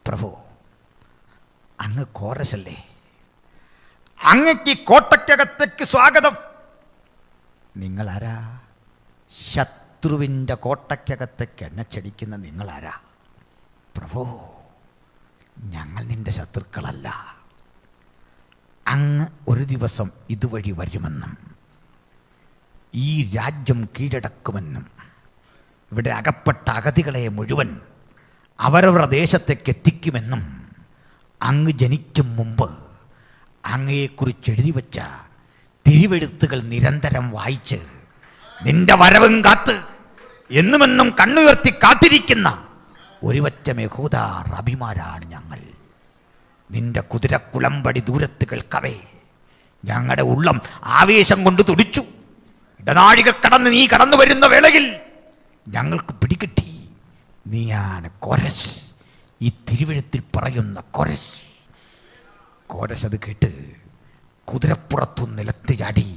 S1: പ്രഭു അങ്ങ് കോരശല്ലേ, അങ്ങക്ക് കോട്ടയ്ക്കകത്തേക്ക് സ്വാഗതം. നിങ്ങളാരാ? ശത്രുവിൻ്റെ കോട്ടയ്ക്കകത്തേക്ക് എന്നെ ക്ഷണിക്കുന്ന നിങ്ങളാരാ? പ്രഭു ഞങ്ങൾ നിന്റെ ശത്രുക്കളല്ല, അങ്ങ് ഒരു ദിവസം ഇതുവഴി വരുമെന്നും ഈ രാജ്യം കീഴടക്കുമെന്നും ഇവിടെ അകപ്പെട്ട അഗതികളെ മുഴുവൻ അവരവരുടെ ദേശത്തേക്ക് എത്തിക്കുമെന്നും അങ്ങ് ജനിക്കും മുമ്പ് അങ്ങയെക്കുറിച്ച് എഴുതി വച്ച തിരുവെഴുത്തുകൾ നിരന്തരം വായിച്ച് നിന്റെ വരവും കാത്ത് എന്നുമെന്നും കണ്ണുയർത്തി കാത്തിരിക്കുന്ന ഒരുവറ്റം യഹൂദ റബിമാരാണ് ഞങ്ങൾ. നിന്റെ കുതിരക്കുളമ്പടി ദൂരത്ത് കേൾക്കവേ ഞങ്ങളുടെ ഉള്ളം ആവേശം കൊണ്ട് തുടിച്ചു. ഇടനാഴികൾ കടന്ന് നീ കടന്നു വരുന്ന വേളയിൽ ഞങ്ങൾക്ക് പിടികിട്ടി നീയാണ് കോരശ്, ഈ തിരുവെഴുത്തിൽ പറയുന്ന കോരശ്. കോരശ് അത് കേട്ട് കുതിരപ്പുറത്തു നിലത്ത് ചാടി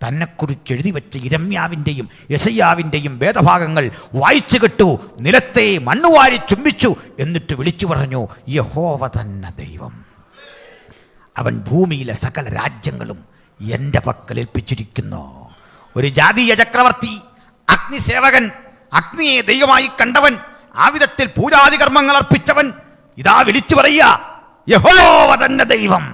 S1: തന്നെക്കുറിച്ച് എഴുതി വെച്ച ഇരമ്യാവിൻ്റെയും യെശയ്യാവിൻ്റെയും വേദഭാഗങ്ങൾ വായിച്ചു കേട്ടു, നിലത്തെ മണ്ണുവാരി ചുംബിച്ചു. എന്നിട്ട് വിളിച്ചു പറഞ്ഞു, യഹോവ തന്നെ ദൈവം, അവൻ ഭൂമിയിലെ സകല രാജ്യങ്ങളും എൻ്റെ പക്കൽ ഏൽപ്പിച്ചിരിക്കുന്നു. ഒരു ജാതീയ ചക്രവർത്തി, അഗ്നിസേവകൻ, അഗ്നിയെ ദൈവമായി കണ്ടവൻ, ആ വിധത്തിൽ പൂജാതി കർമ്മങ്ങൾ അർപ്പിച്ചവൻ ഇതാ വിളിച്ചു പറയുക, യഹോവ തന്നെ ദൈവം.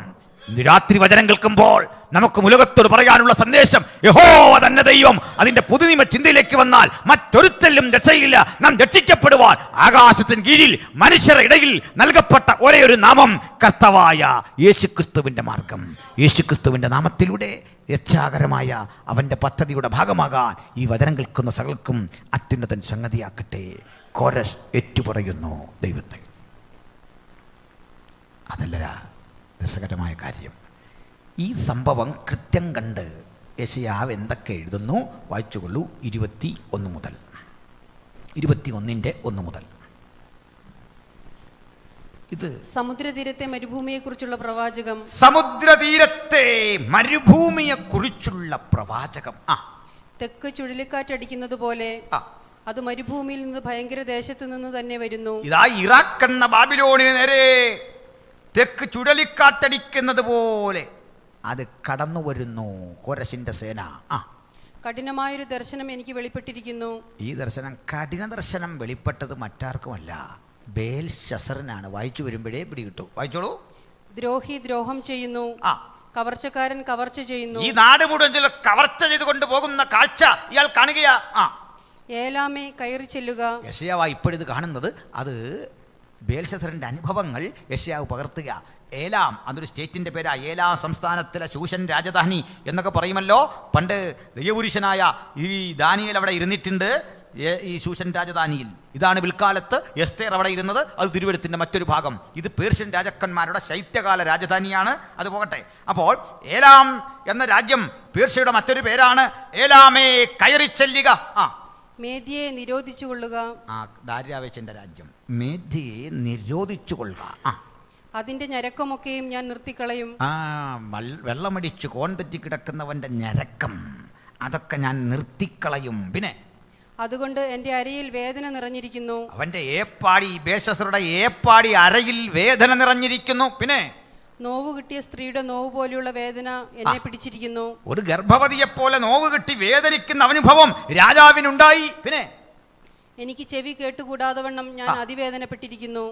S1: ഇന്ന് രാത്രി വചനം കേൾക്കുമ്പോൾ നമുക്ക് ഉലകത്തോട് പറയാനുള്ള സന്ദേശം യഹോവ തന്നെ ദൈവം. അതിന്റെ പുതുനിമ ചിന്തയിലേക്ക് വന്നാൽ മറ്റൊരുത്തലും രക്ഷയില്ല. നാം രക്ഷിക്കപ്പെടുവാൻ ആകാശത്തിന് കീഴിൽ മനുഷ്യരുടെ ഇടയിൽ നൽകപ്പെട്ട ഒരേ ഒരു നാമം കർത്താവായ യേശുക്രിസ്തുവിന്റെ മാർഗം. യേശുക്രിസ്തുവിന്റെ നാമത്തിലൂടെ രക്ഷാകരമായ അവന്റെ പദ്ധതിയുടെ ഭാഗമാകാൻ ഈ വചനം കേൾക്കുന്ന സകലർക്കും അത്യുന്നതൻ സംഗതിയാക്കട്ടെ. കോരശ് ഏറ്റുപറയുന്നു ദൈവത്തെ. അതല്ല രസകരമായ കാര്യം, ഈ സംഭവം കൃത്യം കണ്ട് യെശയ്യാവ് എന്തൊക്കെ എഴുതുന്നു വായിച്ചുകൊള്ളൂ. 21 മുതൽ 21:1 ഇത്
S2: സമുദ്രതീരത്തെ മരുഭൂമിയെക്കുറിച്ചുള്ള പ്രവാചകം.
S1: സമുദ്രതീരത്തെ മരുഭൂമിയെക്കുറിച്ചുള്ള പ്രവാചകം.
S2: തെക്ക് ചുഴലിക്കാറ്റടിക്കുന്നത് പോലെ അത് മരുഭൂമിയിൽ നിന്ന് ഭയങ്കര ദേശത്തു നിന്ന് തന്നെ വരുന്നു.
S1: ഇതാ ഇറാഖ് എന്ന ബാബിലോണിന് നേരെ തെക്ക് ചുഴലിക്കാറ്റടിക്കുന്നത് പോലെ അത് കടന്നു വരുന്നു കോരശിന്റെ സേന.
S2: കഠിനമായൊരു ദർശനം എനിക്ക് വെളിപ്പെട്ടിരിക്കുന്നു.
S1: ഈ ദർശനം, കഠിന ദർശനം വെളിപ്പെട്ടത് മറ്റാർക്കുമല്ല, ബേൽശസ്സറിനാണ്. വായിച്ചു വരുമ്പോഴേ പിടികിട്ടു. വായിച്ചോളൂ.
S2: ദ്രോഹി ദ്രോഹം ചെയ്യുന്നു, കവർച്ചക്കാരൻ കവർച്ച ചെയ്യുന്നു.
S1: ഈ നാട് മുഴുവൻ കവർച്ച ചെയ്തുകൊണ്ട് പോകുന്ന കാഴ്ച ഇയാൾ കാണുകയാ.
S2: ഏലാമേ കയറി ചെല്ലുക.
S1: യെശയ്യാവ് ഇപ്പോഴിത് കാണുന്നത് അത് ബേൽശസ്സറിന്റെ അനുഭവങ്ങൾ യെശയ്യാവ് പകർത്തുക. ഏലാം അതൊരു സ്റ്റേറ്റിന്റെ പേരാ. ഏലാം സംസ്ഥാനത്തിലെ ശൂഷൻ രാജധാനി എന്നൊക്കെ പറയുമല്ലോ. പണ്ട് ദൈവപുരുഷനായ ഈ ദാനിയേൽ അവിടെ ഇരുന്നിട്ടുണ്ട്, ഈ ശൂഷൻ രാജധാനിയിൽ. ഇതാണ് പിൽക്കാലത്ത് എസ്തേർ അവിടെ ഇരുന്നത്. അത് തിരുവെഴുത്തിന്റെ മറ്റൊരു ഭാഗം. ഇത് പേർഷ്യൻ രാജാക്കന്മാരുടെ ശൈത്യകാല രാജധാനിയാണ്. അത് പോകട്ടെ. അപ്പോൾ ഏലാം എന്ന രാജ്യം പേർഷ്യയുടെ മറ്റൊരു പേരാണ്. ഏലാമേ കയറി ചെല്ലുക.
S2: മേദ്യയെ നിരോധിച്ചു കൊള്ളുക.
S1: ദാര്യാവേശന്റെ രാജ്യം. മേദ്യയെ നിരോധിച്ചു കൊള്ളുക.
S2: അതിന്റെ ഞരക്കമൊക്കെയും ഞാൻ നിർത്തിക്കളയും.
S1: വെള്ളമടിച്ചു കോൺ തെറ്റി കിടക്കുന്നവന്റെ ഞരക്കം അതൊക്കെ ഞാൻ നിർത്തിക്കളയും. പിന്നെ
S2: അതുകൊണ്ട് എന്റെ അരയിൽ വേദന നിറഞ്ഞിരിക്കുന്നു.
S1: അവന്റെ ഏപ്പാടി, ബേൽശസ്സറുടെ ഏപ്പാടി അരയിൽ വേദന നിറഞ്ഞിരിക്കുന്നു. പിന്നെ
S2: നോവ് കിട്ടിയ സ്ത്രീയുടെ നോവ് പോലെയുള്ള വേദന എന്നെ പിടിച്ചിരിക്കുന്നു.
S1: ഒരു ഗർഭവതിയെ പോലെ നോവ് കിട്ടി വേദനിക്കുന്ന അനുഭവം രാജാവിനുണ്ടായി. പിന്നെ
S2: എനിക്ക് ചെവി കേട്ടുകൂടാതവണ്ണം ഞാൻ അതിവേദനപ്പെട്ടിരിക്കുന്നു.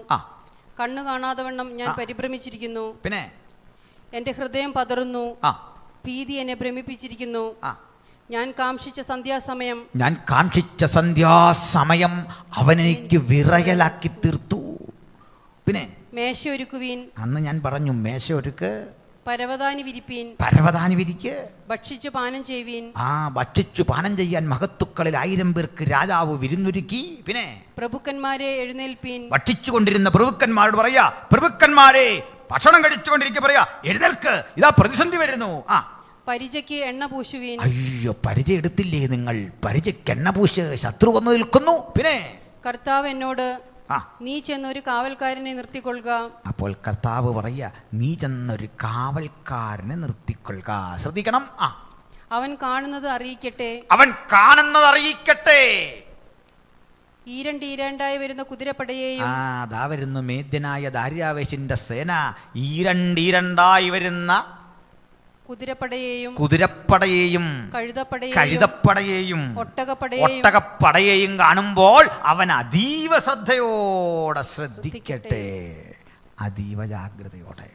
S2: കണ്ണു കാണാതവണ്ണം ഞാൻ പരിഭ്രമിച്ചിരിക്കുന്നു.
S1: പിന്നെ
S2: എന്റെ ഹൃദയം പതറുന്നു. ഭീതി എന്നെ ഭ്രമിപ്പിച്ചിരിക്കുന്നു. ഞാൻ കാംക്ഷിച്ച സന്ധ്യാസമയം അവനെനിക്ക് വിറയലാക്കി തീർത്തു. പിന്നെ മേശ ഒരുക്കുവീൻ.
S1: അന്ന് ഞാൻ പറഞ്ഞു, മേശ ഒരുക്ക്.
S2: പരവതാനി വിരിപ്പീൻ.
S1: പരവതാനി വിരിക്ക്.
S2: ഭക്ഷിച്ചു പാനം ചെയ്യുവീൻ.
S1: ഭക്ഷിച്ചു പാനം ചെയ്യാൻ മഹത്തുക്കളിൽ 1000 പേർക്ക് രാജാവ് വിരുന്നൊരുക്കി. പിന്നെ
S2: പ്രഭുക്കന്മാരെ എഴുന്നേൽപ്പീൻ.
S1: ഭക്ഷിച്ചുകൊണ്ടിരുന്ന പ്രഭുക്കന്മാരോട് പറയാ, പ്രഭുക്കന്മാരെ ഭക്ഷണം കഴിച്ചുകൊണ്ടിരിക്കുക പറയാ, എഴുന്നേൽക്ക്, ഇതാ പ്രതിസന്ധി വരുന്നു.
S2: പരിചയ്ക്ക് എണ്ണ പൂശുവീൻ.
S1: അയ്യോ, പരിച എടുത്തില്ലേ നിങ്ങൾ? പരിചയ്ക്ക് എണ്ണ പൂശ്, ശത്രു വന്നു നിൽക്കുന്നു. പിന്നെ
S2: കർത്താവ് എന്നോട്, നീ ചെന്നൊരു കാവൽക്കാരനെ നിർത്തിക്കൊള്ളുക.
S1: അപ്പോൾ കർത്താവ് പറയാ, നീ ചെന്നൊരു കാവൽക്കാരനെ നിർത്തിക്കൊള്ളുക. ശ്രദ്ധിക്കണം.
S2: അവൻ കാണുന്നത് അറിയിക്കട്ടെ.
S1: അവൻ കാണുന്നത് അറിയിക്കട്ടെ.
S2: ഈരണ്ടായി വരുന്ന കുതിരപ്പടയെയും.
S1: അതാ വരുന്നു മേദ്യനായ ദാര്യാവേശിന്റെ സേന. ഈരണ്ടായി വരുന്ന
S2: കുതിരപ്പടയെയും
S1: കഴുതപ്പടയെയും ഒട്ടകപ്പടയെയും കാണുമ്പോൾ അവൻ അതീവ ശ്രദ്ധയോടെ ശ്രദ്ധിക്കട്ടെ, അതീവ ജാഗ്രതയോടെ.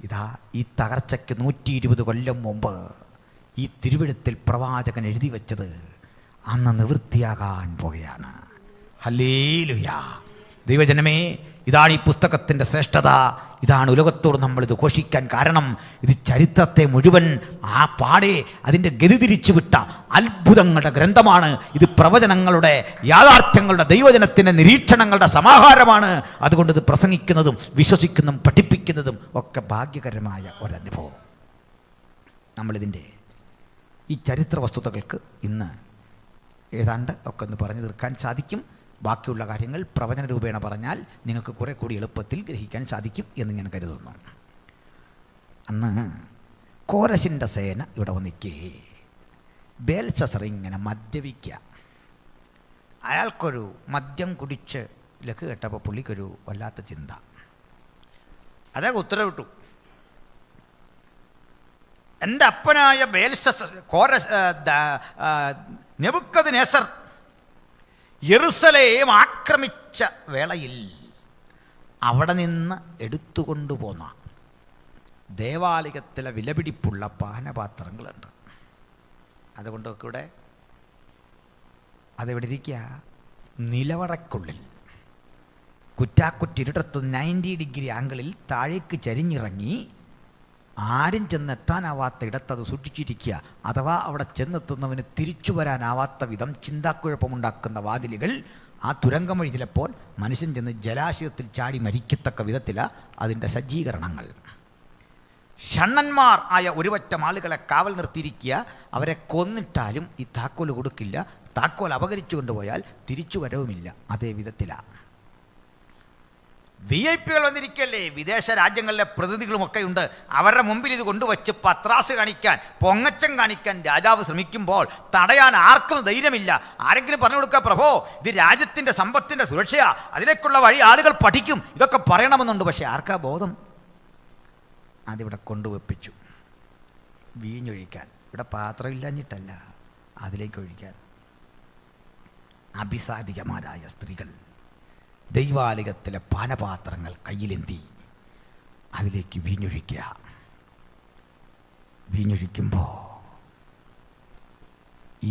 S1: ഇതാ ഈ തകർച്ചയ്ക്ക് 120 കൊല്ലം മുമ്പ് ഈ തിരുവെഴുത്തിൽ പ്രവാചകൻ എഴുതി വെച്ചത് അന്ന് നിവൃത്തിയാകാൻ പോകുകയാണ്. ഹല്ലേലൂയ. ദൈവജനമേ, ഇതാണ് ഈ പുസ്തകത്തിൻ്റെ ശ്രേഷ്ഠത. ഇതാണ് ഉലകത്തോട് നമ്മളിത് ഘോഷിക്കാൻ കാരണം. ഇത് ചരിത്രത്തെ മുഴുവൻ പാടെ അതിൻ്റെ ഗതി തിരിച്ചുവിട്ട അത്ഭുതങ്ങളുടെ ഗ്രന്ഥമാണ്. ഇത് പ്രവചനങ്ങളുടെ, യാഥാർത്ഥ്യങ്ങളുടെ, ദൈവജനത്തിൻ്റെ നിരീക്ഷണങ്ങളുടെ സമാഹാരമാണ്. അതുകൊണ്ട് ഇത് പ്രസംഗിക്കുന്നതും വിശ്വസിക്കുന്നതും പഠിപ്പിക്കുന്നതും ഒക്കെ ഭാഗ്യകരമായ ഒരനുഭവം. നമ്മളിതിൻ്റെ ഈ ചരിത്ര വസ്തുതകൾക്ക് ഇന്ന് ഏതാണ്ട് ഒക്കെ ഒന്ന് പറഞ്ഞു തീർക്കാൻ സാധിക്കും. ബാക്കിയുള്ള കാര്യങ്ങൾ പ്രവചന രൂപേണ പറഞ്ഞാൽ നിങ്ങൾക്ക് കുറെ കൂടി എളുപ്പത്തിൽ ഗ്രഹിക്കാൻ സാധിക്കും എന്ന് ഞാൻ കരുതുന്നു. അന്ന് കോരശിൻ്റെ സേന ഇവിടെ വന്നിക്കേ, ബേൽശസ്സർ ഇങ്ങനെ മദ്യപിക്കുക. അയാൾക്കൊരു മദ്യം കുടിച്ച് ലക്ക് കേട്ടപ്പോൾ പുള്ളിക്കൊരു വല്ലാത്ത ചിന്ത. അദ്ദേഹം ഉത്തരവിട്ടു, എൻ്റെ അപ്പനായ ബേൽശസ്സർ നെബൂഖദ്നേസർ യെരുസലേം ആക്രമിച്ച വേളയിൽ അവിടെ നിന്ന് എടുത്തുകൊണ്ടുപോന്ന ദേവാലയത്തിലെ വിലപിടിപ്പുള്ള പാനപാത്രങ്ങളുണ്ട്. അതുകൊണ്ടൊക്കെ ഇവിടെ അതെവിടെ ഇരിക്കുക, നിലവറയ്ക്കുള്ളിൽ കുറ്റാക്കുറ്റിരുടത്ത് 90 ഡിഗ്രി ആംഗിളിൽ താഴേക്ക് ചരിഞ്ഞിറങ്ങി ആരും ചെന്നെത്താനാവാത്ത ഇടത്തത് സൂക്ഷിച്ചിരിക്കുക. അഥവാ അവിടെ ചെന്നെത്തുന്നവന് തിരിച്ചു വരാനാവാത്ത വിധം ചിന്താക്കുഴപ്പമുണ്ടാക്കുന്ന വാതിലുകൾ. ആ തുരങ്കം വഴി ചിലപ്പോൾ മനുഷ്യൻ ചെന്ന് ജലാശയത്തിൽ ചാടി മരിക്കത്തക്ക വിധത്തിലാണ് അതിൻ്റെ സജ്ജീകരണങ്ങൾ. ഷണ്ണന്മാർ ആയ ഒരുപറ്റം ആളുകളെ കാവൽ നിർത്തിയിരിക്കുക. അവരെ കൊന്നിട്ടാലും ഈ താക്കോൽ കൊടുക്കില്ല. താക്കോൽ അപകരിച്ചു കൊണ്ടുപോയാൽ തിരിച്ചു വരവുമില്ല. അതേ വിധത്തിലാണ്. VIP വന്നിരിക്കല്ലേ, വിദേശ രാജ്യങ്ങളിലെ പ്രതിനിധികളുമൊക്കെ ഉണ്ട്. അവരുടെ മുമ്പിൽ ഇത് കൊണ്ടുവച്ച് പത്രാസ് കാണിക്കാൻ, പൊങ്ങച്ചം കാണിക്കാൻ രാജാവ് ശ്രമിക്കുമ്പോൾ തടയാൻ ആർക്കും ധൈര്യമില്ല. ആരെങ്കിലും പറഞ്ഞു കൊടുക്കുക, പ്രഭോ ഇത് രാജ്യത്തിൻ്റെ സമ്പത്തിൻ്റെ സുരക്ഷയാ, അതിലേക്കുള്ള വഴി ആളുകൾ പഠിക്കും, ഇതൊക്കെ പറയണമെന്നുണ്ട്. പക്ഷെ ആർക്കാ ബോധം? അതിവിടെ കൊണ്ടുവെപ്പിച്ചു. വീഞ്ഞൊഴിക്കാൻ ഇവിടെ പാത്രമില്ലാഞ്ഞിട്ടല്ല, അതിലേക്ക് ഒഴിക്കാൻ. അഭിസാരികമാരായ സ്ത്രീകൾ ദൈവാലയത്തിലെ പാനപാത്രങ്ങൾ കയ്യിലെന്തി അതിലേക്ക് വീഞ്ഞൊഴിക്കുക. വീഞ്ഞൊഴിക്കുമ്പോൾ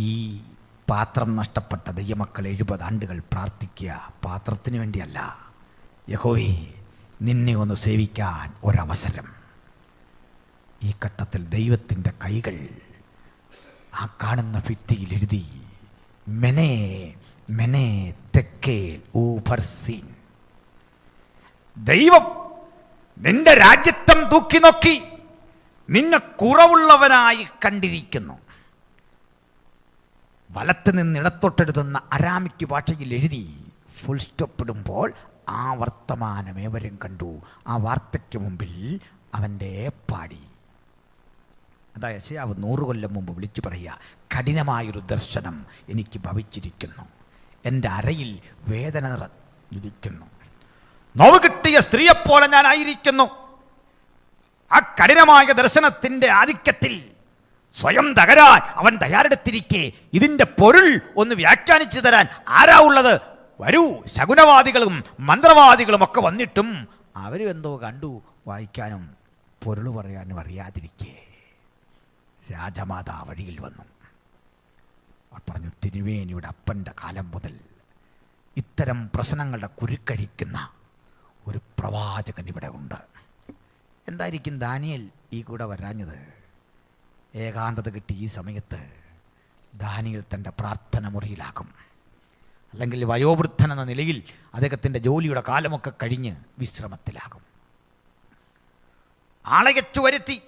S1: ഈ പാത്രം നഷ്ടപ്പെട്ട ദൈവമക്കൾ 70 ആണ്ടുകൾ പ്രാർത്ഥിക്കുക. പാത്രത്തിന് വേണ്ടിയല്ല, യഹോവേ നിന്നെ ഒന്ന് സേവിക്കാൻ ഒരവസരം. ഈ ഘട്ടത്തിൽ ദൈവത്തിൻ്റെ കൈകൾ ആ കാണുന്ന ഭിത്തിയിൽ എഴുതി, മെനേ മെനേ തെക്കേൽ ഊഫർസീൻ. ദൈവം നിന്റെ രാജ്യത്വം തൂക്കി നോക്കി നിന്നെ കുറവുള്ളവനായി കണ്ടിരിക്കുന്നു. വലത്ത് നിന്ന് ഇടത്തോട്ടെഴുതുന്ന അരാമിക്ക് ഭാഷയിൽ എഴുതി ഫുൾ സ്റ്റോപ്പ് ഇടുമ്പോൾ ആ വർത്തമാനം ഏവരും കണ്ടു. ആ വാർത്തയ്ക്ക് മുമ്പിൽ അവൻ്റെ പാടി. അതാ യെശയ്യാവ് 100 കൊല്ലം മുമ്പ് വിളിച്ചു പറയുക, കഠിനമായൊരു ദർശനം എനിക്ക് ഭവിച്ചിരിക്കുന്നു, എൻ്റെ അരയിൽ വേദന നിറഞ്ഞിരിക്കുന്നു, നോവ് കിട്ടിയ സ്ത്രീയെപ്പോലെ ഞാൻ ആയിരിക്കുന്നു. ആ കഠിനമായ ദർശനത്തിൻ്റെ ആധിക്യത്തിൽ സ്വയം തകരാൻ അവൻ തയ്യാറെടുത്തിരിക്കെ ഇതിൻ്റെ പൊരുൾ ഒന്ന് വ്യാഖ്യാനിച്ചു തരാൻ ആരാ ഉള്ളത്? വരൂ, ശകുനവാദികളും മന്ത്രവാദികളും ഒക്കെ വന്നിട്ടും അവരും എന്തോ കണ്ടു വായിക്കാനും പൊരുൾ പറയാനും അറിയാതിരിക്കെ രാജമാതാ വഴിയിൽ വന്നു. അവർ പറഞ്ഞു, തിരുവേനിയുടെ അപ്പൻ്റെ കാലം മുതൽ ഇത്തരം പ്രശ്നങ്ങളുടെ കുരുക്കഴിക്കുന്ന ഒരു പ്രവാചകൻ ഇവിടെ ഉണ്ട്. എന്തായിരിക്കും ദാനിയേൽ ഈ കൂടെ വരാഞ്ഞത്? ഏകാന്തത കിട്ടി ഈ സമയത്ത് ദാനിയേൽ തൻ്റെ പ്രാർത്ഥന മുറിയിലാകും, അല്ലെങ്കിൽ വയോവൃദ്ധൻ എന്ന നിലയിൽ അദ്ദേഹത്തിൻ്റെ ജോലിയുടെ കാലമൊക്കെ കഴിഞ്ഞ് വിശ്രമത്തിലാകും. ആളയച്ചു വരുത്തി.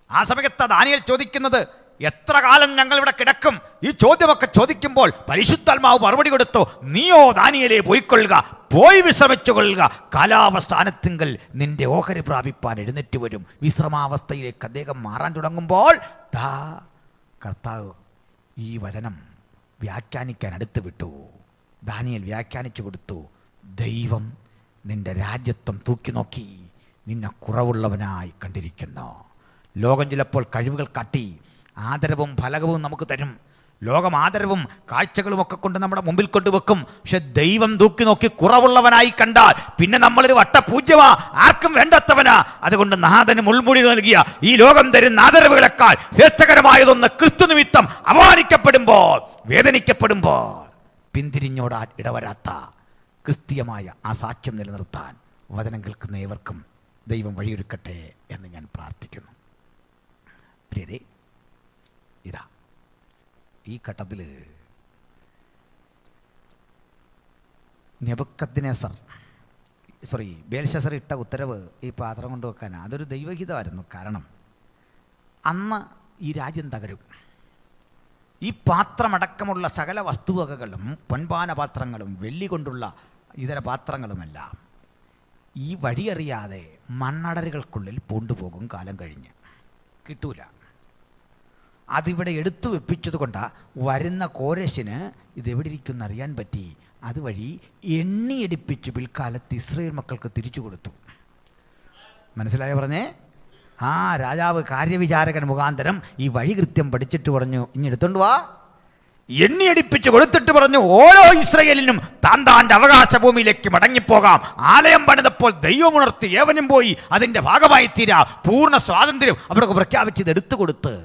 S1: ആ സമയത്ത് ദാനിയേൽ ചോദിക്കുന്നത്, എത്ര കാലം ഞങ്ങൾ ഇവിടെ കിടക്കും? ഈ ചോദ്യമൊക്കെ ചോദിക്കുമ്പോൾ പരിശുദ്ധാത്മാവ് മറുപടി കൊടുത്തു, നീയോ ദാനിയേലേ പോയിക്കൊള്ളുക, പോയി വിശ്രമിച്ചുകൊള്ളുക, കാലാവസ്ഥാനത്തിങ്കൽ നിന്റെ ഓഹരി പ്രാപിപ്പാൻ എഴുന്നേറ്റ് വരും. വിശ്രമാവസ്ഥയിലേക്ക് അദ്ദേഹം മാറാൻ തുടങ്ങുമ്പോൾ ദാ കർത്താവ് ഈ വചനം വ്യാഖ്യാനിക്കാൻ അടുത്ത് വിട്ടു. ദാനിയേൽ വ്യാഖ്യാനിച്ചു കൊടുത്തു, ദൈവം നിന്റെ രാജ്യത്വം തൂക്കി നോക്കി നിന്നെ കുറവുള്ളവനായി കണ്ടിരിക്കുന്നു. ലോകം ചിലപ്പോൾ കഴിവുകൾ കാട്ടി ആദരവും ഫലകവും നമുക്ക് തരും. ലോകം ആദരവും കാഴ്ചകളും ഒക്കെ കൊണ്ട് നമ്മുടെ മുമ്പിൽ കൊണ്ടുവെക്കും. പക്ഷെ ദൈവം തൂക്കി നോക്കി കുറവുള്ളവനായി കണ്ടാൽ പിന്നെ നമ്മളൊരു വട്ടപൂജ്യമാ, ആർക്കും വേണ്ടാത്തവനാ. അതുകൊണ്ട് നാഥന് മുൾമുടി നൽകിയ ഈ ലോകം തരുന്ന ആദരവുകളെക്കാൾ ശ്രേഷ്ഠകരമായതൊന്ന് ക്രിസ്തു നിമിത്തം അപമാനിക്കപ്പെടുമ്പോൾ, വേദനിക്കപ്പെടുമ്പോൾ പിന്തിരിഞ്ഞോടാൻ ഇടവരാത്ത ക്രിസ്തീയമായ ആ സാക്ഷ്യം നിലനിർത്താൻ വചനം കേൾക്കുന്ന ഏവർക്കും ദൈവം വഴിയൊരുക്കട്ടെ എന്ന് ഞാൻ പ്രാർത്ഥിക്കുന്നു. പ്രിയരേ, ഇതാ ഈ ഘട്ടത്തിൽ ബേൽശസ്സർ ഇട്ട ഉത്തരവ് ഈ പാത്രം കൊണ്ടുവെക്കാൻ അതൊരു ദൈവഹിതമായിരുന്നു. കാരണം അന്ന് ഈ രാജ്യം തകരും. ഈ പാത്രമടക്കമുള്ള സകല വസ്തുവകകളും, പൊൻപാന പാത്രങ്ങളും വെള്ളി കൊണ്ടുള്ള ഇതര പാത്രങ്ങളുമെല്ലാം ഈ വഴിയറിയാതെ മണ്ണടരുകൾക്കുള്ളിൽ പൂണ്ടുപോകും. കാലം കഴിഞ്ഞ് കിട്ടൂല. അതിവിടെ എടുത്തു വെപ്പിച്ചത് കൊണ്ടാണ് വരുന്ന കോരശിന് ഇതെവിടെ ഇരിക്കുമെന്ന് അറിയാൻ പറ്റി. അതുവഴി എണ്ണിയെടുപ്പിച്ച് പിൽക്കാലത്ത് ഇസ്രായേൽ മക്കൾക്ക് തിരിച്ചു കൊടുത്തു. മനസ്സിലായോ പറഞ്ഞേ? ആ രാജാവ് കാര്യവിചാരകൻ മുഖാന്തരം ഈ വഴി കൃത്യം പഠിച്ചിട്ട് പറഞ്ഞു, ഇനി എടുത്തോണ്ട് വാ. എണ്ണിയടിപ്പിച്ച് കൊടുത്തിട്ട് പറഞ്ഞു, ഓരോ ഇസ്രായേലിനും താൻ്റെ അവകാശ ഭൂമിയിലേക്ക് മടങ്ങിപ്പോകാം. ആലയം പണിതപ്പോൾ ദൈവമുണർത്തി ഏവനും പോയി അതിൻ്റെ ഭാഗമായി തീരാ. പൂർണ്ണ സ്വാതന്ത്ര്യം അവർക്ക് പ്രഖ്യാപിച്ചത് എടുത്തു കൊടുത്ത്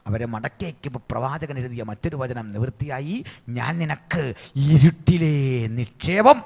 S1: അവരെ മടക്കേക്കുമ്പോൾ പ്രവാചകൻ എഴുതിയ മറ്റൊരു വചനം നിവൃത്തിയായി. ഞാൻ നിനക്ക് ഇരുട്ടിലെ നിക്ഷേപം,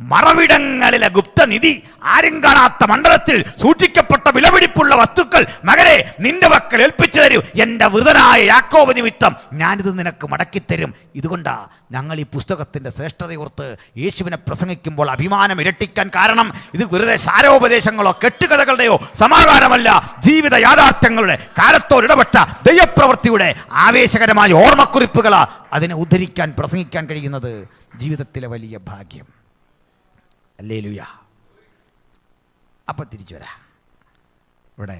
S1: മറവിടങ്ങളിലെ ഗുപ്തനിധി, ആരും കാണാത്ത മണ്ഡലത്തിൽ സൂക്ഷിക്കപ്പെട്ട വിലപിടിപ്പുള്ള വസ്തുക്കൾ മകരെ നിന്റെ പക്കൽ ഏൽപ്പിച്ചു തരും. എൻ്റെ വൃതനായ യാക്കോബ് നിമിത്തം ഞാനിത് നിനക്ക് മടക്കിത്തരും. ഇതുകൊണ്ടാ ഞങ്ങൾ ഈ പുസ്തകത്തിൻ്റെ ശ്രേഷ്ഠതയോർത്ത് യേശുവിനെ പ്രസംഗിക്കുമ്പോൾ അഭിമാനം ഇരട്ടിക്കാൻ കാരണം ഇത് വെറുതെ സാരോപദേശങ്ങളോ കെട്ടുകഥകളുടെയോ സമാധാനമല്ല, ജീവിത യാഥാർത്ഥ്യങ്ങളുടെ കാലത്തോടിടപെട്ട ദൈവപ്രവൃത്തിയുടെ ആവേശകരമായ ഓർമ്മക്കുറിപ്പുകളാ. അതിനെ ഉദ്ധരിക്കാൻ പ്രസംഗിക്കാൻ കഴിയുന്നത് ജീവിതത്തിലെ വലിയ ഭാഗ്യം. ഹല്ലേലൂയ. അപ്പം തിരിച്ചു വരാം. ഇവിടെ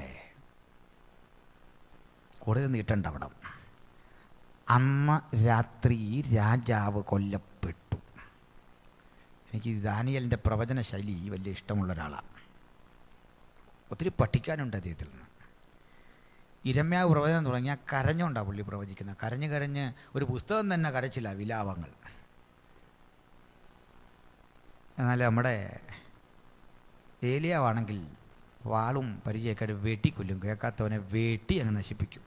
S1: കൂടുതൽ നീട്ടണ്ട. അവിടെ അന്ന് രാത്രി രാജാവ് കൊല്ലപ്പെട്ടു. എനിക്ക് ദാനിയേലിൻ്റെ പ്രവചന ശൈലി വലിയ ഇഷ്ടമുള്ള ഒരാളാണ്. ഒത്തിരി പഠിക്കാനുണ്ട് അദ്ദേഹത്തിൽ നിന്ന്. ഇരമ്യാവ് പ്രവചനം തുടങ്ങിയാൽ കരഞ്ഞുകൊണ്ടാണ് പുള്ളി പ്രവചിക്കുന്നത്. കരഞ്ഞ് കരഞ്ഞ് ഒരു പുസ്തകം തന്നെ കരച്ചില്ല, വിലാപങ്ങൾ. എന്നാൽ നമ്മുടെ ഏലിയാവാണെങ്കിൽ വാളും പരിചയക്കാർ വെട്ടിക്കൊല്ലും, കേൾക്കാത്തവനെ വെട്ടി അങ്ങ് നശിപ്പിക്കും.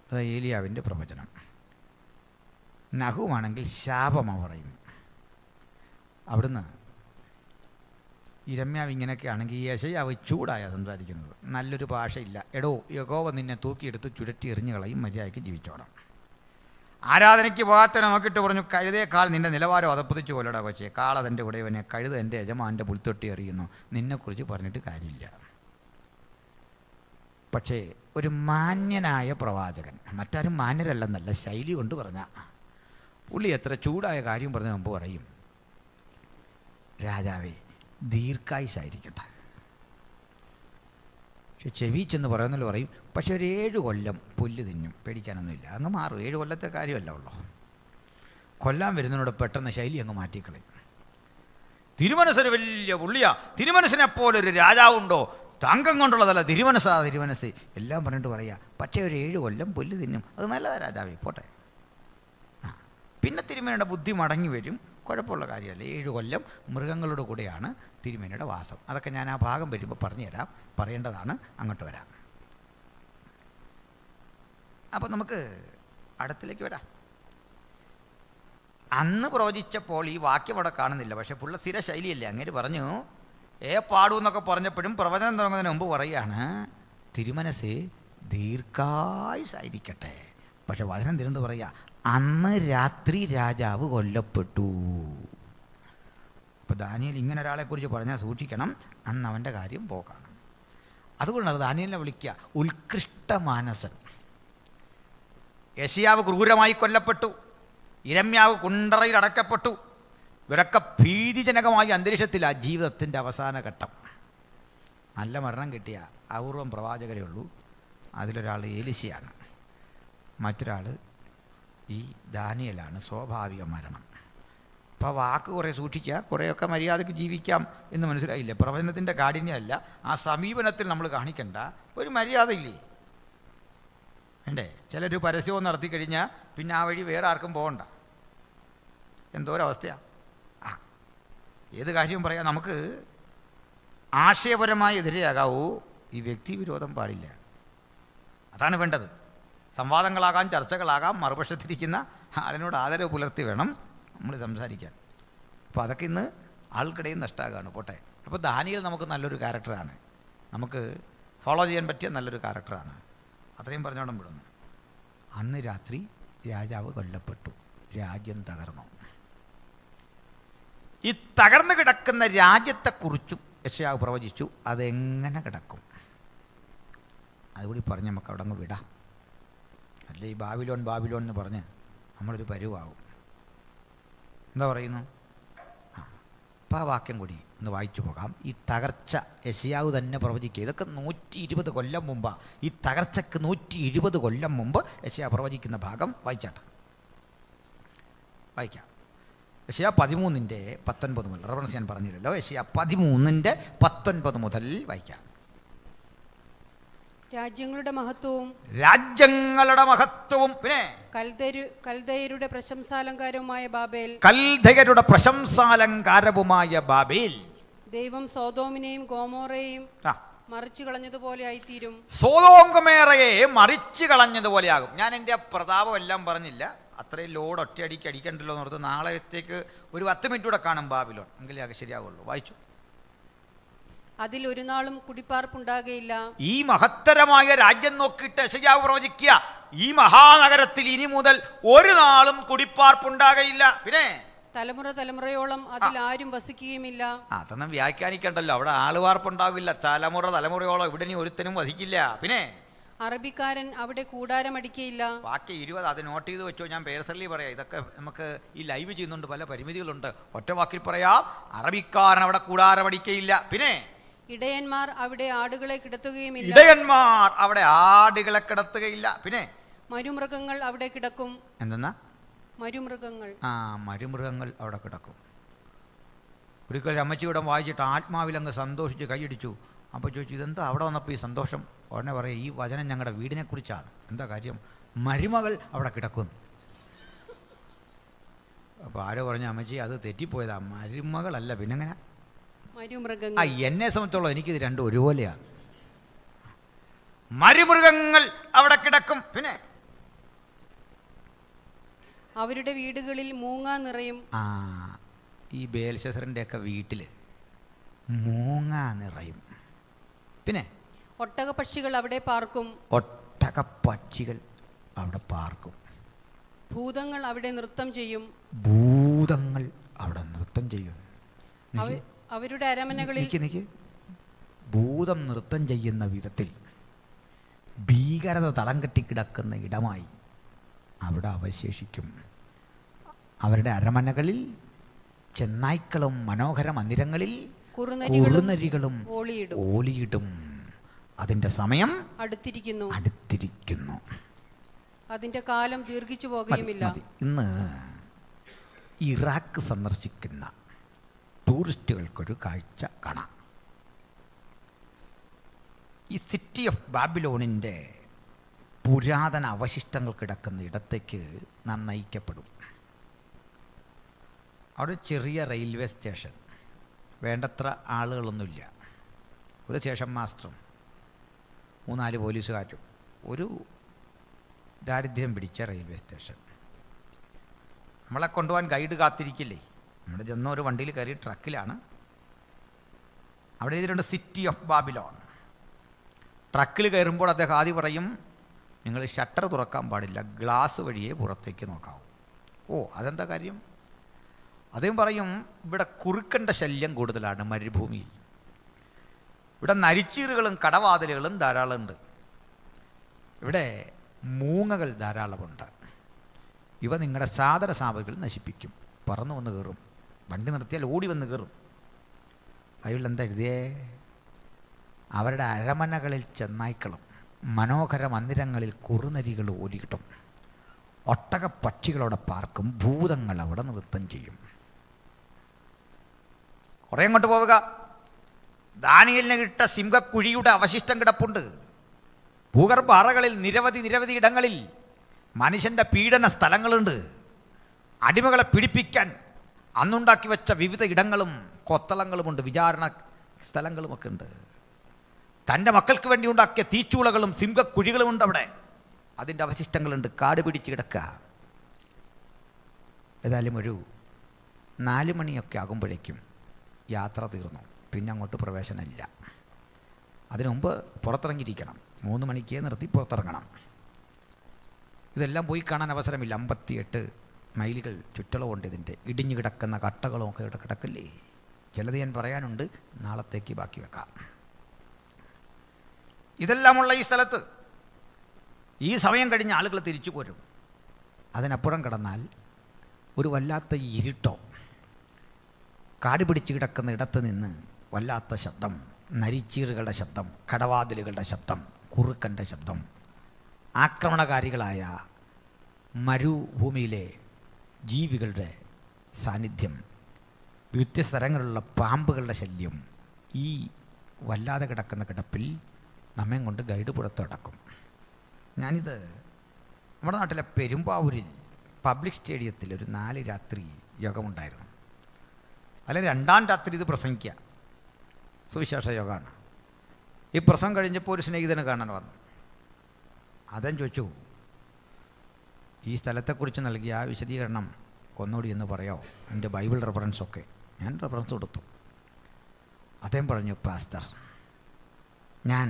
S1: അത് ഏലിയാവിൻ്റെ പ്രവചനം. നഹുവാണെങ്കിൽ ശാപമാണ് പറയുന്നത്. അവിടുന്ന് ഈ രമ്യാവ് ഇങ്ങനെയൊക്കെ ആണെങ്കിൽ യെശയ്യാവ് ചൂടായാണ് സംസാരിക്കുന്നത്. നല്ലൊരു ഭാഷയില്ല. എടോ, യഹോവ നിന്നെ തൂക്കിയെടുത്ത് ചുരറ്റി എറിഞ്ഞു കളയും, മര്യാദയ്ക്ക് ജീവിച്ചോണം. ആരാധനയ്ക്ക് പോകാത്തനെ നോക്കിയിട്ട് പറഞ്ഞു, കഴുതേക്കാൾ നിൻ്റെ നിലവാരം അതപ്പതിച്ചു കൊല്ലടാ കൊച്ചേ. കാളതെൻ്റെ ഉടയവനെ, കഴുത എൻ്റെ യജമാൻ്റെ പുൽത്തൊട്ടി എറിയുന്നു. നിന്നെക്കുറിച്ച് പറഞ്ഞിട്ട് കാര്യമില്ല. പക്ഷേ ഒരു മാന്യനായ പ്രവാചകൻ, മറ്റാരും മാന്യരല്ലെന്നല്ല, ശൈലി കൊണ്ട് പറഞ്ഞ പുള്ളി എത്ര ചൂടായ കാര്യം പറഞ്ഞ മുമ്പ് പറയും, രാജാവേ ദീർഘായുസായിരിക്കട്ടെ. പക്ഷെ ചെവിച്ചെന്ന് പറയുന്നല്ലോ പറയും, പക്ഷെ ഒരു 7 കൊല്ലം പുല്ല് തിന്നും, പേടിക്കാനൊന്നുമില്ല, അങ്ങ് മാറും. 7 കൊല്ലത്തെ കാര്യമല്ല ഉള്ളൂ. കൊല്ലാൻ വരുന്നതിനോട് പെട്ടെന്ന് ശൈലി അങ്ങ് മാറ്റിക്കളയും. തിരുമനസ്സൊരു വലിയ പുള്ളിയാ, തിരുമനസ്സിനെപ്പോലൊരു രാജാവുണ്ടോ? തങ്കം കൊണ്ടുള്ളതല്ല തിരുമനസ്സാ, തിരുമനസ് എല്ലാം പറഞ്ഞിട്ട് പറയുക. പക്ഷേ ഒരു 7 കൊല്ലം പുല്ല് തിന്നും, അത് നല്ലതാ രാജാവേ, പോട്ടെ. പിന്നെ തിരുമേനിയുടെ ബുദ്ധി മടങ്ങി വരും, കുഴപ്പമുള്ള കാര്യമല്ല. 7 കൊല്ലം മൃഗങ്ങളുടെ കൂടെയാണ് തിരുമേനിയുടെ വാസം. അതൊക്കെ ഞാൻ ആ ഭാഗം വരുമ്പോൾ പറഞ്ഞുതരാം, പറയേണ്ടതാണ്, അങ്ങോട്ട് വരാം. അപ്പോൾ നമുക്ക് അടുത്തിലേക്ക് വരാം. അന്ന് പ്രവചിച്ചപ്പോൾ ഈ വാക്യം അവിടെ കാണുന്നില്ല, പക്ഷേ പുള്ള സ്ഥിര ശൈലിയല്ലേ. അങ്ങനെ പറഞ്ഞു, പാടൂ എന്നൊക്കെ പറഞ്ഞപ്പോഴും പ്രവചനം തുടങ്ങുന്നതിന് മുമ്പ് പറയുകയാണ്, തിരുമനസ് ദീർഘായുസായിരിക്കട്ടെ. പക്ഷെ വചനം തിരുന്ന് പറയുക, അന്ന് രാത്രി രാജാവ് കൊല്ലപ്പെട്ടു. അപ്പോൾ ദാനിയേൽ ഇങ്ങനെ ഒരാളെക്കുറിച്ച് പറഞ്ഞാൽ സൂക്ഷിക്കണം, അന്ന് അവൻ്റെ കാര്യം പോക്കാണ്. അതുകൊണ്ടാണ് ദാനിയേലിനെ വിളിക്കുക ഉത്കൃഷ്ട മാനസൻ. യെശയ്യാവ് ക്രൂരമായി കൊല്ലപ്പെട്ടു, യിരെമ്യാവ് കുണ്ടറയിൽ അടക്കപ്പെട്ടു. ഇവരൊക്കെ ഭീതിജനകമായ അന്തരീക്ഷത്തിലാണ് ജീവിതത്തിൻ്റെ അവസാന ഘട്ടം. നല്ല മരണം കിട്ടിയ അപൂർവം പ്രവാചകരേ ഉള്ളൂ. അതിലൊരാൾ എലീശയാണ്, മറ്റൊരാൾ ഈ ദാനിയേലാണ്. സ്വാഭാവിക മരണം. അപ്പോൾ വാക്ക് കുറേ സൂക്ഷിക്കുക, കുറേയൊക്കെ മര്യാദയ്ക്ക് ജീവിക്കാം എന്ന് മനസ്സിലായില്ലേ. പ്രവചനത്തിൻ്റെ കാഠിന്യമല്ല, ആ സമീപനത്തിൽ നമ്മൾ കാണിക്കേണ്ട ഒരു മര്യാദയില്ലേ വേണ്ടേ. ചിലർ പരസ്യവും നടത്തി കഴിഞ്ഞാൽ പിന്നെ ആ വഴി വേറെ ആർക്കും പോകണ്ട. എന്തോരവസ്ഥയാണ്. ഏത് കാര്യവും പറയാം, നമുക്ക് ആശയപരമായി എതിരെയാകാവൂ, ഈ വ്യക്തിവിരോധം പാടില്ല. അതാണ് വേണ്ടത്. സംവാദങ്ങളാകാം, ചർച്ചകളാകാം, മറുപക്ഷത്തിരിക്കുന്ന ആളിനോട് ആദരവ് പുലർത്തി വേണം നമ്മൾ സംസാരിക്കാൻ. അപ്പോൾ അതൊക്കെ ഇന്ന് ആൾക്കിടയിൽ നഷ്ടമാകാണ്, പോട്ടെ. അപ്പോൾ ദാനിയേൽ നമുക്ക് നല്ലൊരു ക്യാരക്ടറാണ്, നമുക്ക് ഫോളോ ചെയ്യാൻ പറ്റിയ നല്ലൊരു ക്യാരക്ടറാണ്. അത്രയും പറഞ്ഞോണം വിടുന്നു. അന്ന് രാത്രി രാജാവ് കൊല്ലപ്പെട്ടു, രാജ്യം തകർന്നു. ഈ തകർന്നു കിടക്കുന്ന രാജ്യത്തെക്കുറിച്ചും യെശയ്യാവ് പ്രവചിച്ചു. അതെങ്ങനെ കിടക്കും അതുകൂടി പറഞ്ഞ് നമുക്ക് അവിടെ അങ്ങ് വിടാം. അല്ലേ ഈ ബാബിലോൺ ബാബിലോൺ എന്ന് പറഞ്ഞ് നമ്മളൊരു പരുവാകും. എന്താ പറയുന്നു? അപ്പോൾ ആ വാക്യം കൂടി ഒന്ന് വായിച്ചു പോകാം. ഈ തകർച്ച യെശയ്യാവ് തന്നെ പ്രവചിക്കുക. ഇതൊക്കെ 120 കൊല്ലം മുമ്പാണ്. ഈ തകർച്ചയ്ക്ക് 120 കൊല്ലം മുമ്പ് യെശയ്യാവ് പ്രവചിക്കുന്ന ഭാഗം വായിച്ചാട്ടെ. വായിക്കാം. യെശയ്യാ 13:19 മുതൽ. റെഫറൻസ് ഞാൻ പറഞ്ഞില്ലല്ലോ. യെശയ്യാ 13:19 മുതൽ വായിക്കാം.
S2: രാജ്യങ്ങളുടെ മഹത്വവും
S1: പിന്നെ
S2: കൽദയരുടെ പ്രശംസാലങ്കാരവുമായ ബാബേൽ ദൈവം സോദോമിനെയും ഗോമോറയെയും മറിച്ചു കളഞ്ഞതുപോലെ ആയിത്തീരും.
S1: സോദോം ഗൊമോറയെ മറിച്ചു കളഞ്ഞതുപോലെയാകും. ഞാൻ എൻ്റെ പ്രതാപം എല്ലാം പറഞ്ഞില്ല, അത്രയും ലോഡ് ഒറ്റയടിക്ക് അടിക്കണ്ടല്ലോ എന്ന് ഓർത്ത് നാളത്തേക്ക് ഒരു 10 മിനിറ്റ് കൂടെ കാണും ബാബിലോൺ, എങ്കിലേ അത് ശരിയാവുള്ളൂ. വായിച്ചു.
S2: അതിൽ ഒരു നാളും കുടിപ്പാർപ്പുണ്ടാകുകയില്ല.
S1: ഈ മഹത്തരമായ രാജ്യം നോക്കിയിട്ട് യെശയ്യാവ് പ്രവചിക്കുക, ഈ മഹാനഗരത്തിൽ ഇനി മുതൽ ഒരു നാളും കുടിപ്പാർപ്പുണ്ടാകയില്ല. പിന്നെ
S2: തലമുറയോളം അതിൽ ആരും വസിക്കുകയുമില്ല.
S1: അതൊന്നും വ്യാഖ്യാനിക്കണ്ടല്ലോ. അവിടെ ആളുവാർപ്പുണ്ടാകില്ല. തലമുറയോളം ഇവിടെ ഇനി ഒരുത്തനും വസിക്കില്ല. പിന്നെ
S2: അറബിക്കാരൻ അവിടെ കൂടാരമടിക്കയില്ല.
S1: ബാക്കി 20 അത് നോട്ട് ചെയ്ത് വെച്ചോ. ഞാൻ പേഴ്സണലി പറയാം. ഇതൊക്കെ നമുക്ക് ഈ ലൈവ് ചെയ്യുന്നുണ്ട്, പല പരിമിതികളുണ്ട്. ഒറ്റ വാക്കിൽ പറയാം, അറബിക്കാരൻ അവിടെ കൂടാരമടിക്കയില്ല. പിന്നെ
S2: ഇടയന്മാർ അവിടെ ആടുകളെ കിടത്തുകയുമില്ല.
S1: പിന്നെ
S2: മരുമൃഗങ്ങൾ അവിടെ കിടക്കും.
S1: എന്തെന്നാ?
S2: മരുമൃഗങ്ങൾ
S1: അവിടെ കിടക്കും. ഒരിക്കൽ അമ്മച്ചിയുടെ വായിച്ചിട്ട് ആത്മാവിലങ്ങ് സന്തോഷിച്ച് കൈയടിച്ചു. അപ്പോൾ ചോദിച്ചു, ഇതെന്താ അവിടെ വന്നപ്പോൾ ഈ സന്തോഷം? ഉടനെ പറയാം, ഈ വചനം ഞങ്ങളുടെ വീടിനെ കുറിച്ചാണ്. എന്താ കാര്യം? മരുമകൾ അവിടെ കിടക്കുന്നു. അപ്പോൾ ആരോ പറഞ്ഞു, അമ്മച്ചി അത് തെറ്റിപ്പോയതാ, മരുമകളല്ല പിന്നെങ്ങനെ? എന്നെ സംബന്ധിച്ചോളം എനിക്കിത് രണ്ടും ഒരുപോലെയാണ്. മരുമൃഗങ്ങൾ അവിടെ കിടക്കും. പിന്നെ
S2: അവരുടെ വീടുകളിൽ മൂങ്ങ നിറയും.
S1: ഈ ബേൽശസ്സറിൻ്റെ ഒക്കെ വീട്ടിൽ മൂങ്ങ നിറയും. പിന്നെ
S2: ഒട്ടകപ്പക്ഷികൾ അവിടെ പാർക്കും.
S1: ഒട്ടകപ്പക്ഷികൾ അവിടെ പാർക്കും.
S2: ഭൂതങ്ങൾ അവിടെ നൃത്തം ചെയ്യും.
S1: ഭൂതങ്ങൾ അവിടെ നൃത്തം ചെയ്യും.
S2: അവരുടെ അരമനകളിൽ
S1: ഭൂതം നൃത്തം ചെയ്യുന്ന വിധത്തിൽ ഭീകരത തളം കെട്ടിക്കിടക്കുന്ന ഇടമായി അവിടെ അവശേഷിക്കും. അവരുടെ അരമനകളിൽ ചെന്നായ്ക്കളും മനോഹര മന്ദിരങ്ങളിൽ കുറുനരികളും ഓലിയിടും. അതിൻ്റെ സമയം അടുത്തിരിക്കുന്നു.
S2: അതിൻ്റെ കാലം ദീർഘിച്ചു പോകുകയുമില്ല.
S1: ഇന്ന് ഇറാഖ് സന്ദർശിക്കുന്ന ടൂറിസ്റ്റുകൾക്കൊരു കാഴ്ച കാണാം. ഈ സിറ്റി ഓഫ് ബാബിലോണിൻ്റെ പുരാതന അവശിഷ്ടങ്ങൾ കിടക്കുന്ന ഇടത്തേക്ക് നാം നയിക്കപ്പെടും. അവിടെ ചെറിയ റെയിൽവേ സ്റ്റേഷൻ, വേണ്ടത്ര ആളുകളൊന്നുമില്ല, ഒരു സ്റ്റേഷൻ മാസ്റ്ററും 3-4 പോലീസുകാരും, ഒരു ദാരിദ്ര്യം പിടിച്ച റെയിൽവേ സ്റ്റേഷൻ. നമ്മളെ കൊണ്ടുപോകാൻ ഗൈഡ് കാത്തിരിക്കില്ലേ? നമ്മുടെ ചെന്ന ഒരു വണ്ടിയിൽ കയറി ട്രക്കിലാണ്. അവിടെ എഴുതിയിട്ടുണ്ട് സിറ്റി ഓഫ് ബാബിലോൺ. ട്രക്കിൽ കയറുമ്പോൾ അദ്ദേഹം ആദ്യം പറയും, നിങ്ങൾ ഷട്ടർ തുറക്കാൻ പാടില്ല, ഗ്ലാസ് വഴിയേ പുറത്തേക്ക് നോക്കാവൂ. അതെന്താ കാര്യം? അദ്ദേഹം പറയും, ഇവിടെ കുറുക്കൻ്റെ ശല്യം കൂടുതലാണ് മരുഭൂമിയിൽ. ഇവിടെ നരിച്ചീറുകളും കടവാതിലുകളും ധാരാളമുണ്ട്. ഇവിടെ മൂങ്ങകൾ ധാരാളമുണ്ട്. ഇവ നിങ്ങളുടെ സാധന സാമഗ്രികൾ നശിപ്പിക്കും. പറന്നു വന്ന് കയറും. വണ്ടി നിർത്തിയാൽ ഓടി വന്ന് കയറും. ബൈബിളിൽ എന്താ എഴുതിയേ? അവരുടെ അരമനകളിൽ ചെന്നായ്ക്കളും മനോഹര മന്ദിരങ്ങളിൽ കുറുനരികൾ ഓടിയിട്ടും ഒട്ടകപ്പക്ഷികളോടെ പാർക്കും. ഭൂതങ്ങൾ അവിടെ നൃത്തം ചെയ്യും. കുറേ അങ്ങോട്ട് പോവുക. ദാനിയേലിന് കിട്ട സിംഹക്കുഴിയുടെ അവശിഷ്ടം കിടപ്പുണ്ട്. ഭൂഗർഭ അറകളിൽ നിരവധി ഇടങ്ങളിൽ മനുഷ്യൻ്റെ പീഡന സ്ഥലങ്ങളുണ്ട്. അടിമകളെ പിടിപ്പിക്കാൻ അന്നുണ്ടാക്കി വെച്ച വിവിധ ഇടങ്ങളും കൊത്തളങ്ങളുമുണ്ട്, വിചാരണ സ്ഥലങ്ങളുമൊക്കെ ഉണ്ട്. തൻ്റെ മക്കൾക്ക് വേണ്ടി ഉണ്ടാക്കിയ തീച്ചൂളകളും സിംഹക്കുഴികളുമുണ്ട് അവിടെ. അതിൻ്റെ അവശിഷ്ടങ്ങളുണ്ട്. കാട് പിടിച്ച് കിടക്കുക. ഏതായാലും ഒരു 4 മണിയൊക്കെ ആകുമ്പോഴേക്കും യാത്ര തീർന്നു. പിന്നെ അങ്ങോട്ട് പ്രവേശനമില്ല. അതിനു മുമ്പ് പുറത്തിറങ്ങിയിരിക്കണം. 3 മണിക്ക് നിർത്തി പുറത്തിറങ്ങണം. ഇതെല്ലാം പോയി കാണാൻ അവസരമില്ല. 58 മൈലുകൾ ചുറ്റളവുണ്ട്. ഇതിൻ്റെ ഇടിഞ്ഞു കിടക്കുന്ന കട്ടകളും ഒക്കെ ഇവിടെ കിടക്കില്ലേ? ചിലത് ഞാൻ പറയാനുണ്ട്, നാളത്തേക്ക് ബാക്കി വെക്കാം. ഇതെല്ലാമുള്ള ഈ സ്ഥലത്ത് ഈ സമയം കഴിഞ്ഞ് ആളുകൾ തിരിച്ചു പോരും. അതിനപ്പുറം കടന്നാൽ ഒരു വല്ലാത്ത ഇരുട്ടോ, കാട് പിടിച്ച് കിടക്കുന്ന ഇടത്ത് നിന്ന് വല്ലാത്ത ശബ്ദം, നരിച്ചീറുകളുടെ ശബ്ദം, കടവാതിലുകളുടെ ശബ്ദം, കുറുക്കൻ്റെ ശബ്ദം, ആക്രമണകാരികളായ മരുഭൂമിയിലെ ജീവികളുടെ സാന്നിധ്യം, വ്യത്യസ്ത തരങ്ങളിലുള്ള പാമ്പുകളുടെ ശല്യം. ഈ വല്ലാതെ കിടക്കുന്ന കിടപ്പിൽ നമ്മെ കൊണ്ട് ഗൈഡ് പുറത്ത് കിടക്കും. ഞാനിത് നമ്മുടെ നാട്ടിലെ പെരുമ്പാവൂരിൽ പബ്ലിക് സ്റ്റേഡിയത്തിൽ ഒരു 4 രാത്രി യോഗമുണ്ടായിരുന്നു. അതിൽ 2-ാം രാത്രി ഇത് പ്രസംഗിക്കുക, സുവിശേഷ യോഗമാണ്. ഈ പ്രസംഗം കഴിഞ്ഞപ്പോൾ ഒരു സ്നേഹിതനെ കാണാൻ വന്നു. അദ്ദേഹം ചോദിച്ചു, ഈ സ്ഥലത്തെക്കുറിച്ച് നൽകിയ ആ വിശദീകരണം ഒന്നുകൂടി എന്ന് പറയാമോ? എൻ്റെ ബൈബിൾ റെഫറൻസൊക്കെ. ഞാൻ റെഫറൻസ് കൊടുത്തു. അദ്ദേഹം പറഞ്ഞു, പാസ്റ്റർ, ഞാൻ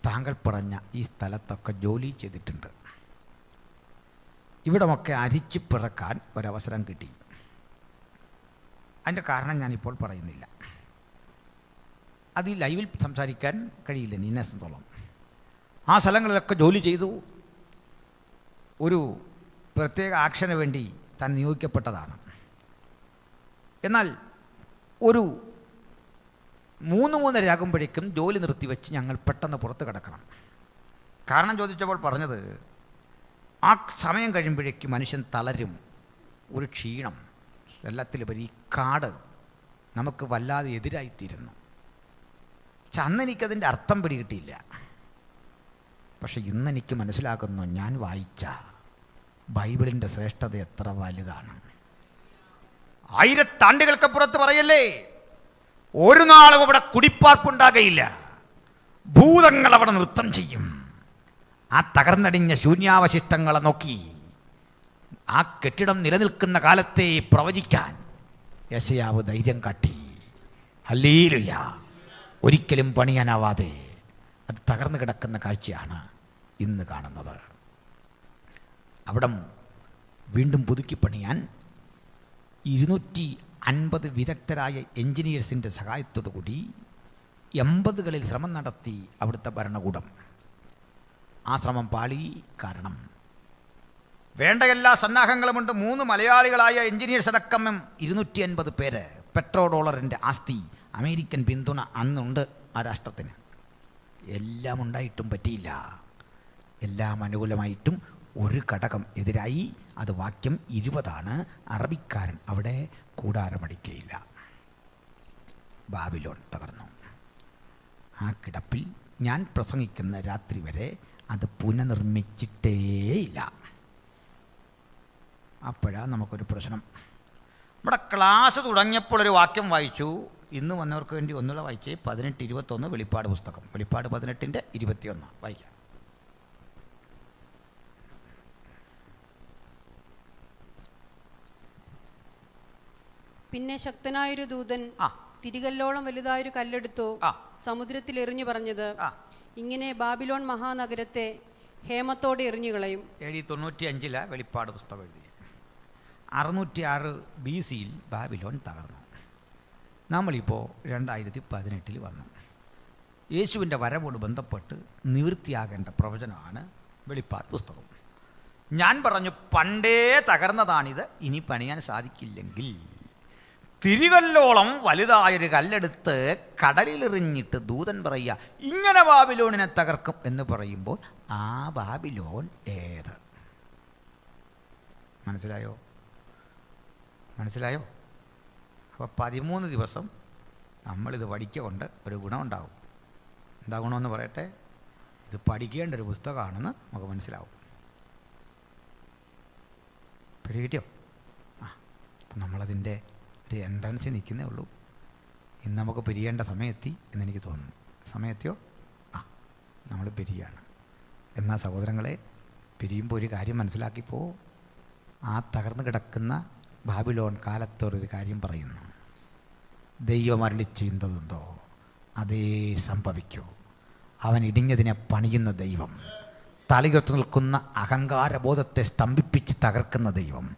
S1: താങ്കൾ പറഞ്ഞ ഈ സ്ഥലത്തൊക്കെ ജോലി ചെയ്തിട്ടുണ്ട്. ഇവിടമൊക്കെ അരിച്ചു പിറക്കാൻ ഒരവസരം കിട്ടി. അതിൻ്റെ കാരണം ഞാനിപ്പോൾ പറയുന്നില്ല. അത് ഈ ലൈവിൽ സംസാരിക്കാൻ കഴിയില്ല എന്നെ സംബന്ധിച്ചോളം. ആ സ്ഥലങ്ങളിലൊക്കെ ജോലി ചെയ്തു. ഒരു പ്രത്യേക ആക്ഷന് വേണ്ടി താൻ നിയോഗിക്കപ്പെട്ടതാണ്. എന്നാൽ ഒരു 3-3:30 ആകുമ്പോഴേക്കും ജോലി നിർത്തിവെച്ച് ഞങ്ങൾ പെട്ടെന്ന് പുറത്ത് കിടക്കണം. കാരണം ചോദിച്ചപ്പോൾ പറഞ്ഞത്, ആ സമയം കഴിയുമ്പോഴേക്കും മനുഷ്യൻ തളരും, ഒരു ക്ഷീണം, എല്ലാത്തിലുപരി ഈ കാട് നമുക്ക് വല്ലാതെ എതിരായിത്തീരുന്നു. പക്ഷെ അന്നെനിക്കതിൻ്റെ അർത്ഥം പിടികിട്ടിയില്ല. പക്ഷെ ഇന്നെനിക്ക് മനസ്സിലാക്കുന്നു, ഞാൻ വായിച്ച ബൈബിളിൻ്റെ ശ്രേഷ്ഠത എത്ര വലുതാണ്. 1000 ആണ്ടുകൾക്കപ്പുറത്ത് പറയല്ലേ, ഒരു നാളും അവിടെ കുടിപ്പാർപ്പുണ്ടാകയില്ല. ഭൂതങ്ങൾ അവിടെ നൃത്തം ചെയ്യും. ആ തകർന്നടിഞ്ഞ ശൂന്യാവശിഷ്ടങ്ങളെ നോക്കി ആ കെട്ടിടം നിലനിൽക്കുന്ന കാലത്തെ പ്രവചിക്കാൻ യെശയ്യാവ് ധൈര്യം കാട്ടി. ഹല്ലേലൂയ. ഒരിക്കലും പണിയാനാവാതെ അത് തകർന്നു കിടക്കുന്ന കാഴ്ചയാണ് ഇന്ന് കാണുന്നത്. അവിടം വീണ്ടും പുതുക്കി പണിയാൻ 250 വിദഗ്ധരായ എൻജിനീയേഴ്സിൻ്റെ സഹായത്തോടു കൂടി 80കളിൽ ശ്രമം നടത്തി അവിടുത്തെ ഭരണകൂടം. ആ ശ്രമം പാളി. കാരണം വേണ്ട എല്ലാ സന്നാഹങ്ങളുമുണ്ട്. 3 മലയാളികളായ എൻജിനീയേഴ്സ് അടക്കം 250 പേര്. പെട്രോ ഡോളറിൻ്റെ ആസ്തി, അമേരിക്കൻ പിന്തുണ അന്നുണ്ട് ആ രാഷ്ട്രത്തിന്. എല്ലാം ഉണ്ടായിട്ടും പറ്റിയില്ല. എല്ലാം അനുകൂലമായിട്ടും ഒരു ഘടകം എതിരായി. അത് വാക്യം 20 അറബിക്കാരൻ അവിടെ കൂടാരമടിക്കുകയില്ല. ബാബിലോൺ തകർന്നു. ആ കിടപ്പിൽ ഞാൻ പ്രസംഗിക്കുന്ന രാത്രി വരെ അത് പുനർനിർമ്മിച്ചിട്ടേയില്ല. അപ്പോഴാണ് നമുക്കൊരു പ്രശ്നം. നമ്മുടെ ക്ലാസ് തുടങ്ങിയപ്പോൾ ഒരു വാക്യം വായിച്ചു. ഇന്ന് വന്നവർക്ക് വേണ്ടി ഒന്നുകൂടെ വായിച്ചേ. 18:21 വെളിപ്പാട് പുസ്തകം. വെളിപ്പാട് 18:21 വായിക്കാം.
S2: പിന്നെ ശക്തനായൊരു ദൂതൻ തിരികല്ലോളം വലുതായൊരു കല്ലെടുത്തു സമുദ്രത്തിൽ എറിഞ്ഞു പറഞ്ഞത്, ഇങ്ങനെ ബാബിലോൺ മഹാനഗരത്തെ ഹേമത്തോടെ എറിഞ്ഞു കളയും.
S1: 95 വെളിപ്പാട് പുസ്തകം എഴുതി. 606 BC ബാബിലോൺ തകർന്നു. നമ്മളിപ്പോൾ 2018 വന്നു. യേശുവിൻ്റെ വരവോട് ബന്ധപ്പെട്ട് നിവൃത്തിയാകേണ്ട പ്രവചനമാണ് വെളിപ്പാട് പുസ്തകം. ഞാൻ പറഞ്ഞു, പണ്ടേ തകർന്നതാണിത്, ഇനി പണിയാൻ സാധിക്കില്ലെങ്കിൽ തിരികല്ലോളം വലുതായൊരു കല്ലെടുത്ത് കടലിലെറിഞ്ഞിട്ട് ദൂതൻ പറയുക, ഇങ്ങനെ ബാബിലോണിനെ തകർക്കും എന്ന് പറയുമ്പോൾ ആ ബാബിലോൺ ഏത്? മനസ്സിലായോ? അപ്പോൾ 13 ദിവസം നമ്മളിത് പഠിക്കൊണ്ട് ഒരു ഗുണമുണ്ടാവും. എന്താ ഗുണമെന്ന് പറയട്ടെ? ഇത് പഠിക്കേണ്ട ഒരു പുസ്തകമാണെന്ന് നമുക്ക് മനസ്സിലാവും. പിടികിട്ടിയോ? അപ്പം നമ്മളതിൻ്റെ ഒരു എൻട്രൻസിൽ നിൽക്കുന്നേ ഉള്ളൂ. ഇന്ന് നമുക്ക് പിരിയേണ്ട സമയമെത്തി എന്നെനിക്ക് തോന്നുന്നു. സമയത്തിയോ? നമ്മൾ പിരിയാണ്. എന്നാൽ സഹോദരങ്ങളെ, പിരിയുമ്പോൾ ഒരു കാര്യം മനസ്സിലാക്കിപ്പോ. ആ തകർന്നു കിടക്കുന്ന ബാബിലോൺ കാലത്തോടൊരു കാര്യം പറയുന്നു. ദൈവം അരുളി ചെയ്യുന്നതെന്തോ അതേ സംഭവിക്കൂ. അവൻ ഇടിഞ്ഞതിനെ പണിയുന്ന ദൈവം, തലയുയർത്തി നിൽക്കുന്ന അഹങ്കാരബോധത്തെ സ്തംഭിപ്പിച്ച് തകർക്കുന്ന ദൈവം,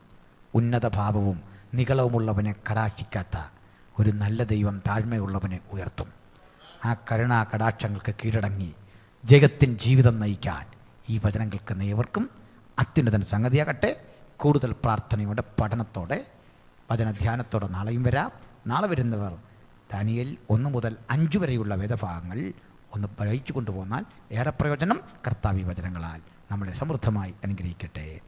S1: ഉന്നത ഭാവവും നികളവുമുള്ളവനെ കടാക്ഷിക്കാത്ത ഒരു നല്ല ദൈവം താഴ്മയുള്ളവനെ ഉയർത്തും. ആ കരുണാ കടാക്ഷങ്ങൾക്ക് കീഴടങ്ങി ജഗത്തിൻ ജീവിതം നയിക്കാൻ ഈ വചനങ്ങൾക്ക് നേവർക്കും അത്യുന്നതൻ സംഗതിയാകട്ടെ. കൂടുതൽ പ്രാർത്ഥനയോടെ പഠനത്തോടെ വചനധ്യാനത്തോടെ നാളെയും വരാം. നാളെ വരുന്നവർ ദാനിയേൽ 1 മുതൽ 5 വരെയുള്ള വേദഭാഗങ്ങൾ ഒന്ന് വായിച്ചു കൊണ്ടുപോന്നാൽ ഏറെ പ്രയോജനം. കർത്താവി വചനങ്ങളാൽ നമ്മളെ സമൃദ്ധമായി അനുഗ്രഹിക്കട്ടെ.